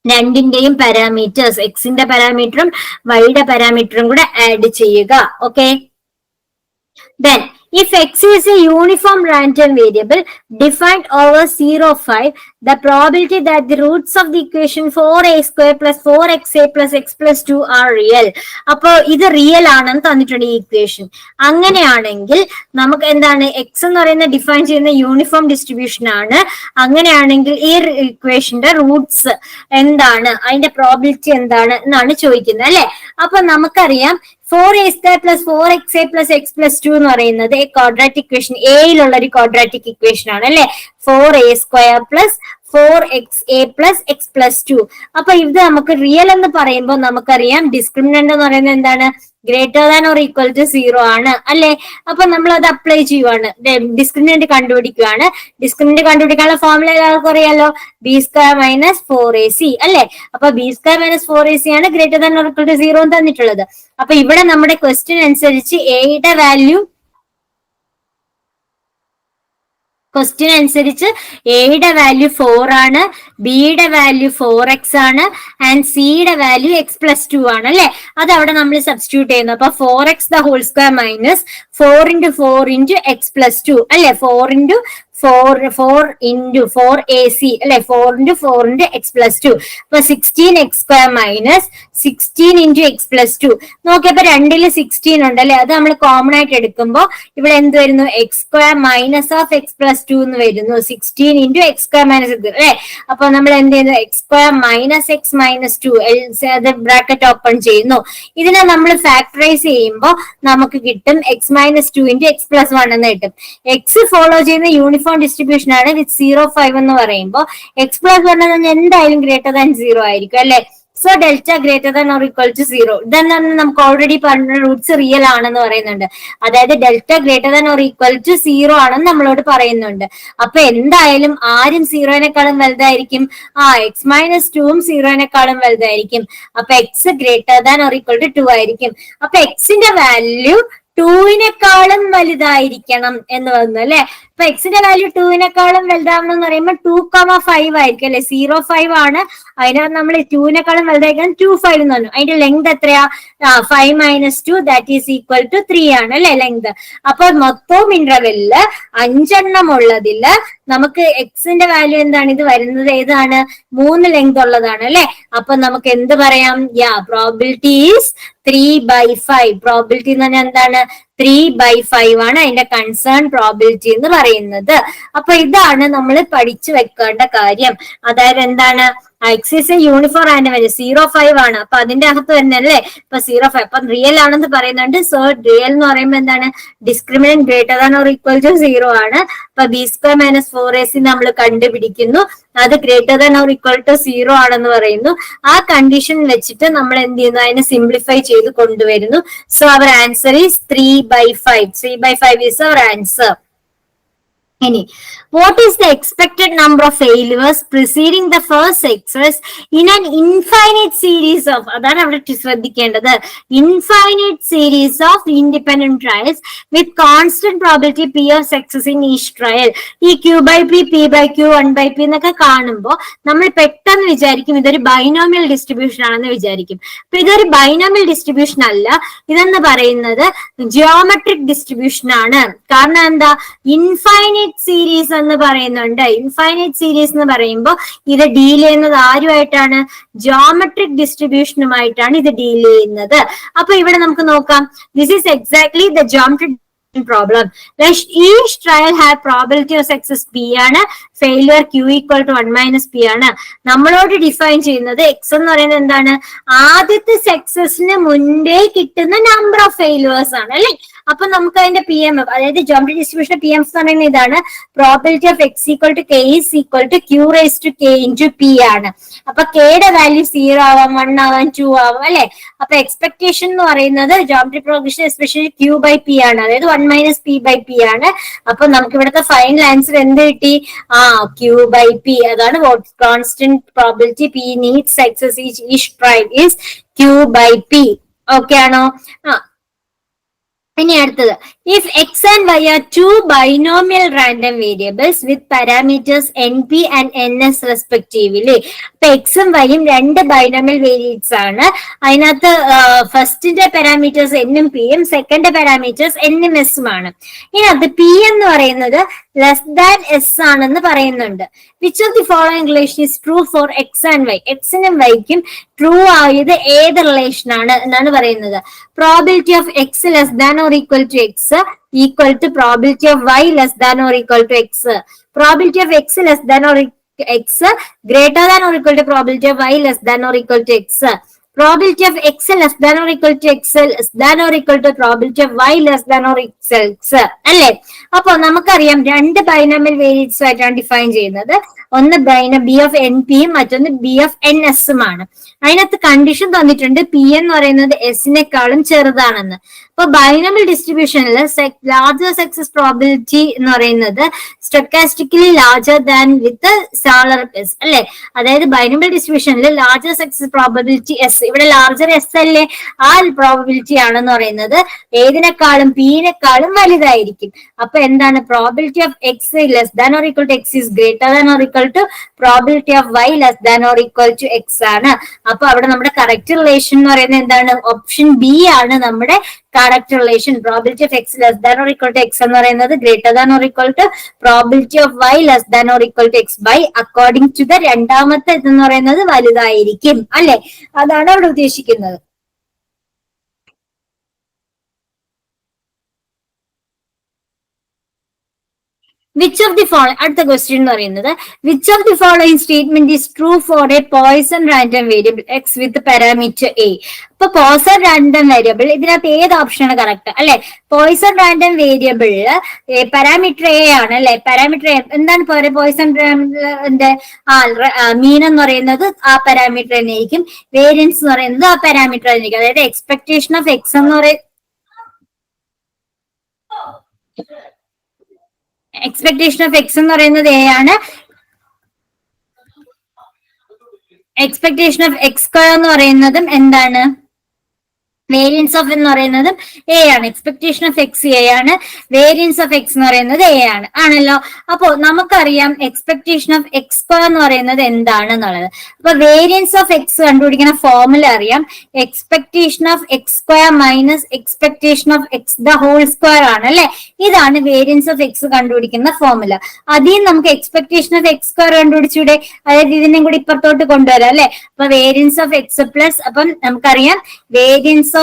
രണ്ടിന്റെയും പാരാമീറ്റേഴ്സ്, എക്സിന്റെ പാരാമീറ്ററും വൈയുടെ പാരാമീറ്ററും കൂടെ ആഡ് ചെയ്യുക. Okay. Then if x is a uniform random variable defined over 0, 5, the probability that the roots of the equation 4a² plus 4xa plus x plus 2 are real. അപ്പൊ ഇത് real ആണെന്ന് തന്നിട്ടുണ്ട് ഈ ഇക്വേഷൻ. അങ്ങനെയാണെങ്കിൽ നമുക്ക് എന്താണ്? എക്സ് എന്ന് പറയുന്ന ഡിഫൈൻ ചെയ്യുന്ന യൂണിഫോം ഡിസ്ട്രിബ്യൂഷൻ ആണ്. അങ്ങനെയാണെങ്കിൽ ഈ ഇക്വേഷന്റെ റൂട്ട്സ് എന്താണ്? അതിന്റെ പ്രോബിലിറ്റി എന്താണ് എന്നാണ് ചോദിക്കുന്നത് അല്ലെ? അപ്പൊ നമുക്കറിയാം 4a² plus 4xa plus x plus 2 എന്ന് പറയുന്നത് ക്വാഡ്രാറ്റിക് ഇക്വേഷൻ, എയിലുള്ള ഒരു ക്വാഡ്രാറ്റിക് ഇക്വേഷൻ ആണ് അല്ലെ? 4a² plus 4xa plus x plus 2. അപ്പൊ ഇത് നമുക്ക് റിയൽ എന്ന് പറയുമ്പോൾ നമുക്കറിയാം ഡിസ്ക്രിമിനന്റ് എന്ന് പറയുന്നത് എന്താണ്? Greater than or equal to 0 ആണ് അല്ലെ? അപ്പൊ നമ്മൾ അത് അപ്ലൈ ചെയ്യുവാണ്, ഡിസ്ക്രിമിനന്റ് കണ്ടുപിടിക്കുകയാണ്. ഡിസ്ക്രിമിനന്റ് കണ്ടുപിടിക്കാനുള്ള ഫോർമുല എല്ലാവർക്കും അറിയാലോ, b² minus 4ac അല്ലെ? അപ്പൊ b² minus 4ac ആണ് greater than or equal to 0 എന്ന് തന്നിട്ടുള്ളത്. അപ്പൊ ഇവിടെ നമ്മുടെ ക്വസ്റ്റ്യൻ അനുസരിച്ച് എയുടെ വാല്യൂ എയുടെ വാല്യൂ 4 ആണ്, ബിയുടെ വാല്യൂ 4x ആണ്, ആൻഡ് സിയുടെ വാല്യൂ x plus 2 ആണ് അല്ലെ? അത് അവിടെ നമ്മൾ സബ്സ്റ്റിറ്റ്യൂട്ട് ചെയ്യുന്നു. അപ്പൊ 4x the whole square minus 4 into 4 into x plus 2 അല്ലെ? 4 into 4ac അല്ലെ? 4 into 4 into x plus 2. അപ്പൊ 16x² minus 16 into x plus 2. നോക്കിയപ്പോ രണ്ടില് 16 ഉണ്ട് അല്ലെ? അത് നമ്മൾ കോമൺ ആയിട്ട് എടുക്കുമ്പോ ഇവിടെ എന്ത് വരുന്നു? x² minus of x plus 2 എന്ന് വരുന്നു. 16 into x² മൈനസ് അല്ലെ? അപ്പൊ നമ്മൾ എന്ത് ചെയ്യുന്നു? x² മൈനസ് x മൈനസ് 2 അത് ബ്രാക്കറ്റ് ഓപ്പൺ ചെയ്യുന്നു. ഇതിനെ നമ്മൾ ഫാക്ടറൈസ് ചെയ്യുമ്പോൾ നമുക്ക് കിട്ടും x minus 2 into x plus 1 എന്ന് കിട്ടും. എക്സ് ഫോളോ ചെയ്യുന്ന യൂണിഫോം ഡിസ്ട്രിബ്യൂഷൻ ആണ് വിത്ത് 0, 5 എന്ന് പറയുമ്പോൾ എക്സ് പ്ലസ് 1 എന്തായാലും ഗ്രേറ്റർ ദാൻ 0 ആയിരിക്കും അല്ലെ? So delta greater than or equal to 0. ഇതെന്താണ്? നമുക്ക് ഓൾറെഡി പറഞ്ഞ റൂട്ട്സ് റിയൽ ആണെന്ന് പറയുന്നുണ്ട്. അതായത് delta greater than or equal to 0 ആണെന്ന് നമ്മളോട് പറയുന്നുണ്ട്. അപ്പൊ എന്തായാലും ആരും 0-നേക്കാളും വലുതായിരിക്കും. എക്സ് മൈനസ് 2 0-നേക്കാളും വലുതായിരിക്കും. അപ്പൊ x greater than or equal to 2 ആയിരിക്കും. അപ്പൊ എക്സിന്റെ വാല്യൂ 2-നേക്കാളും വലുതായിരിക്കണം എന്ന് വന്നു അല്ലെ? അപ്പൊ എക്സിന്റെ വാല്യൂ 2-നേക്കാളും വലുതാവണം എന്ന് പറയുമ്പോൾ 2,5 ആയിരിക്കും അല്ലെ? 0, 5 ആണ്. അതിനകത്ത് നമ്മൾ 2-നേക്കാളും വലുതായിരിക്കണം 2, 5 എന്ന് പറഞ്ഞു. അതിന്റെ ലെങ്ത് എത്രയാ? 5 minus 2 that is equal to 3 ആണ് അല്ലെ ലെങ്ത്. അപ്പൊ മൊത്തവും ഇന്റർവെല്ലില് 5 എണ്ണം ഉള്ളതില് നമുക്ക് എക്സിന്റെ വാല്യൂ എന്താണ്? ഇത് വരുന്നത് ഏതാണ്? 3 ലെങ്ത് ഉള്ളതാണ് അല്ലെ? അപ്പൊ നമുക്ക് എന്ത് പറയാം? Probability is 3/5. പ്രോബിലിറ്റി എന്ന് പറഞ്ഞാൽ എന്താണ്? 3/5 ആണ് അതിന്റെ കൺസേൺ പ്രോബിലിറ്റി എന്ന് പറയുന്നത്. അപ്പൊ ഇതാണ് നമ്മൾ പഠിച്ചു വെക്കേണ്ട കാര്യം. അതായത് എന്താണ്? X is A uniform random value 0, 5 ആണ്. അപ്പൊ അതിന്റെ അകത്ത് വരുന്നല്ലേ ഇപ്പൊ 0, 5. അപ്പൊ റിയൽ ആണെന്ന് പറയുന്നുണ്ട്. സോ റിയൽ എന്ന് പറയുമ്പോൾ എന്താണ്? Discriminant greater than or equal to 0 ആണ്. അപ്പൊ b² മൈനസ് 4ac നമ്മൾ കണ്ടുപിടിക്കുന്നു. അത് greater than or equal to 0 ആണെന്ന് പറയുന്നു. ആ കണ്ടീഷൻ വെച്ചിട്ട് നമ്മൾ എന്ത് ചെയ്യുന്നു? അതിനെ സിംപ്ലിഫൈ ചെയ്ത് കൊണ്ടുവരുന്നു. So our answer is 3/5. 3/5 is our answer. ഇനി what is the expected number of failures preceding the first success in an infinite series of, അതാണ് അവിടെ ശ്രദ്ധിക്കേണ്ടത്, infinite series of independent trials with constant probability p of success in each trial. ഈ q by p by q 1/p എന്നൊക്കെ കാണുമ്പോൾ നമ്മൾ പെട്ടെന്ന് വിചാരിക്കും ഇതൊരു ബൈനോമിയൽ ഡിസ്ട്രിബ്യൂഷൻ ആണെന്ന് വിചാരിക്കും. അപ്പൊ ഇതൊരു ബൈനോമിയൽ ഡിസ്ട്രിബ്യൂഷൻ അല്ല, ഇതെന്ന് പറയുന്നത് ജിയോമെട്രിക് ഡിസ്ട്രിബ്യൂഷൻ ആണ്. കാരണം എന്താ, ഇൻഫൈനൈറ്റ് സീരീസ് എന്ന് പറയുന്നുണ്ട്. ഇൻഫൈനൈറ്റ് സീരീസ് എന്ന് പറയുമ്പോൾ ഇത് ഡീൽ ചെയ്യുന്നത് ആരുമായിട്ടാണ്, ജിയോമെട്രിക് ഡിസ്ട്രിബ്യൂഷനുമായിട്ടാണ് ഇത് ഡീൽ ചെയ്യുന്നത്. അപ്പൊ ഇവിടെ നമുക്ക് നോക്കാം, this is exactly the geometric problem. Each trial have probability of success p ആണ്, failure q equal to 1 minus p ആണ്. നമ്മളോട് ഡിഫൈൻ ചെയ്യുന്നത് x എന്ന് പറയുന്നത് എന്താണ്, ആദ്യത്തെ സക്സസിന് മുൻപേ കിട്ടുന്ന നമ്പർ ഓഫ് ഫെയിലിയേഴ്സ് ആണ് അല്ലെ. അപ്പൊ നമുക്ക് അതിന്റെ പി എം എഫ്, അതായത് geometric distribution P M F എന്ന് പറയുന്നത് ഇതാണ്, probability of X equal to K is equal to Q raise to K into P ആണ്. അപ്പൊ കെയുടെ വാല്യൂ 0 ആവാം, 1 ആവാം, 2 ആവാം അല്ലെ. അപ്പൊ എക്സ്പെക്ടേഷൻ എന്ന് പറയുന്നത് geometric progression especially Q by P ആണ്, അതായത് 1 മൈനസ് പി ബൈ പി ആണ്. അപ്പൊ നമുക്ക് ഇവിടുത്തെ ഫൈനൽ ആൻസർ എന്ത് കിട്ടി, ക്യൂ ബൈ പി. അതാണ് constant probability P needs success each trial is Q by P. Okay ആണോ? ഇനി അടുത്തത്, if x and y are two binomial random variables with parameters np and ns respectively. അപ്പൊ എക്സും വൈയും രണ്ട് binomial variables ആണ്. അതിനകത്ത് ഫസ്റ്റിന്റെ parameters എന്നും പിയും, സെക്കൻഡ് പാരാമീറ്റേഴ്സ് എന്നും എസും ആണ്. ഇതിനകത്ത് പി എന്ന് പറയുന്നത് ലെസ് ദാൻ എസ് ആണെന്ന് പറയുന്നുണ്ട്. Which of the following relation is true for x and y? എക്സിനും വൈക്കും ട്രൂ ആയത് ഏത് റിലേഷൻ ആണ് എന്നാണ് പറയുന്നത്. Probability of X less than or equal to x equal to probability of y less than or equal to x. Probability of x less than or x greater than or equal to probability of y less than or equal to x. Probability of x less than or equal to x less than or equal to probability of y less than or equal to x അല്ലേ. അപ്പൊ നമുക്കറിയാം രണ്ട് binomial variables ആയിട്ടാണ് define ചെയ്യുന്നത്. ഒന്ന് B of N പിയും മറ്റൊന്ന് B of N എസും ആണ്. അതിനകത്ത് കണ്ടീഷൻ തന്നിട്ടുണ്ട് പി എന്ന് പറയുന്നത് എസിനെക്കാളും ചെറുതാണെന്ന്. അപ്പൊ ബൈനോമിയൽ ഡിസ്ട്രിബ്യൂഷനിൽ ലാർജർ സക്സസ് പ്രോബിലിറ്റി എന്ന് പറയുന്നത് stochastically larger than with smaller S അല്ലെ. അതായത് ബൈനോമിയൽ ഡിസ്ട്രിബ്യൂഷനിൽ ലാർജർ സക്സസ് പ്രോബിലിറ്റി എസ്, ഇവിടെ ലാർജർ എസ് അല്ലേ, ആ പ്രോബിലിറ്റി ആണെന്ന് പറയുന്നത് ഏതിനേക്കാളും പിന്നെക്കാളും വലുതായിരിക്കും. അപ്പൊ എന്താണ്, probability of X less than or equal to X is greater than or equal to probability of Y less than or equal to X ആണ്. അപ്പൊ അവിടെ നമ്മുടെ കറക്റ്റ് റിലേഷൻ എന്ന് പറയുന്നത് എന്താണ്, ഓപ്ഷൻ ബി ആണ് നമ്മുടെ correct relation. Probability of X less than or equal to X എന്ന് പറയുന്നത് greater than or equal to probability of Y less than or equal to X by according to the രണ്ടാമത്തെ ഇതെന്ന് പറയുന്നത് വലുതായിരിക്കും അല്ലെ. അതാണ് അവിടെ ഉദ്ദേശിക്കുന്നത്. വിച്ച് ഓഫ് ദി ഫോളോയിങ്, അടുത്ത ക്വസ്റ്റ്യൻ എന്ന് പറയുന്നത് which of the following statement is true for a Poisson random variable X with parameter A. ഇപ്പൊ പോയിസൺ റാൻഡം വേരിയബിൾ ഇതിനകത്ത് ഏത് ഓപ്ഷനാണ് കറക്റ്റ് അല്ലെ. പോയിസൺ റാൻഡം വേരിയബിളില് പാരാമീറ്റർ എ ആണ് അല്ലെ. പാരാമീറ്റർ എന്താണ് പോയിസൺ മീൻ എന്ന് പറയുന്നത് ആ പാരാമീറ്റർ തന്നെ ആയിരിക്കും, വേരിയൻസ് എന്ന് പറയുന്നത് ആ പാരാമീറ്റർ ആയിരിക്കും. അതായത് എക്സ്പെക്ടേഷൻ ഓഫ് എക്സ് എന്ന് പറയുന്നത് എക്സ്പെക്ടേഷൻ ഓഫ് എക്സ് എന്ന് പറയുന്നത് എ ആണ്. എക്സ്പെക്ടേഷൻ ഓഫ് എക്സ് സ്ക്വയർ എന്ന് പറയുന്നതും എന്താണ്, വേരിയൻസ് ഓഫ് എന്ന് പറയുന്നതും എ ആണ്. എക്സ്പെക്ടേഷൻ ഓഫ് എക്സ് എ ആണ്, വേരിയൻസ് ഓഫ് എക്സ് എന്ന് പറയുന്നത് എ ആണ് ആണല്ലോ. അപ്പോ നമുക്കറിയാം എക്സ്പെക്ടേഷൻ ഓഫ് എക്സ് സ്ക്വയർ എന്ന് പറയുന്നത് എന്താണെന്നുള്ളത്. അപ്പൊ വേരിയൻസ് ഓഫ് എക്സ് കണ്ടുപിടിക്കുന്ന ഫോർമുല അറിയാം, expectation of X square minus expectation of X the whole square ആണ് അല്ലെ. ഇതാണ് വേരിയൻസ് ഓഫ് എക്സ് കണ്ടുപിടിക്കുന്ന ഫോർമുല. അതിൽ നമുക്ക് എക്സ്പെക്ടേഷൻ ഓഫ് എക്സ് സ്ക്വയർ കണ്ടുപിടിച്ചൂടെ, അതായത് ഇതിനെയും കൂടി ഇപ്പുറത്തോട്ട് കൊണ്ടുവരാം അല്ലെ. അപ്പൊ വേരിയൻസ് ഓഫ് എക്സ് പ്ലസ്, അപ്പം നമുക്കറിയാം വേരിയൻസ്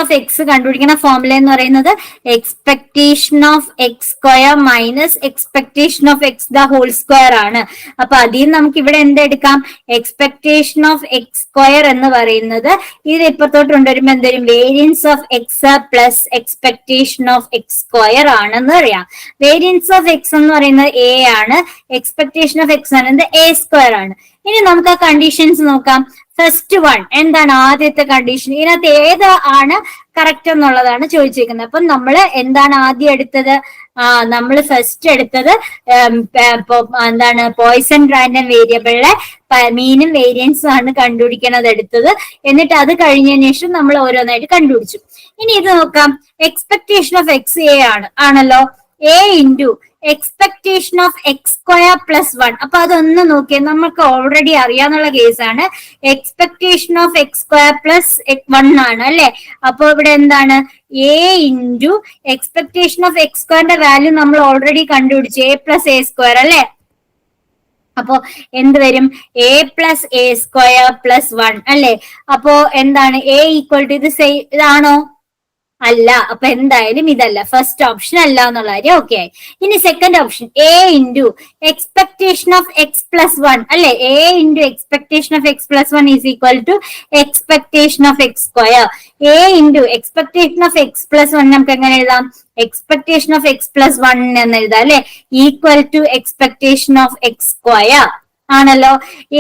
ഓഫ് എക്സ് കണ്ടുപിടിക്കുന്ന ഫോർമുല എന്ന് പറയുന്നത് expectation of X square minus expectation of X the whole square ആണ്. അപ്പൊ അതിൽ നമുക്ക് ഇവിടെ എന്തെടുക്കാം, എക്സ്പെക്ടേഷൻ ഓഫ് എക്സ് സ്ക്വയർ എന്ന് പറയുന്നത് ഇത് ഇപ്പുറത്തോട്ട് കൊണ്ടുവരുമ്പോൾ എന്തുവരും, variance of X plus expectation of X square ആണെന്ന് അറിയാം. വേരിയൻസ് ഓഫ് എക്സ് എന്ന് പറയുന്നത് എ ആണ്, എക്സ്പെക്ടേഷൻ ഓഫ് എക്സ് പറയുന്നത് എ സ്ക്വയർ ആണ്. ഇനി നമുക്ക് ആ കണ്ടീഷൻസ് നോക്കാം. ഫസ്റ്റ് വൺ എന്താണ്, ആദ്യത്തെ കണ്ടീഷൻ, ഇതിനകത്ത് ഏതാണ് കറക്റ്റ് എന്നുള്ളതാണ് ചോദിച്ചിരിക്കുന്നത്. അപ്പം നമ്മൾ എന്താണ് ആദ്യം എടുത്തത്? നമ്മൾ ഫസ്റ്റ് എടുത്തത് എന്താണ് പോയിസൺ റാൻഡം വേരിയബിളിലെ മീനും വേരിയൻസും ആണ് കണ്ടുപിടിക്കണത് എടുത്തത്. എന്നിട്ട് അത് കഴിഞ്ഞതിന് ശേഷം നമ്മൾ ഓരോന്നായിട്ട് കണ്ടുപിടിച്ചു. ഇനി ഇത് നോക്കാം. എക്സ്പെക്ടേഷൻ ഓഫ് എക്സ് എ ആണല്ലോ. A into expectation of X square plus 1. അപ്പൊ അതൊന്ന് നോക്കിയാൽ നമുക്ക് ഓൾറെഡി അറിയാന്നുള്ള കേസാണ്. Expectation of X square plus 1 ആണ് അല്ലെ. അപ്പൊ ഇവിടെ എന്താണ്? A into expectation of X സ്ക്വയറിന്റെ വാല്യൂ നമ്മൾ ഓൾറെഡി കണ്ടുപിടിച്ചു, എ പ്ലസ് എ സ്ക്വയർ അല്ലെ. അപ്പോ എന്ത് വരും? A plus A square plus 1 അല്ലെ. അപ്പോ എന്താണ്? എ ഈക്വൽ ടു ഇതാണോ? അല്ല. അപ്പൊ എന്തായാലും ഇതല്ല, ഫസ്റ്റ് ഓപ്ഷൻ അല്ല എന്നുള്ള കാര്യം ഓക്കെ ആയി. ഇനി second option A into expectation of X plus 1 അല്ലെ. A into expectation of X plus 1 is equal to expectation of X square. A into expectation of X plus 1 നമുക്ക് എങ്ങനെ എഴുതാം? എക്സ്പെക്ടേഷൻ ഓഫ് എക്സ് പ്ലസ് 1 എന്ന് എഴുതാം അല്ലെ, equal to expectation of X square ആണല്ലോ.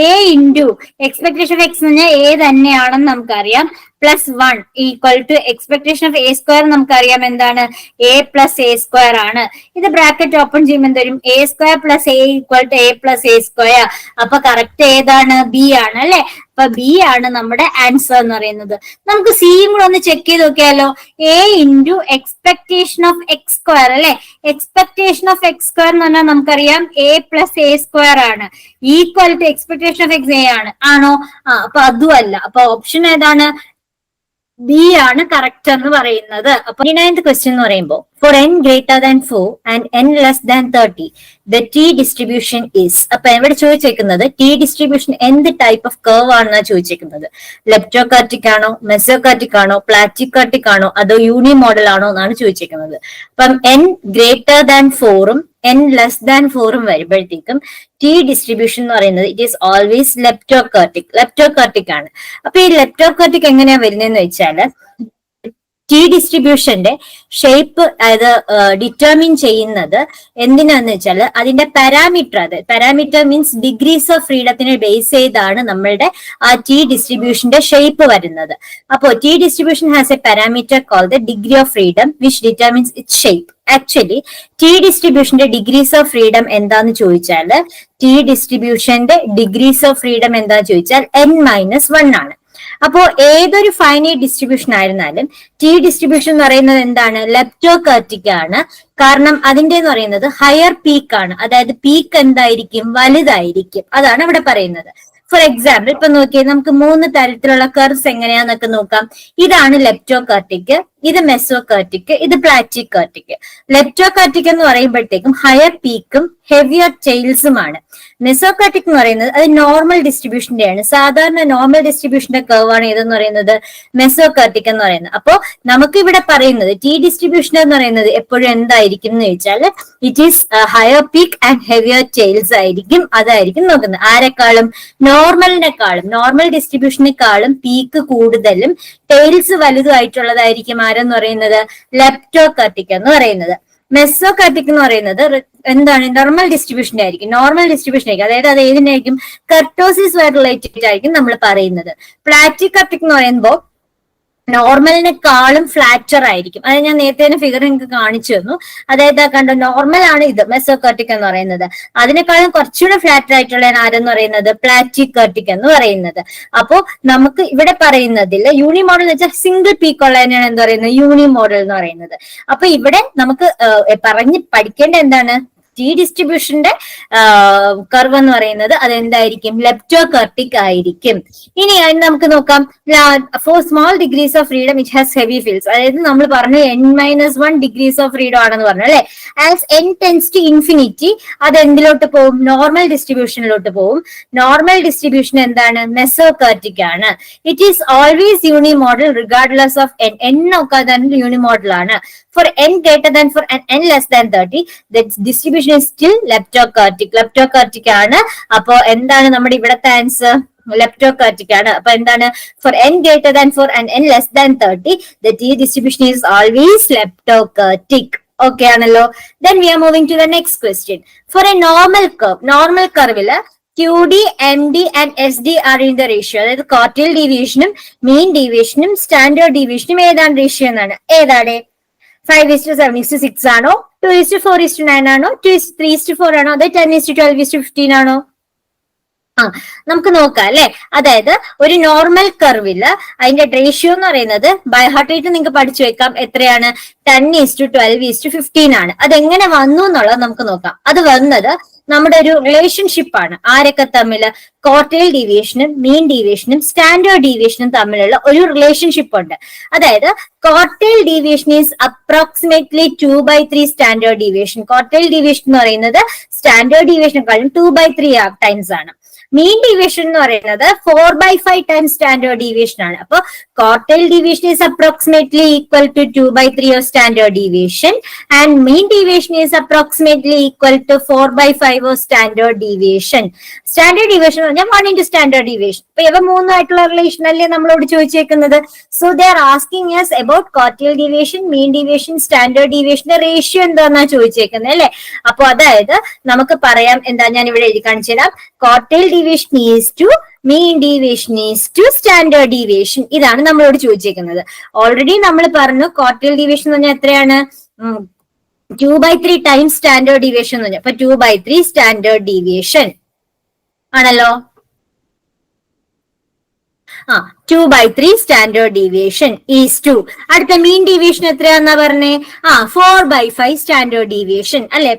A into expectation of x എന്ന് പറഞ്ഞാൽ a തന്നെയാണെന്ന് നമുക്കറിയാം, plus 1 equal to expectation of a square നമുക്കറിയാം എന്താണ്? എ പ്ലസ് എ സ്ക്വയർ ആണ്. ഇത് ബ്രാക്കറ്റ് ഓപ്പൺ ചെയ്യുമ്പോൾ എന്തരും? A square plus a equal to a plus A square. അപ്പൊ കറക്റ്റ് ഏതാണ്? ബി ആണ് അല്ലെ. അപ്പൊ ബി ആണ് നമ്മുടെ ആൻസർ എന്ന് പറയുന്നത്. നമുക്ക് സിയും കൂടെ ഒന്ന് ചെക്ക് ചെയ്ത് നോക്കിയാലോ. A into expectation of X square അല്ലെ. എക്സ്പെക്ടേഷൻ ഓഫ് എക്സ് സ്ക്വയർ എന്ന് പറഞ്ഞാൽ നമുക്കറിയാം എ പ്ലസ് എ സ്ക്വയർ ആണ്, equal to expectation of X A ആണ്. ആണോ? അപ്പൊ അതും അല്ല. അപ്പൊ ഓപ്ഷൻ ഏതാണ്? ബി ആണ് കറക്റ്റ് എന്ന് പറയുന്നത്. അപ്പൊ 29th ക്വസ്റ്റ്യൻ എന്ന് പറയുമ്പോൾ for n greater than 4 and n less than 30 the T distribution is. അപ്പൊ ഇവിടെ ചോദിച്ചേക്കുന്നത് ടി ഡിസ്ട്രിബ്യൂഷൻ എന്ത് ടൈപ്പ് ഓഫ് കർവ് ആണെന്നാണ് ചോദിച്ചേക്കുന്നത്. ലെപ്റ്റോകാർട്ടിക് ആണോ, മെസോകാർട്ടിക് ആണോ, പ്ലാറ്റിക്കാർട്ടിക് ആണോ, അതോ യൂണി മോഡൽ ആണോ എന്നാണ് ചോദിച്ചേക്കുന്നത്. അപ്പം n ഗ്രേറ്റർ ദാൻ 4ഉം n ലെസ് ദാൻ 4ഉം വരുമ്പോഴത്തേക്കും ടി ഡിസ്ട്രിബ്യൂഷൻ എന്ന് പറയുന്നത് ഇറ്റ് ഈസ് ഓൾവേസ് ലെപ്റ്റോകാർട്ടിക് ആണ്. അപ്പൊ ഈ ലെപ്റ്റോകാർട്ടിക് എങ്ങനെയാ വരുന്നതെന്ന് വെച്ചാല് ടി ഡിസ്ട്രിബ്യൂഷന്റെ ഷേപ്പ് അത് ഡിറ്റർമിൻ ചെയ്യുന്നത് എന്തിനാന്ന് വെച്ചാൽ അതിന്റെ പാരാമീറ്റർ, അത് പാരാമീറ്റർ മീൻസ് ഡിഗ്രീസ് ഓഫ് ഫ്രീഡത്തിനെ ബേസ് ചെയ്താണ് നമ്മളുടെ ആ ടി ഡിസ്ട്രിബ്യൂഷന്റെ ഷേപ്പ് വരുന്നത്. അപ്പോ t distribution has a parameter called the degree of freedom which determines its shape. Actually t ഡിസ്ട്രിബ്യൂഷന്റെ ഡിഗ്രീസ് ഓഫ് ഫ്രീഡം എന്താന്ന് ചോദിച്ചാൽ ടി ഡിസ്ട്രിബ്യൂഷന്റെ ഡിഗ്രീസ് ഓഫ് ഫ്രീഡം എന്താന്ന് ചോദിച്ചാൽ n-1 ആണ്. അപ്പോ ഏതൊരു ഫൈനൈറ്റ് ഡിസ്ട്രിബ്യൂഷൻ ആയിരുന്നാലും ടി ഡിസ്ട്രിബ്യൂഷൻ എന്ന് പറയുന്നത് എന്താണ്? ലെപ്റ്റോകാർട്ടിക് ആണ്. കാരണം അതിന്റെ എന്ന് പറയുന്നത് ഹയർ പീക്ക് ആണ്, അതായത് പീക്ക് എന്തായിരിക്കും? വലുതായിരിക്കും. അതാണ് ഇവിടെ പറയുന്നത്. ഫോർ എക്സാമ്പിൾ ഇപ്പൊ നോക്കിയേ, നമുക്ക് 3 തരത്തിലുള്ള കർവ്സ് എങ്ങനെയാന്നൊക്കെ നോക്കാം. ഇതാണ് ലെപ്റ്റോകാർട്ടിക്, ഇത് മെസോകാർട്ടിക്, ഇത് പ്ലാറ്റിക്കാർട്ടിക്. ലെപ്റ്റോകാർട്ടിക് എന്ന് പറയുമ്പോഴത്തേക്കും ഹയർ പീക്കും ഹെവിയർ ടെയിൽസുമാണ്. മെസോകാർട്ടിക് എന്ന് പറയുന്നത് അത് നോർമൽ ഡിസ്ട്രിബ്യൂഷന്റെ ആണ്. സാധാരണ നോർമൽ ഡിസ്ട്രിബ്യൂഷന്റെ കർവ് ആണ് ഏതെന്ന് പറയുന്നത്? മെസോകാർട്ടിക് എന്ന് പറയുന്നത്. അപ്പോ നമുക്ക് ഇവിടെ പറയുന്നത് ടി ഡിസ്ട്രിബ്യൂഷൻ എന്ന് പറയുന്നത് എപ്പോഴും എന്തായിരിക്കും എന്ന് ചോദിച്ചാൽ it is higher peak and heavier tales ആയിരിക്കും. അതായിരിക്കും നോക്കുന്നത്. ആരെക്കാളും? നോർമലിനെക്കാളും, നോർമൽ ഡിസ്ട്രിബ്യൂഷനെക്കാളും പീക്ക് കൂടുതലും ടെയിൽസ് വലുതുമായിട്ടുള്ളതായിരിക്കും ആരെന്ന് പറയുന്നത്? ലെപ്റ്റോകാർട്ടിക് എന്ന് പറയുന്നത്. മെസോകാർട്ടിക് എന്ന് പറയുന്നത് എന്താണ്? നോർമൽ ഡിസ്ട്രിബ്യൂഷന്റെ ആയിരിക്കും. നോർമൽ ഡിസ്ട്രിബ്യൂഷൻ ആയിരിക്കും, അതായത് അത് ഏതിനായിരിക്കും? കർട്ടോസിസ് റിലേറ്റഡ് ആയിരിക്കും നമ്മൾ പറയുന്നത്. പ്ലാറ്റിക്കാർട്ടിക് എന്ന് പറയുമ്പോൾ നോർമലിനെക്കാളും ഫ്ലാറ്റർ ആയിരിക്കും. അത് ഞാൻ നേരത്തെ ഫിഗർ നിങ്ങൾക്ക് കാണിച്ചു തന്നു. അതായത് കണ്ടോ, നോർമൽ ആണ് ഇത് മെസോകാർട്ടിക് എന്ന് പറയുന്നത്. അതിനേക്കാളും കുറച്ചുകൂടെ ഫ്ലാറ്റർ ആയിട്ടുള്ള ആരെന്ന് പറയുന്നത്? പ്ലാറ്റിക്കാർട്ടിക് എന്ന് പറയുന്നത്. അപ്പോ നമുക്ക് ഇവിടെ പറയുന്നതിൽ യൂണി മോഡൽ എന്ന് വെച്ചാൽ സിംഗിൾ പീക്ക് ഉള്ളതിനാണ് എന്താ പറയുന്നത്? യൂണി മോഡൽ എന്ന് പറയുന്നത്. അപ്പൊ ഇവിടെ നമുക്ക് പഠിക്കേണ്ട എന്താണ്? ടി ഡിസ്ട്രിബ്യൂഷന്റെ കർവ് എന്ന് പറയുന്നത് അതെന്തായിരിക്കും? ലെപ്റ്റോകാർട്ടിക് ആയിരിക്കും. ഇനി നമുക്ക് നോക്കാം. Four small degrees of freedom it has heavy fields. അതായത് നമ്മൾ പറഞ്ഞു n-1 ഡിഗ്രീസ് ഓഫ് ഫ്രീഡം ആണെന്ന് പറഞ്ഞു അല്ലെ. As n tends to infinity അത് എന്തിലോട്ട് പോകും? നോർമൽ ഡിസ്ട്രിബ്യൂഷനിലോട്ട് പോകും. നോർമൽ ഡിസ്ട്രിബ്യൂഷൻ എന്താണ്? മെസോകാർട്ടിക് ആണ്. It is always uni model regardless of n നോക്കാതെ തന്നെ യൂണി മോഡൽ ആണ്. For n greater than for n less than 30, the distribution is still leptocartic. Leptocartic ആണ്. അപ്പോ എന്താണ് നമ്മുടെ ഇവിടത്തെ ആൻസർ? leptocartic ആണ്. അപ്പൊ എന്താണ്? For n greater than for n less than 30, the T distribution is always leptocartic. Okay ആണല്ലോ. Then we are moving to the next question. For a normal curve, normal curve QD, MD and SD are in the ratio. അതായത് quartile ഡീവിയേഷനും mean ഡീവിയേഷനും standard ഡീവിയേഷനും ഏതാണ് ratio എന്നാണ്. ഏതാണ്? 5:7:6 ആണോ, 2:4:9 ആണോ, 2:3:4 ആണോ, അതോ 10:12:15 ആണോ? നമുക്ക് നോക്കാം അല്ലെ. അതായത് ഒരു നോർമൽ കർവില് അതിന്റെ റേഷ്യോ എന്ന് പറയുന്നത് ബൈ ഹാർട്ട് റേറ്റ് നിങ്ങൾക്ക് പഠിച്ചു വെക്കാം. എത്രയാണ്? 10:12:15 ആണ്. അതെങ്ങനെ വന്നു എന്നുള്ളത് നമുക്ക് നോക്കാം. അത് വന്നത് നമ്മുടെ ഒരു റിലേഷൻഷിപ്പ് ആണ്. ആരൊക്കെ തമ്മില്? ക്വാർട്ടൈൽ ഡീവിയേഷനും മീൻ ഡീവിയേഷനും സ്റ്റാൻഡേർഡ് ഡീവിയേഷനും തമ്മിലുള്ള ഒരു റിലേഷൻഷിപ്പ് ഉണ്ട്. അതായത് quartile deviation is approximately 2/3 standard deviation. Quartile deviation എന്ന് പറയുന്നത് സ്റ്റാൻഡേർഡ് ഡീവിയേഷനെക്കാളും 2/3 ടൈംസ് ആണ്. മീൻ ഡീവിയേഷൻ എന്ന് പറയുന്നത് 4/5 ടൈംസ് സ്റ്റാൻഡേർഡ് ഡീവിയേഷൻ ആണ്. അപ്പൊ quartile deviation is approximately equal to 2/3 of standard deviation and mean deviation is approximately equal to 4/5 of standard deviation. Standard deviation എന്ന് പറഞ്ഞാൽ 1 into standard deviation. അപ്പൊ ഇവ മൂന്നുമായിട്ടുള്ള relation അല്ലേ നമ്മളോട് ചോദിച്ചേക്കുന്നത്. So they are asking us about quartile deviation, mean deviation, standard ഡീവിയേഷന്റെ ratio എന്താന്നാ ചോദിച്ചേക്കുന്നത് അല്ലെ. അപ്പൊ അതായത് നമുക്ക് പറയാം എന്താ, ഞാൻ ഇവിടെ എഴുതി കാണിച്ചു തരാം. Quartile deviation is to mean deviation is to standard deviation. ഇതാണ് നമ്മളോട് ചോദിച്ചേക്കുന്നത്. ഓൾറെഡി നമ്മൾ പറഞ്ഞു ക്വാർട്ടൈൽ ഡീവിയേഷൻ എന്ന് പറഞ്ഞാൽ എത്രയാണ്? 2/3 ടൈംസ് സ്റ്റാൻഡേർഡ് ഡീവിയേഷൻ എന്ന് പറഞ്ഞാൽ. അപ്പൊ 2/3 സ്റ്റാൻഡേർഡ് ഡീവിയേഷൻ ആണല്ലോ. 2/3 സ്റ്റാൻഡേർഡ് ഡീവിയേഷൻ ഈസ് ടു. അടുത്ത മീൻ ഡീവിയേഷൻ എത്രയാന്നാ പറഞ്ഞേ? 4/5 സ്റ്റാൻഡേർഡ് ഡീവിയേഷൻ അല്ലെ.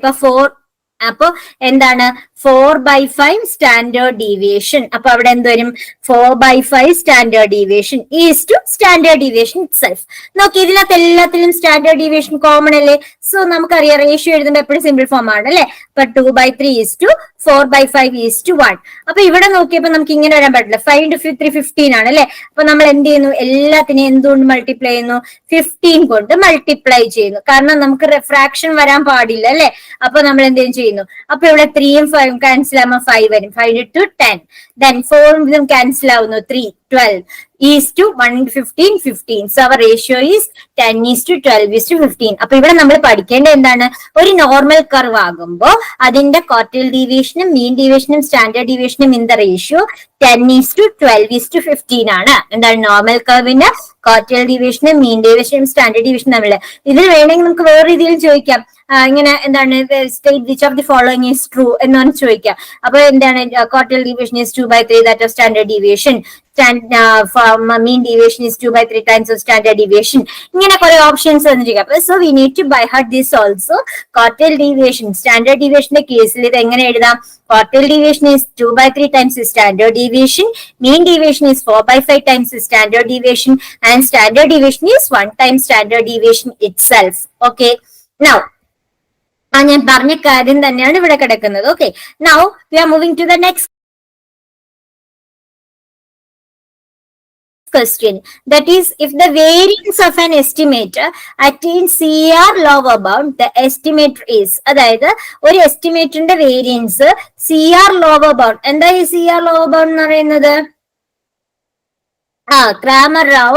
അപ്പൊ എന്താണ്? 4/5 സ്റ്റാൻഡേർഡ് ഡീവിയേഷൻ. അപ്പൊ അവിടെ എന്ത് വരും? 4/5 standard deviation is to standard deviation itself. നോക്കി, ഇതിനകത്ത് എല്ലാത്തിലും സ്റ്റാൻഡേർഡ് ഡീവിയേഷൻ കോമൺ അല്ലേ. സോ നമുക്കറിയാം റേഷ്യോ എഴുതുമ്പോൾ എപ്പോഴും സിമ്പിൾ ഫോം ആണ് അല്ലെ. അപ്പൊ 2/3 ഈസ് ടു 4/5 ഈസ് ടു 1. അപ്പൊ ഇവിടെ നോക്കിയപ്പോ നമുക്ക് ഇങ്ങനെ വരാൻ പറ്റില്ല. 5 into 3 15 ആണ് അല്ലെ. അപ്പൊ നമ്മൾ എന്ത് ചെയ്യുന്നു? എല്ലാത്തിനെയും എന്തുകൊണ്ട് മൾട്ടിപ്ലൈ ചെയ്യുന്നു? 15 കൊണ്ട് മൾട്ടിപ്ലൈ ചെയ്യുന്നു. കാരണം നമുക്ക് ഫ്രാക്ഷൻ വരാൻ പാടില്ല അല്ലെ. അപ്പൊ നമ്മൾ എന്തെങ്കിലും ചെയ്യുന്നു. അപ്പൊ ഇവിടെ 3ഉം 5ഉം ക്യാൻസൽ ആകുമ്പോൾ 5 വരും. 5 into 10. Then 4 ക്യാൻസൽ ആവുന്നു. 3 12 is to 1 into 15 15. So our ratio is 10:12:15. അപ്പൊ ഇവിടെ നമ്മൾ പഠിക്കേണ്ടത് എന്താണ്? ഒരു നോർമൽ കർവ് ആകുമ്പോൾ അതിന്റെ ക്വാർട്ടൈൽ ഡീവിയേഷനും മീൻ ഡീവിയേഷനും സ്റ്റാൻഡേർഡ് ഡീവിയേഷനും ഇൻ ദ റേഷ്യോ 10:12:15 ആണ്. എന്താണ്? നോർമൽ കർവിന്റെ ക്വാർട്ടൈൽ ഡീവിയേഷനും മീൻ ഡീവിയേഷനും സ്റ്റാൻഡേർഡ് ഡീവിയേഷനും തമ്മിൽ. ഇതിൽ വേണമെങ്കിൽ നമുക്ക് വേറെ രീതിയിൽ ചോദിക്കാം. ഇങ്ങനെ എന്താണ്? State which of the following is true എന്നാണ് ചോദിക്കാം. അപ്പൊ എന്താണ്? Quartile deviation is 2/3 that of standard deviation. Mean deviation is 2/3 times of standard deviation. ഇങ്ങനെ കുറെ ഓപ്ഷൻസ് തന്നിരിക്കും. So we need to by heart this also. Quartile deviation, standard ഡീവിയേഷന്റെ കേസിൽ ഇത് എങ്ങനെ എഴുതാം? Quartile deviation is 2/3 times the standard deviation. Mean deviation is 4/5 times the standard deviation, and standard deviation is 1 times standard deviation itself. Okay. Now, ഞാൻ പറഞ്ഞ കാര്യം തന്നെയാണ് ഇവിടെ കിടക്കുന്നത്. Okay. Now we are moving to the next question, that is, if the variance of an estimator attains CR lower bound, the estimator is. അതായത് ഒരു എസ്റ്റിമേറ്ററിന്റെ variance CR lower bound. എന്താ ഈ CR lower bound എന്ന് പറയുന്നത്? Cramer-Rao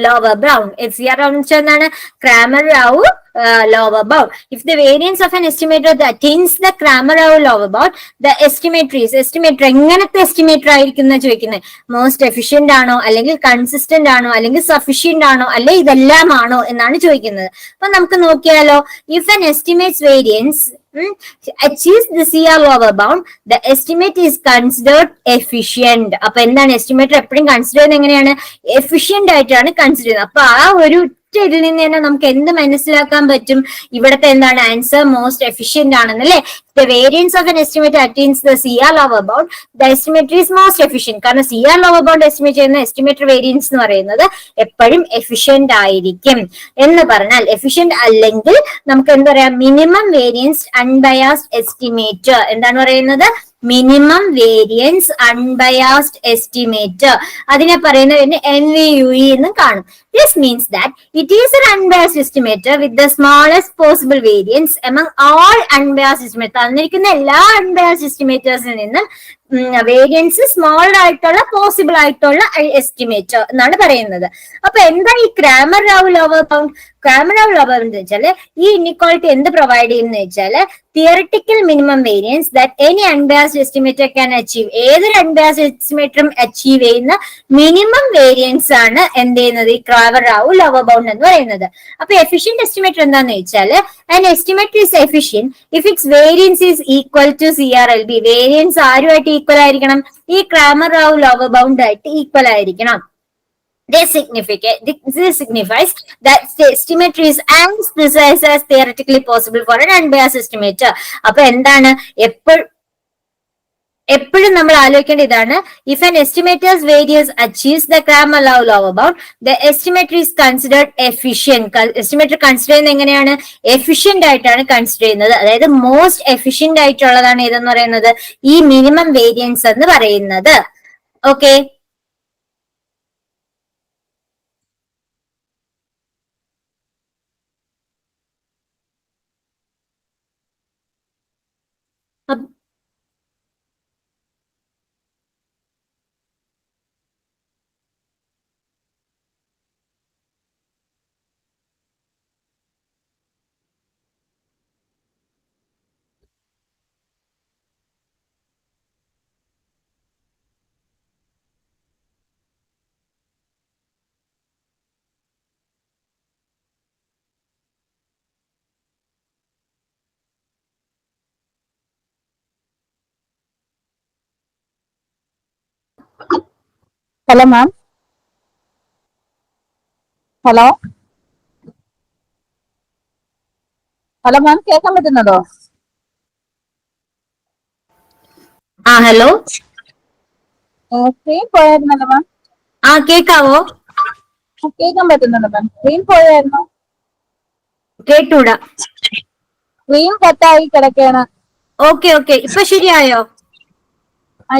lower bound. CR എന്താണ്? Cramer-Rao lower bound. If the variance of an estimator that attains the Cramer-Rao lower bound, the estimator is. Estimator എങ്ങനത്തെ estimator ആയിരിക്കും എന്ന് ചോദിക്കുന്നത്. Most efficient ആണോ, അല്ലെങ്കിൽ കൺസിസ്റ്റന്റ് ആണോ, അല്ലെങ്കിൽ സഫിഷ്യന്റ് ആണോ, അല്ലെ ഇതെല്ലാം ആണോ എന്നാണ് ചോദിക്കുന്നത്. അപ്പൊ നമുക്ക് നോക്കിയാലോ. If an estimates variance achieves the CR lower bound, the estimate is considered efficient. അപ്പൊ എന്താണ്? എസ്റ്റിമേറ്റർ എപ്പോഴും കൺസിഡർ ചെയ്യുന്നത് എങ്ങനെയാണ്? എഫിഷ്യന്റ് ആയിട്ടാണ് കൺസിഡർ ചെയ്യുന്നത്. അപ്പൊ ആ ഒരു ഇതിൽ നിന്ന് തന്നെ നമുക്ക് എന്ത് മനസ്സിലാക്കാൻ പറ്റും? ഇവിടുത്തെ എന്താണ് ആൻസർ? മോസ്റ്റ് എഫിഷ്യന്റ് ആണെന്നല്ലേ. The variance of an estimator attains the CR lower bound, the estimator is most efficient. കാരണം CR lower bound എസ്റ്റിമേറ്റ് ചെയ്യുന്ന എസ്റ്റിമേറ്റർ വേരിയൻസ് എന്ന് പറയുന്നത് എപ്പോഴും എഫിഷ്യന്റ് ആയിരിക്കും. എന്ന് പറഞ്ഞാൽ എഫിഷ്യന്റ് അല്ലെങ്കിൽ നമുക്ക് എന്താ പറയാ? Minimum variance unbiased estimator. എന്താണ് പറയുന്നത്? Minimum variance unbiased estimator. അതിനെ പറയുന്നതിന് NVUE എന്നും കാണും. This means that it is an unbiased estimator with the smallest possible variance among all unbiased estimators. തന്നിരിക്കുന്ന എല്ലാ unbiased estimators നിന്നും വേരിയൻസ് സ്മോൾ ആയിട്ടുള്ള പോസിബിൾ ആയിട്ടുള്ള എസ്റ്റിമേറ്റ് എന്നാണ് പറയുന്നത്. അപ്പൊ എന്താ ഈ Cramer Rao lower bound? Cramer Rao lower bound എന്ന് വെച്ചാല് ഈ ഇൻഇക്വാളിറ്റി എന്ത് പ്രൊവൈഡ് ചെയ്യുന്ന വെച്ചാല് theoretical minimum variance that any unbiased estimator can achieve. ഏതൊരു അൺബയാസ്ഡ് എസ്റ്റിമേറ്ററും അച്ചീവ് ചെയ്യുന്ന മിനിമം വേരിയൻസ് ആണ് എന്ത് ചെയ്യുന്നത് ഈ ക്രാമർ രാവ് ലോവർ ബൗണ്ട് എന്ന് പറയുന്നത്. അപ്പൊ എഫിഷ്യന്റ് എസ്റ്റിമേറ്റർ എന്താന്ന് വെച്ചാല് an estimator is efficient if its variance is equal to CRLB. Variance ആരുമായിട്ട് ഈക്വൽ ആയിരിക്കണം? ഈ ക്രാമർ രാവ് ലോവർ ബൗണ്ട് ആയിട്ട് ഈക്വൽ ആയിരിക്കണം. This signifies that the estimator is as precise as theoretically possible for an unbiased estimator. അപ്പൊ എന്താണ് എപ്പോഴും നമ്മൾ ആലോചിക്കേണ്ട ഇതാണ്, if an estimator's variance achieves the Cramer Rao lower bound the estimator is considered efficient. Estimator consider ചെയ്യുന്നത് എങ്ങനെയാണ്? Efficient ആയിട്ടാണ് consider ചെയ്യുന്നത്. അതായത് മോസ്റ്റ് എഫിഷ്യന്റ് ആയിട്ടുള്ളതാണ് ഏതെന്ന് പറയുന്നത് ഈ മിനിമം വേരിയൻസ് എന്ന് പറയുന്നത്. Okay, hello ma'am. Hello hello ma'am, കേൾക്കാൻ പറ്റുന്നുണ്ടോ? ഹലോ, സ്ക്രീൻ പോയായിരുന്നല്ലോ മാം. കേക്കാവോ? കേൾക്കാൻ പറ്റുന്നുണ്ടോ മാം? സ്ക്രീൻ പോയായിരുന്നു. കേട്ടൂടാ. സ്ക്രീൻ കട്ടായി കിടക്കാണ്. ഓക്കെ ഓക്കെ, ഇപ്പൊ ശരിയായോ?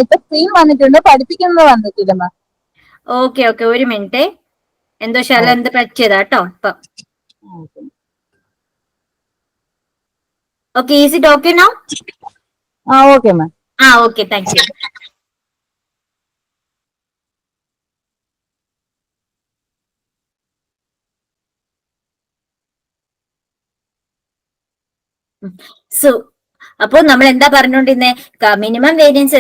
ഇപ്പൊ സ്ക്രീൻ വന്നിട്ടുണ്ട്, പഠിപ്പിക്കുന്നത് വന്നിട്ടില്ല മാം. ഓക്കെ ഓക്കെ, ഒരു മിനിറ്റ്. എന്തോ ശാല എന്ത് പറ്റിയതാ കേട്ടോ ഇപ്പൊ. Okay, is it okay now? Okay ma'am. Okay, thank you. So അപ്പോൾ നമ്മൾ എന്താ പറഞ്ഞുകൊണ്ടിരുന്നേ? മിനിമം വേരിയൻസ്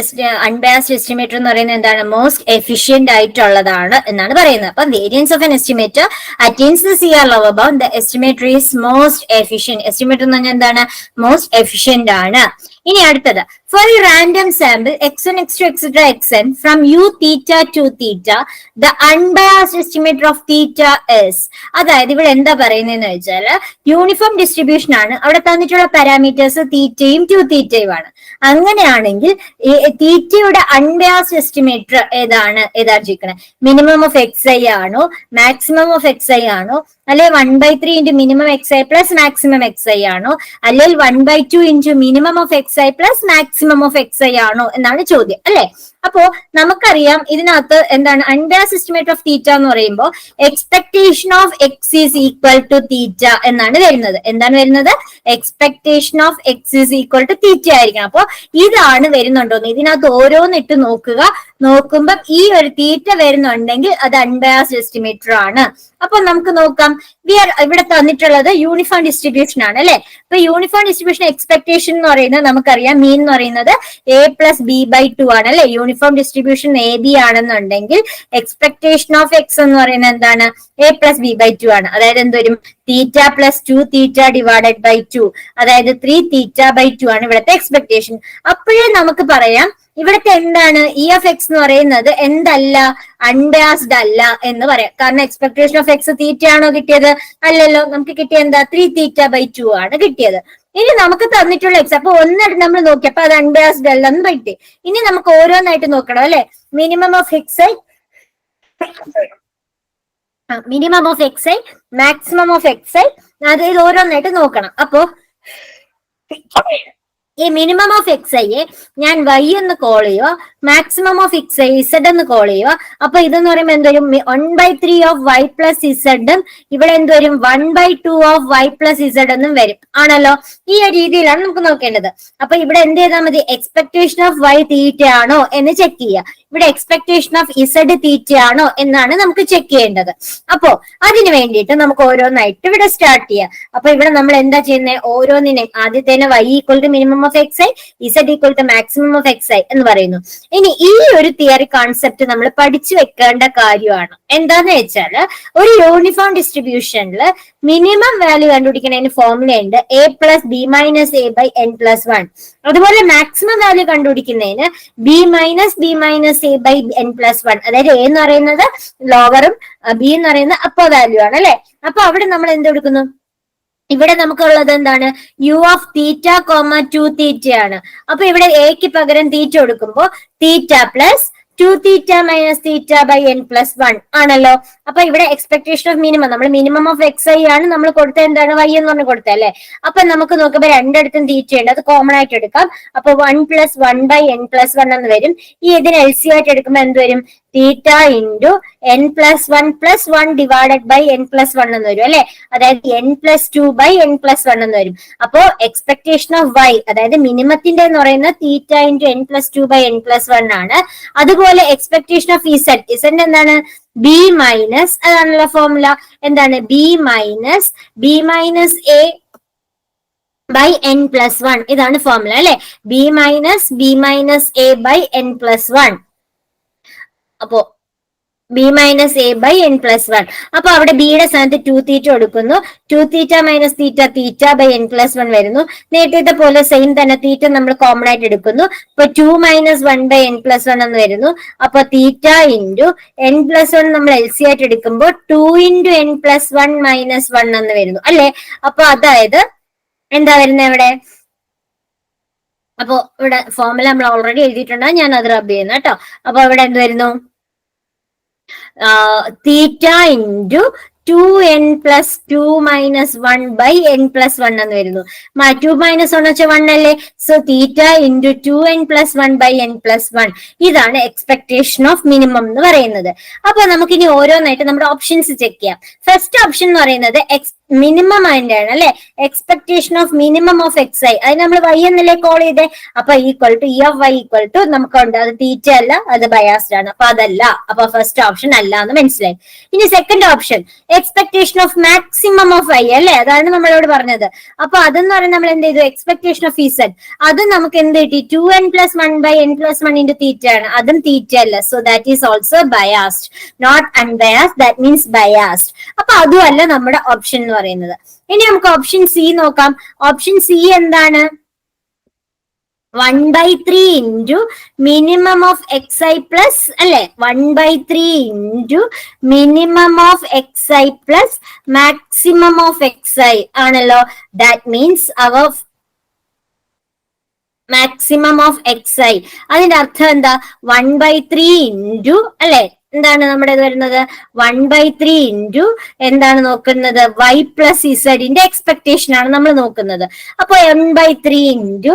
അൺബയാസ്ഡ് എസ്റ്റിമേറ്റർ എന്ന് പറയുന്നത് എന്താണ്? മോസ്റ്റ് എഫിഷ്യന്റ് ആയിട്ടുള്ളതാണ് എന്നാണ് പറയുന്നത്. അപ്പൊ variance of an estimator attains the CR lower bound the estimator is most efficient. Estimator എന്ന് പറഞ്ഞാൽ എന്താണ്? മോസ്റ്റ് എഫിഷ്യന്റ് ആണ്. ഇനി അടുത്തത്, for a random sample x1 x2 etc xn from u theta to theta the unbiased estimator of theta is. അതായത് ഇവിടെ എന്താ പറയുന്നതെന്ന് വെച്ചാൽ യൂണിഫോം ഡിസ്ട്രിബ്യൂഷൻ ആണ്. അവിടെ തന്നിട്ടുള്ള പാരാമീറ്റേഴ്സ് തീറ്റയും ടു തീറ്റയും ആണ്. അങ്ങനെയാണെങ്കിൽ തീറ്റയുടെ അൺബയാസ്ഡ് എസ്റ്റിമേറ്റർ ഏതാണ് ചോദിക്കണേ? മിനിമം ഓഫ് xi ആണോ, മാക്സിമം ഓഫ് xi ആണോ, അല്ലെ 1/3 into minimum xi plus maximum xi ആണോ, അല്ലെങ്കിൽ 1/2 into minimum of xi plus maximum of xi ആണോ എന്നാണ് ചോദ്യം, അല്ലെ? അപ്പോ നമുക്കറിയാം ഇതിനകത്ത് എന്താണ് അൺബയാസ്ഡ് എസ്റ്റിമേറ്റ് ഓഫ് തീറ്റ എന്ന് പറയുമ്പോൾ expectation of x is equal to theta എന്നാണ് വരുന്നത്. എന്താണ് വരുന്നത്? Expectation of x is equal to theta ആയിരിക്കണം. അപ്പൊ ഇതാണ് വരുന്നുണ്ടോന്ന് ഇതിനകത്ത് ഓരോന്നിട്ട് നോക്കുക. നോക്കുമ്പം ഈ ഒരു തീറ്റ വരുന്നുണ്ടെങ്കിൽ അത് അൺബയാസ്ഡ് എസ്റ്റിമേറ്റർ ആണ്. അപ്പൊ നമുക്ക് നോക്കാം. ഇവിടെ തന്നിട്ടുള്ളത് യൂണിഫോം ഡിസ്ട്രിബ്യൂഷൻ ആണ്, അല്ലെ? അപ്പൊ യൂണിഫോം ഡിസ്ട്രിബ്യൂഷൻ എക്സ്പെക്ടേഷൻ എന്ന് പറയുന്നത് നമുക്കറിയാം മീൻ എന്ന് പറയുന്നത് a+b/2 ആണ്, അല്ലെ? യൂണിഫോം ഡിസ്ട്രിബ്യൂഷൻ AB ആണെന്നുണ്ടെങ്കിൽ എക്സ്പെക്ടേഷൻ ഓഫ് എക്സ് എന്ന് പറയുന്നത് എന്താണ്? a+b/2 ആണ്. അതായത് എന്തുവരും? Theta plus 2 theta divided by 2, അതായത് 3 തീറ്റ/2 ആണ് ഇവിടുത്തെ എക്സ്പെക്ടേഷൻ. അപ്പോഴേ നമുക്ക് പറയാം ഇവിടുത്തെ എന്താണ് ഇ ഓഫ് എക്സ് എന്ന് പറയുന്നത് എന്തല്ല? അൺബയാസ്ഡ് അല്ല എന്ന് പറയാം. കാരണം എക്സ്പെക്ടേഷൻ ഓഫ് എക്സ് തീറ്റ ആണോ കിട്ടിയത്? അല്ലല്ലോ. നമുക്ക് കിട്ടിയ എന്താ? 3 തീറ്റ/2 ആണ് കിട്ടിയത്. ഇനി നമുക്ക് തന്നിട്ടുള്ള എക്സ്, അപ്പൊ ഒന്നെടുത്ത് നമ്മൾ നോക്കി, അപ്പൊ അത് അൺബയാസ്ഡ് അല്ലെന്ന് പറ്റി. ഇനി നമുക്ക് ഓരോന്നായിട്ട് നോക്കണം, അല്ലെ? Minimum of X, minimum of X, maximum of X, അതായത് ഓരോന്നായിട്ട് നോക്കണം. അപ്പോ ഈ മിനിമം ഓഫ് എക്സ് ഐയെ ഞാൻ y എന്ന് കോൾ ചെയ്യുക, maximum of X I Z എന്ന് കോൾ ചെയ്യുക. അപ്പൊ ഇതെന്ന് പറയുമ്പോൾ എന്തുവരും 1/3 ഓഫ് y പ്ലസ് ഇസഡും ഇവിടെ എന്തുവരും 1/2 ഓഫ് y പ്ലസ് ഇസഡ് എന്നും വരും. ആണല്ലോ, ഈ ഒരു രീതിയിലാണ് നമുക്ക് നോക്കേണ്ടത്. അപ്പൊ ഇവിടെ എന്ത് ചെയ്താൽ മതി, എക്സ്പെക്ടേഷൻ ഓഫ് y തീറ്റ ആണോ എന്ന് ചെക്ക് ചെയ്യുക. ഇവിടെ എക്സ്പെക്ടേഷൻ ഓഫ് ഇസഡ് തീറ്റ ആണോ എന്നാണ് നമുക്ക് ചെക്ക് ചെയ്യേണ്ടത്. അപ്പോ അതിന് വേണ്ടിയിട്ട് നമുക്ക് ഓരോന്നായിട്ട് ഇവിടെ സ്റ്റാർട്ട് ചെയ്യാം. അപ്പൊ ഇവിടെ നമ്മൾ എന്താ ചെയ്യുന്നത്, ഓരോന്നിനെയും ആദ്യത്തേനെ y equal to minimum of X I, Z equal to maximum of X I എന്ന് പറയുന്നു. ഇനി ഈ ഒരു തിയറി കോൺസെപ്റ്റ് നമ്മൾ പഠിച്ചു വെക്കേണ്ട കാര്യമാണ്. എന്താന്ന് വെച്ചാല് ഒരു യൂണിഫോം ഡിസ്ട്രിബ്യൂഷനിൽ മിനിമം വാല്യൂ കണ്ടുപിടിക്കുന്നതിന് ഫോർമുല ഉണ്ട്, a plus b minus A by N plus 1. അതുപോലെ മാക്സിമം വാല്യൂ കണ്ടുപിടിക്കുന്നതിന് b minus A by N plus 1. അതായത് എ എന്ന് പറയുന്നത് ലോവറും ബി എന്ന് പറയുന്നത് അപ്പർ വാല്യൂ ആണ് അല്ലെ. അപ്പൊ അവിടെ നമ്മൾ എന്ത് എടുക്കുന്നു, ഇവിടെ നമുക്കുള്ളത് എന്താണ്, യു ഓഫ് തീറ്റ കോമ 2 തീറ്റയാണ്. അപ്പൊ ഇവിടെ എക്ക് പകരം തീറ്റ കൊടുക്കുമ്പോൾ theta plus 2 theta minus theta by N plus 1 ആണല്ലോ. അപ്പൊ ഇവിടെ എക്സ്പെക്ടേഷൻ ഓഫ് മിനിമം, നമ്മൾ മിനിമം ഓഫ് എക്സ് ഐ ആണ് നമ്മൾ കൊടുത്ത എന്താണ്, y എന്ന് പറഞ്ഞ് കൊടുത്തത് അല്ലെ. അപ്പൊ നമുക്ക് നോക്കുമ്പോൾ രണ്ടിടത്തും തീറ്റ ഉണ്ട്, അത് കോമൺ ആയിട്ട് എടുക്കാം. അപ്പൊ 1 പ്ലസ് 1 ബൈ എൻ പ്ലസ് 1 എന്ന് വരും. ഈ ഇതിന് LCM ആയിട്ട് എടുക്കുമ്പോൾ എന്ത് വരും, theta into N plus 1 plus 1 divided by N plus 1 എന്ന് വരും അല്ലെ. അതായത് N plus 2 by N plus 1 എന്ന് വരും. അപ്പോ എക്സ്പെക്ടേഷൻ ഓഫ് y, അതായത് മിനിമത്തിന്റെ എന്ന് പറയുന്നത് theta into N plus 2 by N plus 1 ആണ്. അതുപോലെ എക്സ്പെക്ടേഷൻ ഓഫ് ഇസഡ് എന്താണ്, ബി മൈനസ്, അതാണല്ലോ ഫോർമുല, എന്താണ് B minus A by N plus 1. ഇതാണ് ഫോർമുല അല്ലെ, B minus A by N plus 1. അപ്പോ B minus A by N plus 1. അപ്പൊ അവിടെ ബിയുടെ സ്ഥാനത്ത് 2 തീറ്റ കൊടുക്കുന്നു. 2 theta minus theta by N plus 1 വരുന്നു. നേരത്തെ പോലെ സെയിം തന്നെ തീറ്റ നമ്മൾ കോമൺ ആയിട്ട് എടുക്കുന്നു. അപ്പൊ 2 മൈനസ് 1 ബൈ എൻ പ്ലസ് 1 എന്ന് വരുന്നു. അപ്പൊ തീറ്റ ഇൻറ്റു എൻ പ്ലസ് 1 നമ്മൾ LCM ആയിട്ട് എടുക്കുമ്പോൾ 2 ഇൻറ്റു എൻ പ്ലസ് 1 മൈനസ് 1 എന്ന് വരുന്നു അല്ലെ. അപ്പൊ അതായത് എന്താ വരുന്നത് ഇവിടെ, അപ്പൊ ഇവിടെ ഫോർമുല നമ്മൾ ഓൾറെഡി എഴുതിയിട്ടുണ്ട്, ഞാൻ അത് റബ് ചെയ്യുന്നു കേട്ടോ. അപ്പൊ ഇവിടെ എന്ത് വരുന്നു, theta into 2n plus 2 minus 1 by N plus 1 എന്ന് വരുന്നു. 2 മൈനസ് 1 വെച്ചാൽ 1 അല്ലേ. So theta into 2n plus 1 by N plus 1. ഇതാണ് എക്സ്പെക്ടേഷൻ ഓഫ് മിനിമം എന്ന് പറയുന്നത്. അപ്പൊ നമുക്കിനി ഓരോന്നായിട്ട് നമ്മുടെ ഓപ്ഷൻസ് ചെക്ക് ചെയ്യാം. ഫസ്റ്റ് ഓപ്ഷൻ എന്ന് പറയുന്നത് മിനിമം അതിന്റെ ആണ് അല്ലെ, expectation of minimum of X I, അത് നമ്മൾ y എന്നല്ലേ കോൾ ചെയ്തേ. അപ്പൊ equal to E of y equal to നമുക്കുണ്ട്, അത് തീറ്റ അല്ല, അത് ബയാസ്ഡ് ആണ്. അപ്പൊ അതല്ല, അപ്പൊ ഫസ്റ്റ് ഓപ്ഷൻ അല്ല എന്ന് മനസ്സിലായി. ഇനി second option expectation of maximum of y അല്ലെ, അതാണ് നമ്മളോട് പറഞ്ഞത്. അപ്പൊ അതെന്ന് പറയുന്നത് നമ്മൾ എന്ത് ചെയ്തു, എക്സ്പെക്ടേഷൻ ഓഫ് ഇസഡ്, അത് നമുക്ക് എന്ത് കിട്ടി, 2n plus 1 by N plus 1 into theta ആണ്, അതും തീറ്റ അല്ല. So that is also biased, not unbiased, that means biased. അപ്പൊ അതും അല്ല നമ്മുടെ ഓപ്ഷൻ എന്ന് പറയുന്നത്. ഇനി നമുക്ക് ഓപ്ഷൻ സി നോക്കാം. ഓപ്ഷൻ സി എന്താണ്, 1/3 into minimum of X I plus അല്ലെ, 1/3 into minimum of X I plus maximum of X I ആണല്ലോ. That means our maximum of X i, അതിന്റെ അർത്ഥം എന്താ, 1/3 ഇൻറ്റു അല്ലെ, എന്താണ് നമ്മുടെ വരുന്നത്, 1/3 ഇൻറ്റു എന്താണ് നോക്കുന്നത്, y പ്ലസ് ഇസഡിന്റെ എക്സ്പെക്ടേഷൻ ആണ് നമ്മൾ നോക്കുന്നത്. അപ്പൊ 1/3 ഇൻറ്റു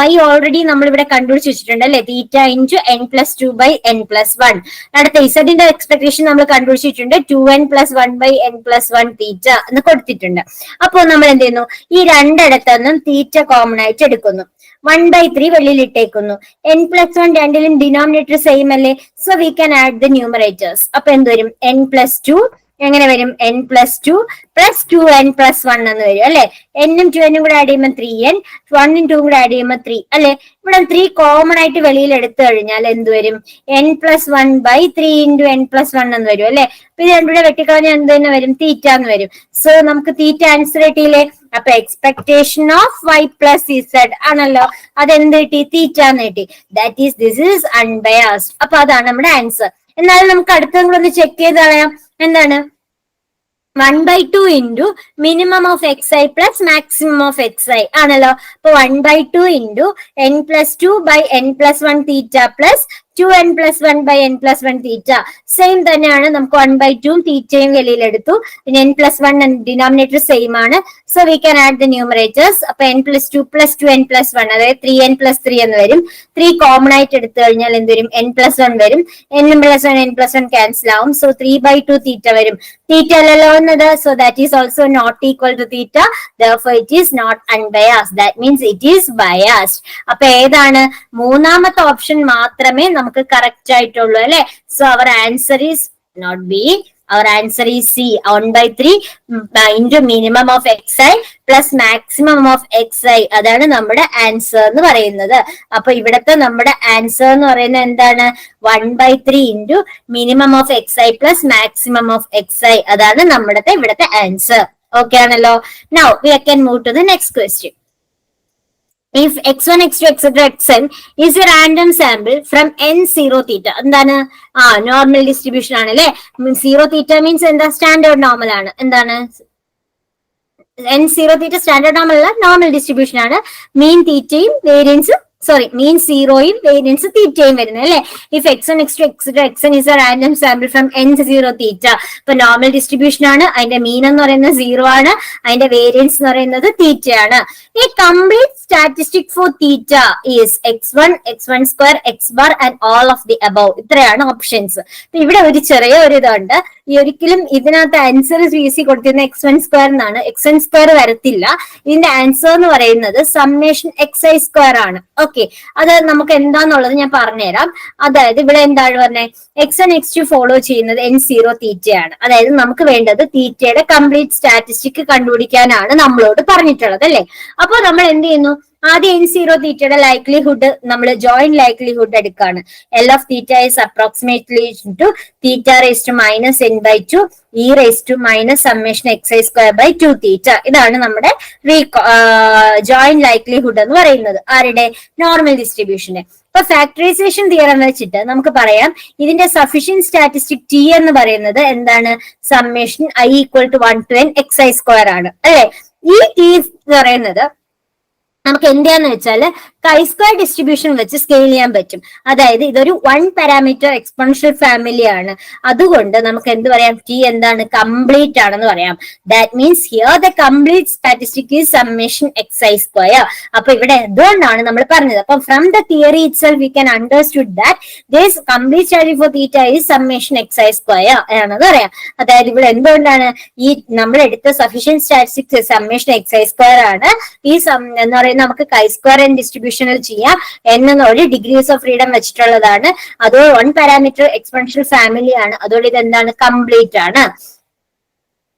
y ഓൾറെഡി നമ്മൾ ഇവിടെ കണ്ടുപിടിച്ച് വെച്ചിട്ടുണ്ട് അല്ലെ, theta into n plus 2 by n plus 1. അടുത്ത ഇസഡിന്റെ എക്സ്പെക്ടേഷൻ നമ്മൾ കണ്ടുപിടിച്ചിട്ടുണ്ട്, 2n plus 1 by n plus 1 theta എന്ന് കൊടുത്തിട്ടുണ്ട്. അപ്പോൾ നമ്മൾ എന്ത് ചെയ്യുന്നു, ഈ രണ്ടിടത്തുനിന്നും തീറ്റ കോമൺ ആയിട്ട് എടുക്കുന്നു. 1/3 വെളിയിൽ ഇട്ടേക്കുന്നു. n പ്ലസ് 1 രണ്ടിലും ഡിനോമിനേറ്റർ സെയിം അല്ലേ, so we can add the numerators. അപ്പൊ എന്ത് വരും, n പ്ലസ് 2 എങ്ങനെ വരും, n plus 2 plus 2n plus 1 എന്ന് വരും അല്ലെ. എന്നും 2n കൂടെ ആഡ് ചെയ്യുമ്പോൾ 3n, 1ഉം 2ഉം കൂടെ ആഡ് ചെയ്യുമ്പോൾ 3 അല്ലെ. ഇവിടെ 3 കോമൺ ആയിട്ട് വെളിയിൽ എടുത്തു കഴിഞ്ഞാൽ എന്ത് വരും, n plus 1 by 3 into n plus 1 എന്ന് വരും അല്ലെ. അപ്പൊ ഇത് രണ്ടുകൂടെ വെട്ടിക്കളഞ്ഞാൽ എന്ത് തന്നെ വരും, തീറ്റ എന്ന് വരും. സോ നമുക്ക് തീറ്റ ആൻസർ കിട്ടിയില്ലേ. അപ്പൊ expectation of y plus Z ആണല്ലോ, അതെന്ത് കിട്ടി, തീറ്റ എന്ന് കിട്ടി. That is this is unbiased. അപ്പൊ അതാണ് നമ്മുടെ ആൻസർ. എന്നാലും നമുക്ക് അടുത്തതും കൂടെ ഒന്ന് ചെക്ക് ചെയ്ത് കളയാം. എന്താണ്, 1/2 into minimum of X I plus maximum of X I ആണല്ലോ. അപ്പൊ 1/2 into n plus 2 by n plus 1 theta plus 2n+1/n+1 theta same തന്നെയാണ്. നമുക്ക് 1/2 തീറ്റയും വെളിയിലെടുത്തു. പിന്നെ n+1 ഡിനോമിനേറ്റർ സെയിം ആണ്. So we can add the numerators. അപ്പൊ n+2 + 2n+1 അതായത് 3n+3 എന്ന് വരും. 3 കോമൺ ആയിട്ട് എടുത്തു കഴിഞ്ഞാൽ എന്ത് വരും? n+1 വരും. n+1 ക്യാൻസൽ ആവും. സോ 3/2 തീറ്റ വരും. തീറ്റ അല്ലല്ലോ എന്നത്. So that is also not equal to theta. Therefore it is not unbiased. That means it is biased. അപ്പൊ ഏതാണ്? മൂന്നാമത്തെ ഓപ്ഷൻ മാത്രമേ നമുക്ക് കറക്റ്റ് ആയിട്ടുള്ളൂ അല്ലെ. So our answer is not B. Our answer is C. 1/3 into minimum of xi plus maximum of xi. അതാണ് നമ്മുടെ answer എന്ന് പറയുന്നത്. അപ്പൊ ഇവിടത്തെ നമ്മുടെ ആൻസർ എന്ന് പറയുന്നത് എന്താണ്? 1/3 into minimum of xi plus maximum of xi. അതാണ് നമ്മുടെ ഇവിടത്തെ ആൻസർ. ഓക്കെ ആണല്ലോ. Now we can move to the next question. If x1, x2, etc. xn is a random sample from n0 theta. എന്താണ്? Normal distribution ആണ് അല്ലെ. 0 തീറ്റ means എന്താ? Standard normal ആണ്. എന്താണ്? n0 തീറ്റ സ്റ്റാൻഡേർഡ് നോർമൽ അല്ല, നോർമൽ ഡിസ്ട്രിബ്യൂഷൻ ആണ്. മീൻ തീറ്റയും വേരിയൻസും മീൻ സീറോയും വേരിയൻസ് തീറ്റയും വരുന്നത് അല്ലെ. If x1, x2, etc. xn is a random sample from n0 തീറ്റ. ഇപ്പൊ നോർമൽ ഡിസ്ട്രിബ്യൂഷൻ ആണ്. അതിന്റെ മീൻ എന്ന് പറയുന്നത് 0 ആണ്. അതിന്റെ വേരിയൻസ് എന്ന് പറയുന്നത് തീറ്റയാണ്. ഈ complete statistic for theta is x1, x1² x bar and all of the above. ഇത്രയാണ് ഓപ്ഷൻസ്. ഇവിടെ ഒരു ചെറിയ ഒരു ഇതുണ്ട്. ഈ ഒരിക്കലും ഇതിനകത്ത് ആൻസർ ഈസി കൊടുത്തിരുന്ന x1² എന്നാണ്. x1² വരത്തില്ല. ഇതിന്റെ ആൻസർ എന്ന് പറയുന്നത് സമ്മേഷൻ xi² ആണ്. ഓക്കെ, അത് നമുക്ക് എന്താന്നുള്ളത് ഞാൻ പറഞ്ഞുതരാം. അതായത് ഇവിടെ എന്താണ് പറഞ്ഞത്? x1, x2 ഫോളോ ചെയ്യുന്നത് n0 തീറ്റയാണ്. അതായത് നമുക്ക് വേണ്ടത് തീറ്റയുടെ കംപ്ലീറ്റ് സ്റ്റാറ്റിസ്റ്റിക് കണ്ടുപിടിക്കാനാണ് നമ്മളോട് പറഞ്ഞിട്ടുള്ളത് അല്ലെ. അപ്പൊ നമ്മൾ എന്ത് ചെയ്യുന്നു? ആദ്യം n0 തീറ്റയുടെ ലൈക്ലിഹുഡ് നമ്മൾ ജോയിന്റ് ലൈക്ലിഹുഡ് എടുക്കാണ്. L of theta is approximately into theta raised to -n/2 e raised to minus summation xi²/2 തീറ്റ. ഇതാണ് നമ്മുടെ ജോയിന്റ് ലൈക്ലിഹുഡ് എന്ന് പറയുന്നത്. ആരുടെ? നോർമൽ ഡിസ്ട്രിബ്യൂഷന്റെ. ഇപ്പൊ ഫാക്ടറൈസേഷൻ തിയറം വെച്ചിട്ട് നമുക്ക് പറയാം ഇതിന്റെ സഫിഷ്യന്റ് സ്റ്റാറ്റിസ്റ്റിക് ടി എന്ന് പറയുന്നത് എന്താണ്? Summation i = 1 to n xi² ആണ് അല്ലെ. ഈ ടി എന്ന് പറയുന്നത് നമുക്ക് എന്താന്ന് വെച്ചാൽ chi² ഡിസ്ട്രിബ്യൂഷൻ വെച്ച് സ്കെയിൽ ചെയ്യാൻ പറ്റും. അതായത് ഇതൊരു 1 പാരാമീറ്റർ എക്സ്പോണൻഷ്യൽ ഫാമിലി ആണ്. അതുകൊണ്ട് നമുക്ക് എന്ത് പറയാം? ടി എന്താണ്? കംപ്ലീറ്റ് ആണെന്ന് പറയാം. That means here the complete statistic is summation xi². അപ്പൊ ഇവിടെ എന്തുകൊണ്ടാണ് നമ്മൾ പറഞ്ഞത്? അപ്പൊ from the theory itself we can understood that this complete statistic for theta is summation xi² ആണെന്ന് പറയാം. അതായത് ഇവിടെ എന്തുകൊണ്ടാണ് ഈ നമ്മൾ എടുത്ത സഫിഷ്യന്റ് സ്റ്റാറ്റിസ്റ്റിക് സമ്മേഷൻ xi² ആണ്. ഈ എന്ന് പറയുന്നത് നമുക്ക് chi² ഡിസ്ട്രിബ്യൂഷനിൽ ചെയ്യാം. എന്നൊരു ഡിഗ്രീസ് ഓഫ് ഫ്രീഡം വെച്ചിട്ടുള്ളതാണ്. അത് 1 പാരാമീറ്റർ എക്സ്പോണൻഷ്യൽ ഫാമിലി ആണ്. അതുകൊണ്ട് ഇത് എന്താണ്? കംപ്ലീറ്റ് ആണ്.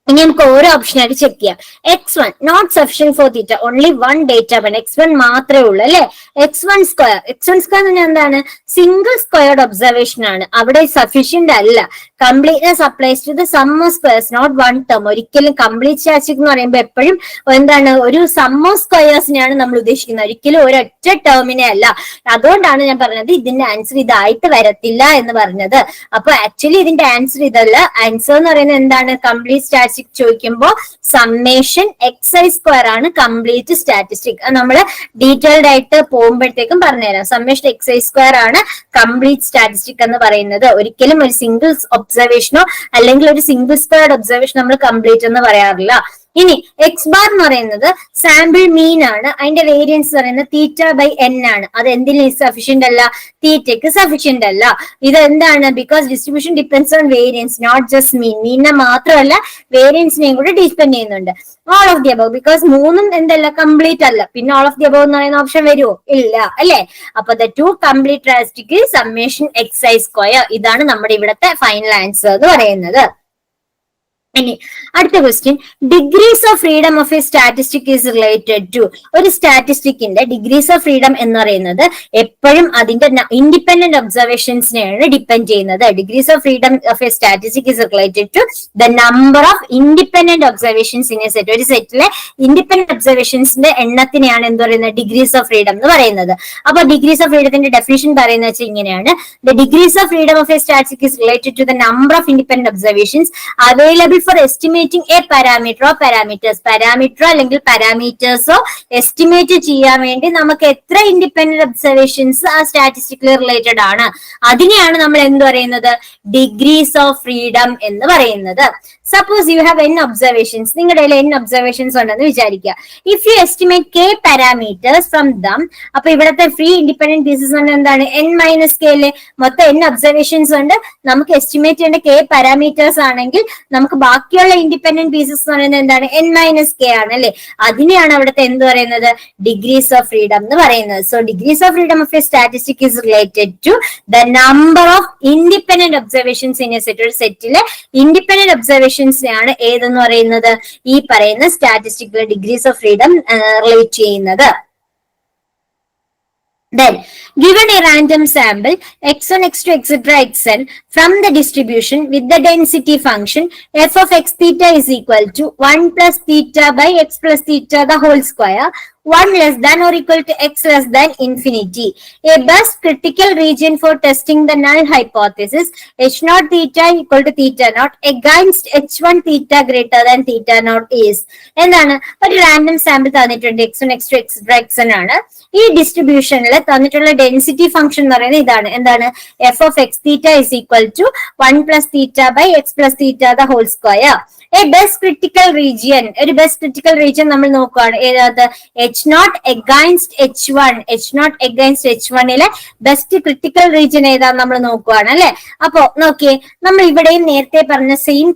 ഇനി നമുക്ക് ഓരോ ഓപ്ഷനായിട്ട് ചെക്ക് ചെയ്യാം. x1 not sufficient for theta, only 1 data point. x1 മാത്രമേ ഉള്ളൂ അല്ലെ. x1² എന്ന് പറഞ്ഞാൽ എന്താണ്? സിംഗിൾ സ്ക്വയർഡ് ഒബ്സർവേഷൻ ആണ്. അവിടെ സഫിഷ്യന്റ് അല്ല. Completeness applies to the sum of squares, not 1 term. ഒരിക്കലും കംപ്ലീറ്റ് സ്റ്റാറ്റിസ്റ്റിക് എന്ന് പറയുമ്പോൾ എപ്പോഴും എന്താണ്? ഒരു സം ഓഫ് സ്ക്വയേഴ്സിനെയാണ് നമ്മൾ ഉദ്ദേശിക്കുന്നത്, ഒരിക്കലും ഒരൊറ്റ ടേമിനെ അല്ല. അതുകൊണ്ടാണ് ഞാൻ പറഞ്ഞത് ഇതിന്റെ ആൻസർ ഇതായിട്ട് വരത്തില്ല എന്ന് പറഞ്ഞത്. അപ്പൊ ആക്ച്വലി ഇതിന്റെ ആൻസർ ഇതല്ല. ആൻസർ എന്ന് പറയുന്നത് എന്താണ്? കംപ്ലീറ്റ് സ്റ്റാറ്റിസ്റ്റിക് ചോദിക്കുമ്പോൾ സമ്മേഷൻ xi² ആണ് കംപ്ലീറ്റ് സ്റ്റാറ്റിസ്റ്റിക്. നമ്മൾ ഡീറ്റെയിൽഡ് ആയിട്ട് പോകുമ്പോഴത്തേക്കും പറഞ്ഞുതരാം. സമ്മേഷൻ xi² ആണ് കംപ്ലീറ്റ് സ്റ്റാറ്റിസ്റ്റിക് എന്ന് പറയുന്നത്. ഒരിക്കലും ഒരു സിംഗിൾ ഒബ്സർവേഷനോ അല്ലെങ്കിൽ ഒരു സിംഗിൾ സ്ക്വയർഡ് ഒബ്സർവേഷൻ നമ്മൾ കംപ്ലീറ്റ് എന്ന് പറയാറില്ല. ഇനി എക്സ് ബാർ എന്ന് പറയുന്നത് സാമ്പിൾ മീൻ ആണ്. അതിന്റെ വേരിയൻസ് പറയുന്നത് θ/n ആണ്. അത് എന്തിന് സഫിഷ്യന്റ് അല്ല? തീറ്റയ്ക്ക് സഫിഷ്യന്റ് അല്ല. ഇത് എന്താണ്? Because distribution depends on variance, not just mean. മീനിനെ മാത്രമല്ല വേരിയൻസിനെയും കൂടെ ഡിപ്പെൻഡ് ചെയ്യുന്നുണ്ട്. All of the above, because മൂന്നും എന്തല്ല? കംപ്ലീറ്റ് അല്ല. പിന്നെ ഓൾ ഓഫ് ദി അബവ് എന്ന് പറയുന്ന ഓപ്ഷൻ വരുമോ? ഇല്ല അല്ലെ. അപ്പൊ the 2 complete statistic summation xi². ഇതാണ് നമ്മുടെ ഇവിടുത്തെ ഫൈനൽ ആൻസർ എന്ന് പറയുന്നത്. ഇനി അടുത്ത question, degrees of freedom of a statistic is related to. ഒരു സ്റ്റാറ്റിസ്റ്റിക്കിന്റെ ഡിഗ്രീസ് ഓഫ് ഫ്രീഡം എന്ന് പറയുന്നത് എപ്പോഴും അതിന്റെ ഇൻഡിപെൻഡന്റ് ഒബ്സർവേഷൻസിനെയാണ് ഡിപ്പെൻഡ് ചെയ്യുന്നത്. Degrees of freedom of a statistic is related to the number of independent observations in a set. ഒരു സെറ്റിലെ ഇൻഡിപെൻഡന്റ് ഒബ്സർവേഷൻസിന്റെ എണ്ണത്തിനെയാണ് എന്ത് പറയുന്നത്? ഡിഗ്രീസ് ഓഫ് ഫ്രീഡം എന്ന് പറയുന്നത്. അപ്പൊ ഡിഗ്രീസ് ഓഫ് ഫ്രീഡത്തിന്റെ ഡെഫിനിഷൻ പറയുന്നത് വെച്ചാൽ ഇങ്ങനെയാണ്: the degrees of freedom of a statistic is related to the number of independent observations available for estimating a parameter ഓ പാരാമീറ്ററോ അല്ലെങ്കിൽ പാരാമീറ്റേഴ്സോ എസ്റ്റിമേറ്റ് ചെയ്യാൻ വേണ്ടി നമുക്ക് എത്ര ഇൻഡിപെൻഡന്റ് ഒബ്സർവേഷൻസ് ആ സ്റ്റാറ്റിസ്റ്റിക്കലി റിലേറ്റഡ് ആണ്, അതിനെയാണ് നമ്മൾ എന്ത് പറയുന്നത്, ഡിഗ്രീസ് ഓഫ് ഫ്രീഡം എന്ന് പറയുന്നത്. Suppose you have n observations, നിങ്ങളുടെ n ഒബ്സർവേഷൻസ് ഉണ്ടെന്ന് വിചാരിക്കുക. If you estimate k parameters from them, അപ്പൊ ഇവിടുത്തെ ഫ്രീ ഇൻഡിപെൻഡന്റ് പീസസ് ഉണ്ട് എന്താണ്, n മൈനസ് k അല്ലേ. മൊത്തം n ഒബ്സർവേഷൻസ് ഉണ്ട്, നമുക്ക് എസ്റ്റിമേറ്റ് ചെയ്യേണ്ട k പാരാമീറ്റേഴ്സ് ആണെങ്കിൽ നമുക്ക് ബാക്കിയുള്ള ഇൻഡിപെൻഡന്റ് പീസസ് എന്ന് പറയുന്നത് എന്താണ്, n മൈനസ് k ആണ് അല്ലെ. അതിനെയാണ് അവിടുത്തെ എന്ത് പറയുന്നത്, ഡിഗ്രീസ് ഓഫ് ഫ്രീഡം എന്ന് പറയുന്നത്. So degrees of freedom of a statistic is related to the number of independent observations in a set. ഒരു സെറ്റിലെ ഇൻഡിപെൻഡന്റ് ഒബ്സർവേഷൻസിനെയാണ് ഏതെന്ന് പറയുന്നത്, ഈ പറയുന്ന statistical degrees of freedom relate ചെയ്യുന്നത്. Then, given a random sample x1, x2, etc. xn from the distribution with the density function f of x theta is equal to 1 plus theta by x plus theta the whole square, 1 less than or equal to x less than infinity. A best critical region for testing the null hypothesis h naught theta equal to theta naught against h1 theta greater than theta naught is. എന്താണ്, ഒരു random sample തന്നിട്ടുണ്ട്, x1, x2, etc. xn ആണ്. ഈ ഡിസ്ട്രിബ്യൂഷനിൽ തന്നിട്ടുള്ള density function എന്ന് പറയുന്നത് ഇതാണ്, എന്താണ്, f of x theta is equal to 1 plus theta by x plus theta the whole square. A best critical region, ഒരു ബെസ്റ്റ് ക്രിട്ടിക്കൽ റീജിയൻ നമ്മൾ നോക്കുകയാണ്, ഏതാത്, H naught against h1, H naught against h1ലെ best critical region ഏതാന്ന് നമ്മൾ നോക്കുകയാണ് അല്ലെ. അപ്പോ നോക്കിയേ, നമ്മൾ ഇവിടെയും നേരത്തെ പറഞ്ഞ സെയിം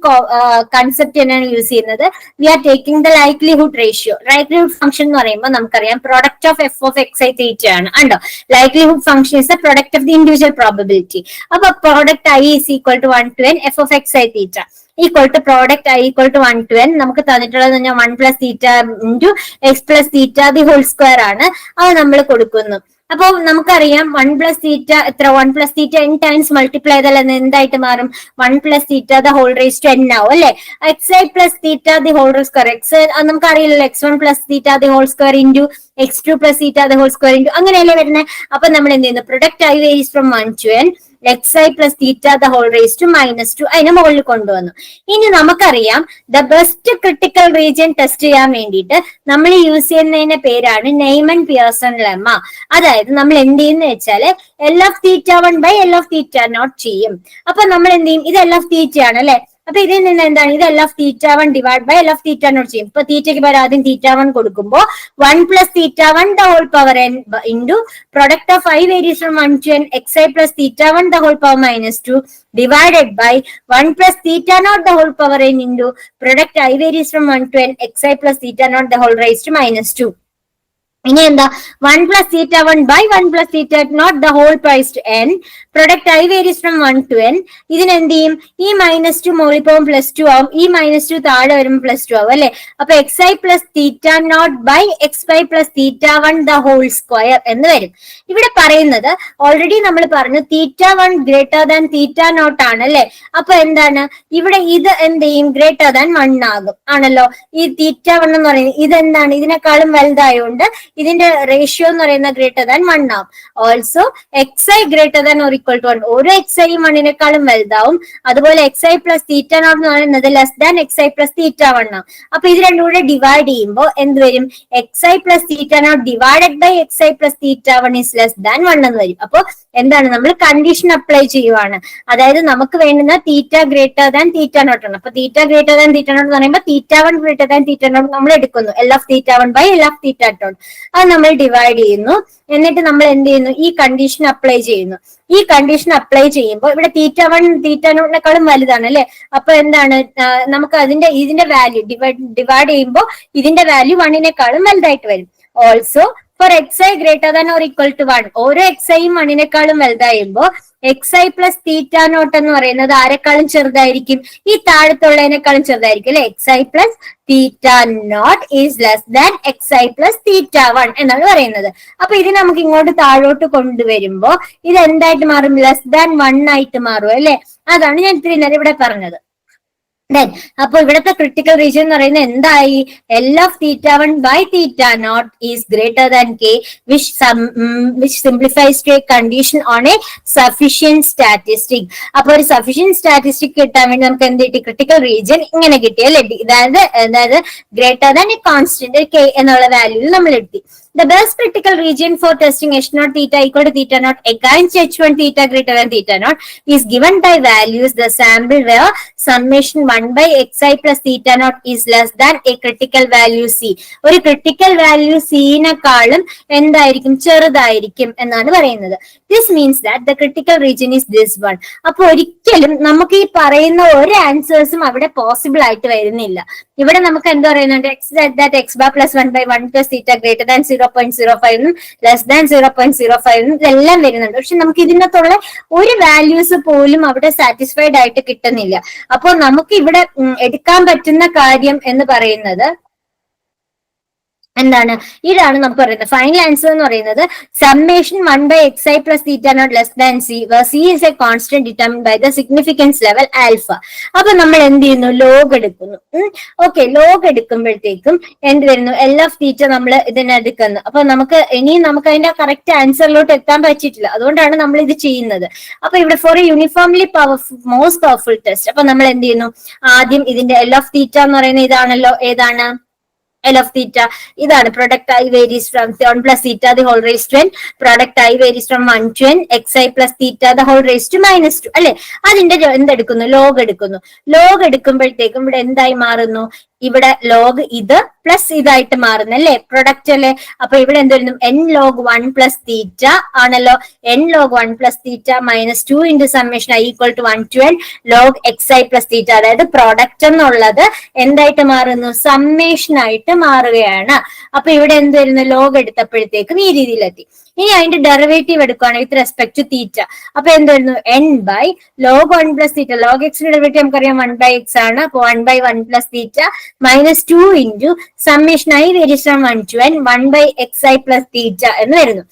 കൺസെപ്റ്റ് തന്നെയാണ് യൂസ് ചെയ്യുന്നത്. We are taking the likelihood ratio. Likelihood function എന്ന് പറയുമ്പോൾ നമുക്കറിയാം product of f of X i theta ആണ്. ഉണ്ടോ, likelihood function is the product of the individual probability. അപ്പൊ product i is equal to 1 to n f of X i theta equal to product i equal to 1 to n. നമുക്ക് തന്നിട്ടുള്ളത് 1 plus theta into x plus theta the whole square ആണ്, അത് നമ്മൾ കൊടുക്കുന്നു. അപ്പൊ നമുക്കറിയാം 1 plus theta എത്ര, 1 plus theta n times multiply ചെയ്താൽ എന്തായിട്ട് മാറും, 1 plus theta the whole raised to n ആവും അല്ലെ. xi plus theta the whole square, x നമുക്ക് അറിയില്ലല്ലോ, x1 plus theta the whole square into x2 plus theta the whole square into അങ്ങനെയല്ലേ വരുന്നത്. അപ്പൊ നമ്മൾ എന്ത് ചെയ്യുന്നു, product I varies from 1 to n xi plus theta the whole raised to -2 അതിനെ മുകളിൽ കൊണ്ടുവന്നു. ഇനി നമുക്കറിയാം the best critical region test ചെയ്യാൻ വേണ്ടിയിട്ട് നമ്മൾ യൂസ് ചെയ്യുന്നതിന്റെ പേരാണ് നെയ്മൻ പിയേഴ്സൺ ലെമ്മ. അതായത് നമ്മൾ എന്ത് ചെയ്യുന്ന വെച്ചാല് L of theta 1 by L of theta naught ചെയ്യും. അപ്പൊ നമ്മൾ എന്ത് ചെയ്യും, ഇത് L of theta ആണ് അല്ലെ. അപ്പൊ ഇതിൽ നിന്ന് എന്താണ്, ഇത് L of theta 1 divide by L of theta naught ചെയ്യും. ഇപ്പൊ തീറ്റയ്ക്ക് പകരം ആദ്യം theta 1 കൊടുക്കുമ്പോൾ 1 plus theta 1 the whole power n into product of I varies from 1 to n xi plus theta 1 the whole power -2 divided by 1 plus theta naught the whole power n into product I varies from 1 to n xi plus theta naught the whole raised to -2. ഇനി എന്താ, 1 plus theta 1 by 1 plus theta naught the whole raised to n, product I varies from 1 to n. ഇതിനെന്ത് ചെയ്യും, ഈ -2 മുകളിൽ പോകും +2 ആവും, ഈ -2 താഴെ വരുമ്പോൾ +2 ആവും അല്ലെ. അപ്പൊ xi plus theta naught by xy plus theta 1 the whole square എന്ന് വരും. ഇവിടെ പറയുന്നത് ഓൾറെഡി നമ്മൾ പറഞ്ഞു theta 1 greater than theta naught ആണ് അല്ലെ. അപ്പൊ എന്താണ്, ഇവിടെ ഇത് എന്ത് ചെയ്യും, greater than 1 ആകും ആണല്ലോ. ഈ theta 1 എന്ന് പറയുന്നത് ഇതെന്താണ്, ഇതിനേക്കാളും വലുതായോണ്ട് ഇതിന്റെ റേഷ്യോ എന്ന് പറയുന്നത് greater than 1 ആവും. Also xi greater than or equal to 1, ഓരോ xi 1നെക്കാളും വലുതാവും. അതുപോലെ xi plus theta naught എന്ന് പറയുന്നത് less than xi plus theta 1 ആവും. അപ്പൊ ഇത് രണ്ടും കൂടെ ഡിവൈഡ് ചെയ്യുമ്പോൾ എന്ത് വരും, xi plus theta naught divided by xi plus theta 1 is less than 1 എന്ന് വരും. അപ്പൊ എന്താണ്, നമ്മൾ കണ്ടീഷൻ അപ്ലൈ ചെയ്യുവാണ്. അതായത് നമുക്ക് വേണ്ടുന്ന തീറ്റ ഗ്രേറ്റർ ദാൻ theta naught ആണ്. അപ്പൊ തീറ്റ ഗ്രേറ്റർ ദാൻ theta naught എന്ന് പറയുമ്പോൾ theta 1 greater than theta naught നമ്മൾ എടുക്കുന്നു, L of theta 1 by L of theta naught, അത് നമ്മൾ ഡിവൈഡ് ചെയ്യുന്നു. എന്നിട്ട് നമ്മൾ എന്ത് ചെയ്യുന്നു, ഈ കണ്ടീഷൻ അപ്ലൈ ചെയ്യുന്നു. ഈ കണ്ടീഷൻ അപ്ലൈ ചെയ്യുമ്പോൾ ഇവിടെ തീറ്റ 1 theta naught വലുതാണ് അല്ലെ. അപ്പൊ എന്താണ്, നമുക്ക് ഇതിന്റെ വാല്യൂ ഡിവൈഡ് ചെയ്യുമ്പോൾ ഇതിന്റെ വാല്യൂ 1നെക്കാളും വലുതായിട്ട് വരും. Also for xi greater than or equal to 1, ഓരോ xi 1നെക്കാളും വലുതായുമ്പോൾ xi plus theta naught എന്ന് പറയുന്നത് ആരെക്കാളും ചെറുതായിരിക്കും, ഈ താഴത്തുള്ളതിനേക്കാളും ചെറുതായിരിക്കും അല്ലെ. xi plus theta naught is less than xi plus theta 1 എന്നാണ് പറയുന്നത്. അപ്പൊ ഇത് നമുക്ക് ഇങ്ങോട്ട് താഴോട്ട് കൊണ്ടുവരുമ്പോ ഇത് എന്തായിട്ട് മാറും, ലെസ് ദാൻ 1 ആയിട്ട് മാറും അല്ലെ. അതാണ് ഞാൻ ഇത്രയും നേരം ഇവിടെ പറഞ്ഞത്. Then, അപ്പൊ ഇവിടുത്തെ ക്രിട്ടിക്കൽ റീജിയൻ എന്ന് പറയുന്നത് എന്തായി? L of theta 1 by theta naught is greater than k, which simplifies to a condition on a sufficient statistic. അപ്പൊ ഒരു സഫിഷ്യന്റ് സ്റ്റാറ്റിസ്റ്റിക് കിട്ടാൻ വേണ്ടി നമുക്ക് എന്ത് കിട്ടി? ക്രിട്ടിക്കൽ റീജിയൻ ഇങ്ങനെ കിട്ടിയല്ലേ? അതായത് greater than A constant k എന്നുള്ള വാല്യൂവിൽ നമ്മൾ എടുത്തി. The best critical region for testing h naught theta equal to theta naught against h1 theta greater than theta naught is given by values the sample where summation 1 by xi plus theta naught is less than a critical value c. ഒരു critical value സിനെക്കാളും എന്തായിരിക്കും? ചെറുതായിരിക്കും എന്നാണ് പറയുന്നത്. This means that the critical region is this one. അപ്പൊ ഒരിക്കലും നമുക്ക് ഈ പറയുന്ന ഒരു ആൻസേഴ്സും അവിടെ പോസിബിൾ ആയിട്ട് വരുന്നില്ല. ഇവിടെ നമുക്ക് എന്താ പറയുന്നുണ്ട്? x bar plus 1 by 1 plus theta greater than 0.05 എന്നും ലെസ് ദാൻ 0.05 എന്നും ഇതെല്ലാം വരുന്നുണ്ട്. പക്ഷെ നമുക്ക് ഇതിനകത്തുള്ള ഒരു വാല്യൂസ് പോലും അവിടെ സാറ്റിസ്ഫൈഡ് ആയിട്ട് കിട്ടുന്നില്ല. അപ്പോൾ നമുക്ക് ഇവിടെ എടുക്കാൻ പറ്റുന്ന കാര്യം എന്ന് പറയുന്നത് എന്താണ്? ഇതാണ് നമുക്ക് പറയുന്നത് ഫൈനൽ ആൻസർ എന്ന് പറയുന്നത് summation 1 by xi plus theta naught less than c, where c is a constant determined by the significance level alpha. അപ്പൊ നമ്മൾ എന്ത് ചെയ്യുന്നു? ലോഗ് എടുക്കുന്നു. ഓക്കെ, ലോഗ് എടുക്കുമ്പോഴത്തേക്കും എന്ത് വരുന്നു? L of theta നമ്മൾ ഇതിനെടുക്കുന്നു. അപ്പൊ നമുക്ക് ഇനിയും നമുക്ക് അതിന്റെ കറക്റ്റ് ആൻസറിലോട്ട് എത്താൻ പറ്റിയിട്ടില്ല. അതുകൊണ്ടാണ് നമ്മൾ ഇത് ചെയ്യുന്നത്. അപ്പൊ ഇവിടെ for a uniformly most powerful test അപ്പൊ നമ്മൾ എന്ത് ചെയ്യുന്നു? ആദ്യം ഇതിന്റെ L of theta എന്ന് പറയുന്നത് ഇതാണല്ലോ. ഏതാണ്? L of theta ഇതാണ്. product I varies from 1 plus theta the whole raised to n. product I varies from 1 to n xi plus theta the whole raised to -2 അല്ലെ? അതിന്റെ എന്തെടുക്കുന്നു? ലോഗ് എടുക്കുന്നു. Log എടുക്കുമ്പോഴത്തേക്കും ഇവിടെ എന്തായി മാറുന്നു? ഇവിടെ ലോഗ് ഇത് പ്ലസ് ഇതായിട്ട് മാറുന്നു അല്ലെ? പ്രൊഡക്റ്റ് അല്ലെ? അപ്പൊ ഇവിടെ എന്ത് വരുന്നു? n log 1 plus theta ആണല്ലോ. n log 1 plus theta -2 into summation I equal to 1 to n log xi plus theta. അതായത് പ്രോഡക്റ്റ് എന്നുള്ളത് എന്തായിട്ട് മാറുന്നു? സമ്മേഷൻ ആയിട്ട് മാറുകയാണ്. അപ്പൊ ഇവിടെ എന്ത് വരുന്നു? ലോഗ് എടുത്തപ്പോഴത്തേക്കും ഈ രീതിയിലെത്തി. ഇനി അതിന്റെ ഡെറിവേറ്റീവ് എടുക്കുകയാണ് വിത്ത് റെസ്പെക്ട് ടു തീറ്റ. അപ്പൊ എന്ത് വരുന്നു? n by log 1 plus theta. log x ന്റെ ഡെറിവേറ്റീവ് നമുക്കറിയാം 1 by x ആണ്. അപ്പൊ 1 by 1 plus theta -2 into summation I varies from 1 to n 1 by xi plus theta എന്ന് വരുന്നു.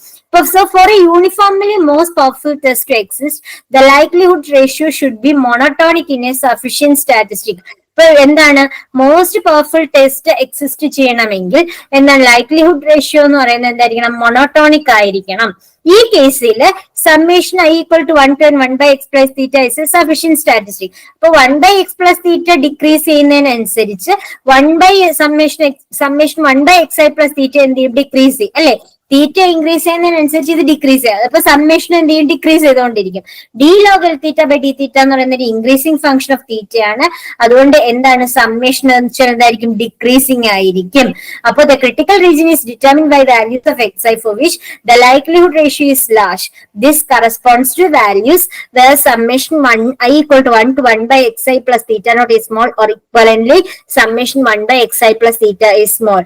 So for a uniformly most powerful test to exist, the likelihood ratio should be monotonic in a sufficient statistic. ഇപ്പൊ എന്താണ്? Most powerful test exist ചെയ്യണമെങ്കിൽ എന്താണ്? Likelihood ratio എന്ന് പറയുന്നത് എന്തായിരിക്കണം? Monotonic ആയിരിക്കണം. ഈ കേസിൽ summation I equal to 1 to n 1 by x plus theta is a sufficient statistic. അപ്പൊ 1 by x plus theta decrease ചെയ്യുന്നതിനനുസരിച്ച് 1 by summation 1 by xi plus theta എന്ത് ചെയ്യും? ഡിക്രീസ് ചെയ്യും അല്ലെ? തീറ്റ ഇൻക്രീസ് ചെയ്യുന്നതിനനുസരിച്ച് ഇത് ഡിക്രീസ് ചെയ്യാം. അപ്പൊ സമ്മേഷൻ എന്ത് ചെയ്യും? ഡിക്രീസ് ചെയ്തുകൊണ്ടിരിക്കും. D log L theta by d theta എന്ന് പറയുന്ന ഒരു ഇൻക്രീസിംഗ് ഫംഗ്ഷൻ ഓഫ് തീറ്റയാണ്. അതുകൊണ്ട് എന്താണ്? സമ്മേഷൻ എന്ന് വെച്ചാൽ എന്തായിരിക്കും? ഡിക്രീസിംഗ് ആയിരിക്കും. അപ്പൊ the critical region is determined by values of xi for which the likelihood ratio is large. This corresponds to values where summation 1 I equal to 1 to 1 by xi plus theta naught is small, or equivalently summation 1 by xi plus theta is small.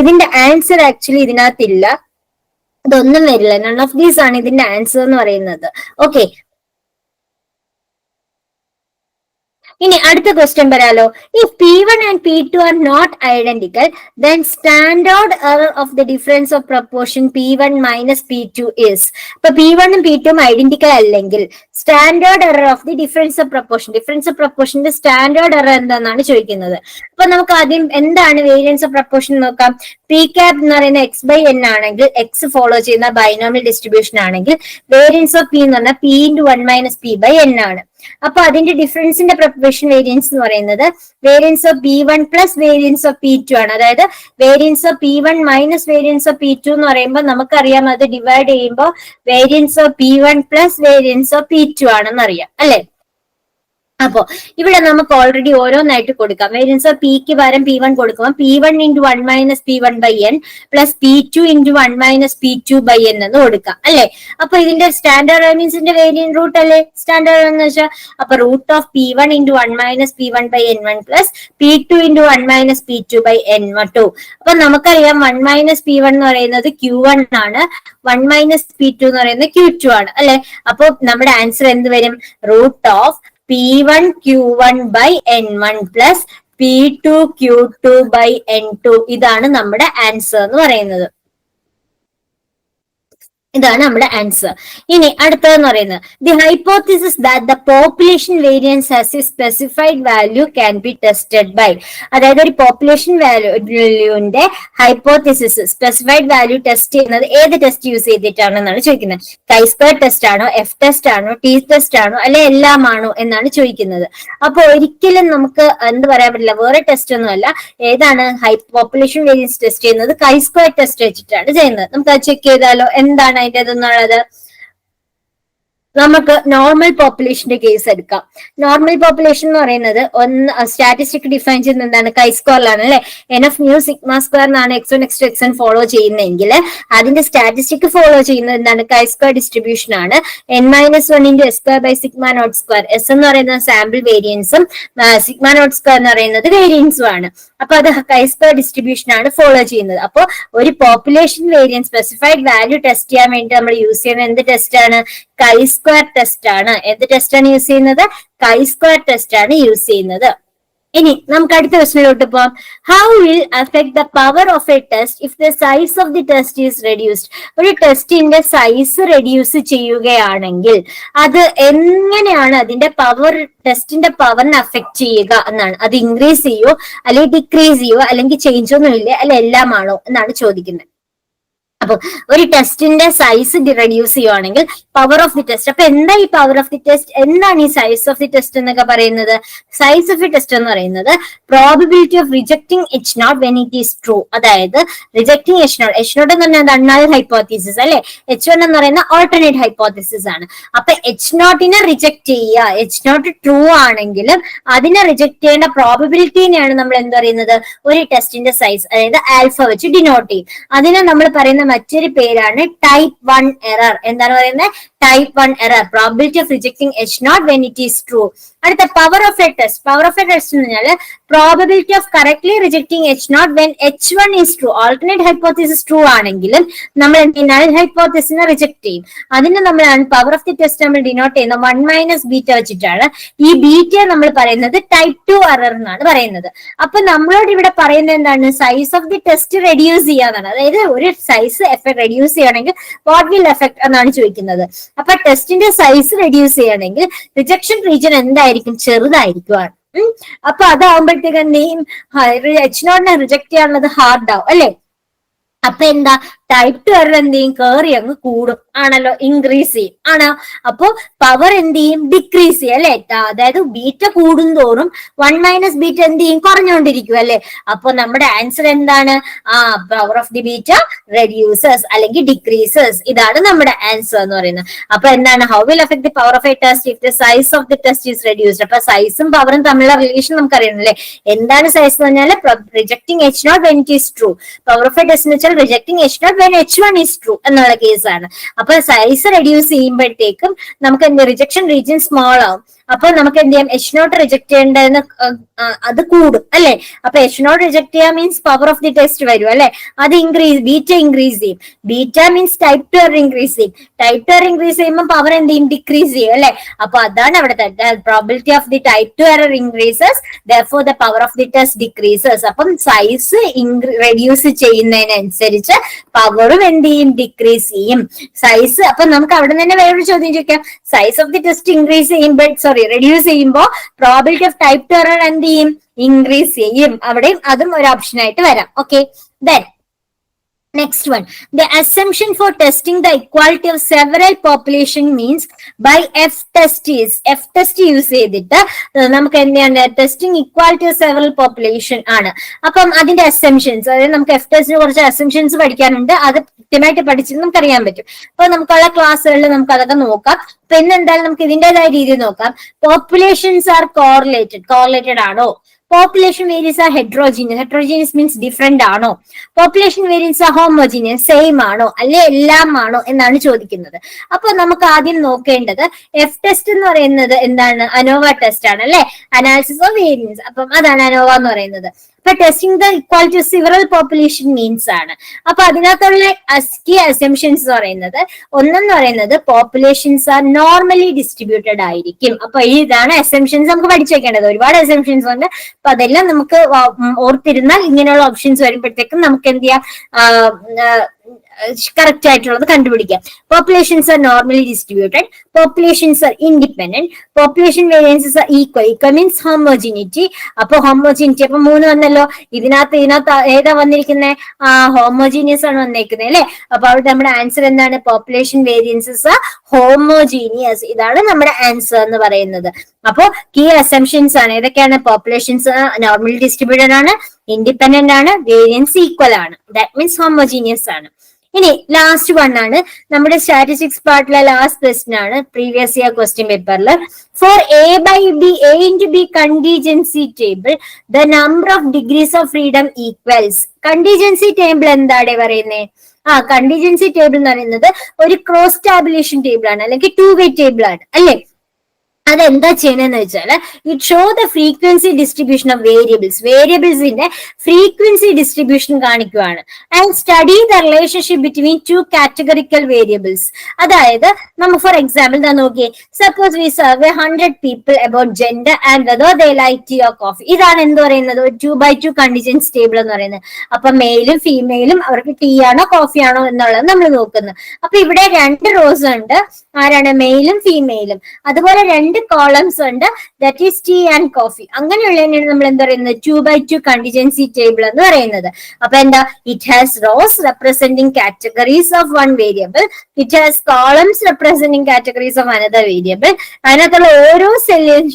ഇതിന്റെ answer actually ഇതിനകത്തില്ല. ഇതൊന്നും വരില്ല. None of these ആണ് ഇതിന്റെ answer എന്ന് പറയുന്നത്. Okay, ഇനി അടുത്ത question വരാലോ. If P1 and P2 are not identical, then standard error of the difference of proportion P1 minus P2 is. ഇപ്പൊ P1 ഉം P2 ഉം ഐഡന്റിക്കൽ അല്ലെങ്കിൽ standard error of the difference of പ്രൊപ്പോർഷന്റെ സ്റ്റാൻഡേർഡ് എറർ എന്താണെന്നാണ് ചോദിക്കുന്നത്. അപ്പൊ നമുക്ക് ആദ്യം എന്താണ് വേരിയൻസ് ഓഫ് പ്രൊപ്പോർഷൻ നോക്കാം. പി ക്യാപ് എന്ന് പറയുന്ന x by n ആണെങ്കിൽ, x ഫോളോ ചെയ്യുന്ന ബൈനോമിയൽ ഡിസ്ട്രിബ്യൂഷൻ ആണെങ്കിൽ, വേരിയൻസ് ഓഫ് p എന്ന് പറഞ്ഞാൽ p into 1 minus p by n ആണ്. അപ്പൊ അതിന്റെ ഡിഫറൻസിന്റെ പ്രൊപ്പോർഷൻ വേരിയൻസ് എന്ന് പറയുന്നത് variance of p1 plus variance of p2 ആണ്. അതായത് variance of p1 minus variance of p2 എന്ന് പറയുമ്പോൾ നമുക്കറിയാം അത് ഡിവൈഡ് ചെയ്യുമ്പോൾ variance of p1 plus variance of p2 ആണെന്ന് അറിയാം അല്ലെ? അപ്പോ ഇവിടെ നമുക്ക് ഓൾറെഡി ഓരോന്നായിട്ട് കൊടുക്കാം. വേരിയൻസ് ഓഫ് പിക്ക് പകരം p1 കൊടുക്കുമ്പോൾ p1 into 1 minus p1 by n plus p2 into 1 minus p2 by n എന്ന് കൊടുക്കാം അല്ലെ? അപ്പൊ ഇതിന്റെ സ്റ്റാൻഡേർഡ് മീൻസിന്റെ വേരിയന്റ് റൂട്ട് അല്ലെ സ്റ്റാൻഡേർഡ് എന്ന് വെച്ചാൽ. അപ്പൊ root of p1 into 1 minus p1 by n1 plus p2 into 1 minus p2 by n2. അപ്പൊ നമുക്കറിയാം 1 minus p1 എന്ന് പറയുന്നത് q1 ആണ്, 1 minus p2 എന്ന് പറയുന്നത് q2 ആണ് അല്ലെ? അപ്പൊ നമ്മുടെ ആൻസർ എന്ത് വരും? Root of P1 Q1 by N1 plus P2 Q2 by N2. ഇതാണ് നമ്മുടെ ആൻസർ എന്ന് പറയുന്നത്. ഇതാണ് നമ്മുടെ ആൻസർ. ഇനി അടുത്തതെന്ന് പറയുന്നത് the hypothesis that the population variance has a specified value can be tested by. അതായത് ഒരു പോപ്പുലേഷൻ വാല്യൂന്റെ ഹൈപ്പോത്തിസിസ് സ്പെസിഫൈഡ് വാല്യൂ ടെസ്റ്റ് ചെയ്യുന്നത് ഏത് ടെസ്റ്റ് യൂസ് ചെയ്തിട്ടാണെന്നാണ് ചോദിക്കുന്നത്. Chi-square ടെസ്റ്റ് ആണോ, എഫ് ടെസ്റ്റ് ആണോ, ടി ടെസ്റ്റ് ആണോ, അല്ലെ എല്ലാമാണോ എന്നാണ് ചോദിക്കുന്നത്. അപ്പൊ ഒരിക്കലും നമുക്ക് എന്ത് പറയാൻ പറ്റില്ല, വേറെ ടെസ്റ്റ് ഒന്നും അല്ല. ഏതാണ് പോപ്പുലേഷൻ വേരിയൻസ് ടെസ്റ്റ് ചെയ്യുന്നത്? Chi-square ടെസ്റ്റ് വെച്ചിട്ടാണ് ചെയ്യുന്നത്. നമുക്ക് അത് ചെക്ക് ചെയ്താലോ എന്താണ് അതിൻ്റെതെന്നുള്ളത്. നമുക്ക് നോർമൽ പോപ്പുലേഷന്റെ കേസ് എടുക്കാം. നോർമൽ പോപ്പുലേഷൻ എന്ന് പറയുന്നത് ഒന്ന് സ്റ്റാറ്റിസ്റ്റിക് ഡിഫൈൻ ചെയ്യുന്നത് എന്താണ്? Chi-square അല്ലെ. NF mu sigma square എന്നാണ് x1 x2 xn ഫോളോ ചെയ്യുന്നതെങ്കിൽ അതിന്റെ സ്റ്റാറ്റിസ്റ്റിക് ഫോളോ ചെയ്യുന്നത് എന്താണ്? Chi-square ഡിസ്ട്രിബ്യൂഷൻ ആണ്. n-1 into s square by sigma naught square. S എന്ന് പറയുന്നത് സാമ്പിൾ വേരിയൻസും സിഗ്മ നോട്ട് സ്ക്വയർ എന്ന് പറയുന്നത് വേരിയൻസും ആണ്. അപ്പൊ അത് Chi-square ഡിസ്ട്രിബ്യൂഷൻ ആണ് ഫോളോ ചെയ്യുന്നത്. അപ്പോൾ ഒരു population variance specified value test ചെയ്യാൻ വേണ്ടി നമ്മൾ യൂസ് ചെയ്യുന്ന എന്ത് ടെസ്റ്റ് ആണ്? Chi-square ടെസ്റ്റ് ആണ്. എന്ത് ടെസ്റ്റ് ആണ് യൂസ് ചെയ്യുന്നത്? Chi-square ടെസ്റ്റ് ആണ് യൂസ് ചെയ്യുന്നത്. ഇനി നമുക്ക് അടുത്ത ക്വസ്റ്റിനിലോട്ട് പോവാം. How will affect the power of a test if the size of the test is reduced? ഒരു ടെസ്റ്റിന്റെ സൈസ് റെഡ്യൂസ് ചെയ്യുകയാണെങ്കിൽ അത് എങ്ങനെയാണ് അതിന്റെ പവർ, ടെസ്റ്റിന്റെ പവറിനെ അഫക്ട് ചെയ്യുക എന്നാണ്. അത് ഇൻക്രീസ് ചെയ്യോ അല്ലെങ്കിൽ ഡിക്രീസ് ചെയ്യോ അല്ലെങ്കിൽ ചേഞ്ച് ഒന്നും ഇല്ലേ അല്ലെ എല്ലാമാണോ എന്നാണ് ചോദിക്കുന്നത്. അപ്പൊ ഒരു ടെസ്റ്റിന്റെ സൈസ് റെഡ്യൂസ് ചെയ്യുവാണെങ്കിൽ പവർ ഓഫ് ദി ടെസ്റ്റ്. അപ്പൊ എന്താ ഈ പവർ ഓഫ് ദി ടെസ്റ്റ്? എന്താണ് ഈ സൈസ് ഓഫ് ദി ടെസ്റ്റ് എന്നൊക്കെ പറയുന്നത്? സൈസ് ഓഫ് ദി ടെസ്റ്റ് എന്ന് പറയുന്നത് probability of rejecting H0 when it is true. അതായത് റിജക്ടിങ് H0 എന്ന് പറഞ്ഞാൽ നൾ ഹൈപ്പോത്തീസിസ് അല്ലെ. H1 എന്ന് പറയുന്ന ഓൾട്ടർനേറ്റ് ഹൈപ്പോത്തീസിസ് ആണ്. അപ്പൊ H0നെ റിജക്ട് ചെയ്യുക, H0 ട്രൂ ആണെങ്കിലും അതിനെ റിജക്ട് ചെയ്യേണ്ട പ്രോബിലിറ്റിനെയാണ് നമ്മൾ എന്ത് പറയുന്നത്? ഒരു ടെസ്റ്റിന്റെ സൈസ്, അതായത് ആൽഫ വെച്ച് ഡിനോട്ട് ചെയ്യും. അതിനെ നമ്മൾ പറയുന്ന മറ്റൊരു പേരാണ് ടൈപ്പ് 1 എറർ. എന്താണ് പറയുന്നത്? Type 1 error. Probability of rejecting H0 when it is true. അടുത്ത power of a test. Power of a test എന്ന് പറഞ്ഞാൽ probability of correctly rejecting H0 when H1 is true. Alternate hypothesis true ആണെങ്കിലും നമ്മൾ null ഹൈപ്പോത്തസിസിനെ reject ചെയ്യും. അതിന് നമ്മളാണ് power of the test നമ്മൾ ഡിനോട്ട് ചെയ്യുന്നത് 1 - ബീറ്റ വെച്ചിട്ടാണ്. ഈ ബീറ്റ നമ്മൾ പറയുന്നത് ടൈപ്പ് 2 എറർ എന്നാണ് പറയുന്നത്. അപ്പൊ നമ്മളോട് ഇവിടെ പറയുന്നത് എന്താണ്? Size of the test reduce ചെയ്യാന്നാണ്. അതായത് ഒരു സൈസ് എഫക്ട് റെഡ്യൂസ് ചെയ്യണമെങ്കിൽ വാട്ട് വിൽ എഫക്ട് എന്നാണ് ചോദിക്കുന്നത്. അപ്പൊ ടെസ്റ്റിന്റെ സൈസ് റെഡ്യൂസ് ചെയ്യണമെങ്കിൽ റിജക്ഷൻ റീജിയൻ എന്തായിരിക്കും? ചെറുതായിരിക്കുവാണ്. അപ്പൊ അതാവുമ്പോഴത്തേക്ക് എന്തെയും H0നെ റിജക്ട് ചെയ്യാനുള്ളത് ഹാർഡ് ആവും അല്ലെ. അപ്പൊ എന്താ? ടൈപ്പ് 2 എറർ എന്ത് ചെയ്യും? കയറി അങ്ങ് കൂടും ആണല്ലോ, ഇൻക്രീസ് ചെയ്യും ആണോ. അപ്പോ പവർ എന്ത് ചെയ്യും? ഡിക്രീസ് ചെയ്യും അല്ലെ. അതായത് ബീറ്റ കൂടുന്തോറും 1 - ബീറ്റ എന്ത് ചെയ്യും? കുറഞ്ഞുകൊണ്ടിരിക്കും അല്ലെ. അപ്പൊ നമ്മുടെ ആൻസർ എന്താണ്? Power of the beta reduces അല്ലെങ്കിൽ ഡിക്രീസസ്. ഇതാണ് നമ്മുടെ ആൻസർ എന്ന് പറയുന്നത്. അപ്പൊ എന്താണ്? How will affect the power of a test if the size of the test is reduced? അപ്പൊ സൈസും പവറും തമ്മിലുള്ള റിലേഷൻ നമുക്കറിയണം അല്ലെ. എന്താണ് സൈസ് എന്ന് പറഞ്ഞാൽ rejecting H0 when it is true. Power of a test എന്ന് വെച്ചാൽ rejecting H0 when H1 is true എന്നുള്ള കേസാണ്. അപ്പൊ സൈസ് റെഡ്യൂസ് ചെയ്യുമ്പോഴത്തേക്കും നമുക്ക് എന്ത്? റിജക്ഷൻ റീജിയൻ സ്മോൾ ആവും. അപ്പൊ നമുക്ക് എന്ത് ചെയ്യാം? H0 റിജക്ട് ചെയ്യേണ്ടതെന്ന് അത് കൂടും അല്ലെ. അപ്പൊ H0 റിജക്ട് ചെയ്യാൻ means power of the test വരും അല്ലെ. അത് ബീറ്റ ഇൻക്രീസ് ചെയ്യും. Beta means type 2 error increase ചെയ്യും. ടൈപ്പ് 2 എറർ ഇൻക്രീസ് ചെയ്യുമ്പോൾ പവർ എന്ത് ചെയ്യും? ഡിക്രീസ് ചെയ്യും അല്ലെ. അപ്പൊ അതാണ് അവിടുത്തെ probability of the type 2 error increases, therefore the power of the test decreases. അപ്പം സൈസ് റെഡ്യൂസ് ചെയ്യുന്നതിനനുസരിച്ച് പവറും എന്ത് ചെയ്യും? ഡിക്രീസ് ചെയ്യും. സൈസ് അപ്പൊ നമുക്ക് അവിടെ തന്നെ വേറൊരു ചോദ്യം ചോദിക്കാം. Size of the test increase ചെയ്യുമ്പോൾ റെഡ്യൂസ് ചെയ്യുമ്പോൾ പ്രോബിലിറ്റി ഓഫ് ടൈപ്പ് 2 എറർ എന്ത് ചെയ്യും? ഇൻക്രീസ് ചെയ്യും. അവിടെയും അതും ഒരു ഓപ്ഷൻ ആയിട്ട് വരാം. Okay, then next one, the assumption for testing the equality of several population means by F test use ചെയ്തിട്ട് നമുക്ക് എന്താണ്? Testing equality of several population ആണ്. അപ്പം അതിന്റെ അസംഷൻസ്, അതായത് നമുക്ക് എഫ് ടെസ്റ്റിന് കുറച്ച് അസംഷൻസ് പഠിക്കാനുണ്ട്. അത് കൃത്യമായിട്ട് പഠിച്ചത് നമുക്ക് അറിയാൻ പറ്റും. അപ്പൊ നമുക്കുള്ള ക്ലാസ്സുകളിൽ നമുക്ക് അതൊക്കെ നോക്കാം. അപ്പൊ ഇന്ന് എന്തായാലും നമുക്ക് ഇതിന്റേതായ രീതിയിൽ നോക്കാം. പോപ്പുലേഷൻസ് ആർ കോറിലേറ്റഡ് ആണോ? Population variance are heterogeneous means different ആണോ? Population variance are homogeneous same ആണോ അല്ലെ എല്ലാം ആണോ എന്നാണ് ചോദിക്കുന്നത്. അപ്പൊ നമുക്ക് ആദ്യം നോക്കേണ്ടത് എഫ് ടെസ്റ്റ് എന്ന് പറയുന്നത് എന്താണ്? അനോവ ടെസ്റ്റ് ആണ് അല്ലെ. Analysis of variance. അപ്പം അതാണ് അനോവ എന്ന് പറയുന്നത്. അപ്പൊ testing the equality of several population means ആണ്. അപ്പൊ അതിനകത്തുള്ള കീ അസംഷൻസ് പറയുന്നത് ഒന്നെന്ന് പറയുന്നത് പോപ്പുലേഷൻസ് ആർ നോർമലി ഡിസ്ട്രിബ്യൂട്ടഡ് ആയിരിക്കും. അപ്പൊ ഇതാണ് അസംഷൻസ് നമുക്ക് പഠിച്ചു വെക്കേണ്ടത്. ഒരുപാട് അസംഷൻസ് ഉണ്ട്. അപ്പൊ അതെല്ലാം നമുക്ക് ഓർത്തിരുന്നാൽ ഇങ്ങനെയുള്ള ഓപ്ഷൻസ് വരുമ്പോഴത്തേക്കും നമുക്ക് എന്ത് ചെയ്യാം? കറക്റ്റ് ആയിട്ടുള്ളത് കണ്ടുപിടിക്കാം. Populations are normally distributed, populations are independent, population variances are equal. Equal means homogeneity. അപ്പൊ ഹോമോജിനിറ്റി അപ്പൊ 3 വന്നല്ലോ. ഇതിനകത്ത് ഏതാ വന്നിരിക്കുന്നത്? ഹോമോജീനിയസ് ആണ് വന്നേക്കുന്നത് അല്ലെ. അപ്പൊ അവിടെ നമ്മുടെ ആൻസർ എന്താണ്? Population variances are homogeneous. ഇതാണ് നമ്മുടെ ആൻസർ എന്ന് പറയുന്നത്. അപ്പോ കീ അസംഷൻസ് ആണ്. ഏതൊക്കെയാണ്? പോപ്പുലേഷൻസ് നോർമലി ഡിസ്ട്രിബ്യൂട്ടഡ് ആണ്, ഇൻഡിപെൻഡന്റ് ആണ്, വേരിയൻസ് ഈക്വൽ ആണ്. ദാറ്റ് മീൻസ് ഹോമോജീനിയസ് ആണ്. ഇനി ലാസ്റ്റ് വൺ ആണ് നമ്മുടെ സ്റ്റാറ്റിസ്റ്റിക്സ് പാർട്ടിലെ ലാസ്റ്റ് ക്വസ്റ്റ്യൻ ആണ് പ്രീവിയസ് ഇയർ ക്വസ്റ്റ്യൻ പേപ്പറിൽ. For A into B contingency table the number of degrees of freedom equals. Contingency table എന്താണ് പറയുന്നത്? കണ്ടീജൻസി ടേബിൾ എന്ന് പറയുന്നത് ഒരു ക്രോസ് ടാബുലേഷൻ ടേബിൾ ആണ്, അല്ലെങ്കിൽ 2-way ടേബിൾ ആണ് അല്ലെ. അതെന്താ ചെയ്യണമെന്ന് വെച്ചാല് it show the frequency distribution of വേരിയബിൾസിന്റെ ഫ്രീക്വൻസി ഡിസ്ട്രിബ്യൂഷൻ കാണിക്കുകയാണ്. And study the relationship between 2 categorical variables. അതായത് നമ്മൾ ഫോർ എക്സാമ്പിൾ നോക്കിയേ, suppose we survey 100 people about gender and whether they like tea or coffee. ഇതാണ് എന്ത് പറയുന്നത്? ഒരു 2x2 കണ്ടീജൻസി ടേബിൾ എന്ന് പറയുന്നത്. അപ്പൊ മെയിലും ഫീമെയിലും അവർക്ക് ടീ ആണോ കോഫി ആണോ എന്നുള്ളത് നമ്മൾ നോക്കുന്നത്. അപ്പൊ ഇവിടെ 2 റോസ് ഉണ്ട്, ആരാണ്? മെയിലും ഫീമെയിലും. അതുപോലെ 2 കോളംസ് ഉണ്ട്, that is tea and coffee. അങ്ങനെയുള്ളതിനാണ് നമ്മൾ എന്താ പറയുന്നത്? 2x2 കണ്ടിജൻസി ടേബിൾ എന്ന് പറയുന്നത്. അപ്പൊ എന്താ? It has rows representing categories of one variable, it has columns representing categories of another variable. അതിനകത്തുള്ള ഓരോ സെല്ലും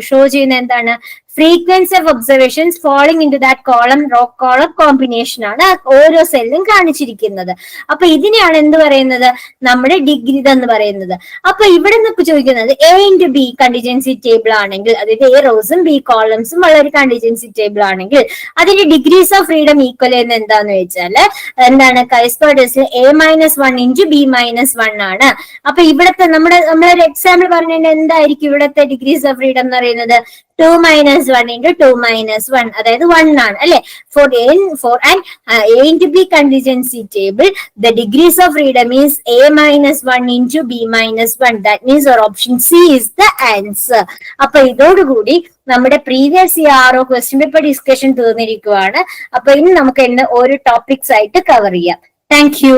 ഷോ ചെയ്യുന്ന എന്താണ്? Frequency of observations falling into that column row column combination ആണ് ഓരോ സെല്ലും കാണിച്ചിരിക്കുന്നത്. അപ്പൊ ഇതിനെയാണ് എന്ത് പറയുന്നത്? നമ്മുടെ ഡിഗ്രി എന്ന് പറയുന്നത്. അപ്പൊ ഇവിടെ നിന്നൊക്കെ ചോദിക്കുന്നത് A into B contingency table ആണെങ്കിൽ, അതായത് എ റോസും ബി കോളംസും ഉള്ള ഒരു കണ്ടിജൻസി ടേബിൾ ആണെങ്കിൽ അതിന്റെ ഡിഗ്രീസ് ഓഫ് ഫ്രീഡം ഈക്വൽ എന്ന് എന്താന്ന് വെച്ചാൽ എന്താണ്? കൈസ്കോഡേഴ്സിൽ A-1 ഇൻറ്റു B-1 ആണ്. അപ്പൊ ഇവിടത്തെ നമ്മളൊരു എക്സാമ്പിൾ പറഞ്ഞാൽ എന്തായിരിക്കും ഇവിടത്തെ ഡിഗ്രീസ് ഓഫ് ഫ്രീഡം എന്ന് പറയുന്നത്? 2-1 into 2-1, അതായത് 1 ആണ് അല്ലെ. For an A into B contingency table, the degrees of freedom is A-1 into B-1. That means our option C is the answer. അപ്പൊ ഇതോടുകൂടി നമ്മുടെ previous year question paper discussion തീർന്നിരിക്കുകയാണ്. അപ്പൊ ഇനി നമുക്ക് ഓരോ ടോപ്പിക്സ് ആയിട്ട് കവർ ചെയ്യാം. Thank U.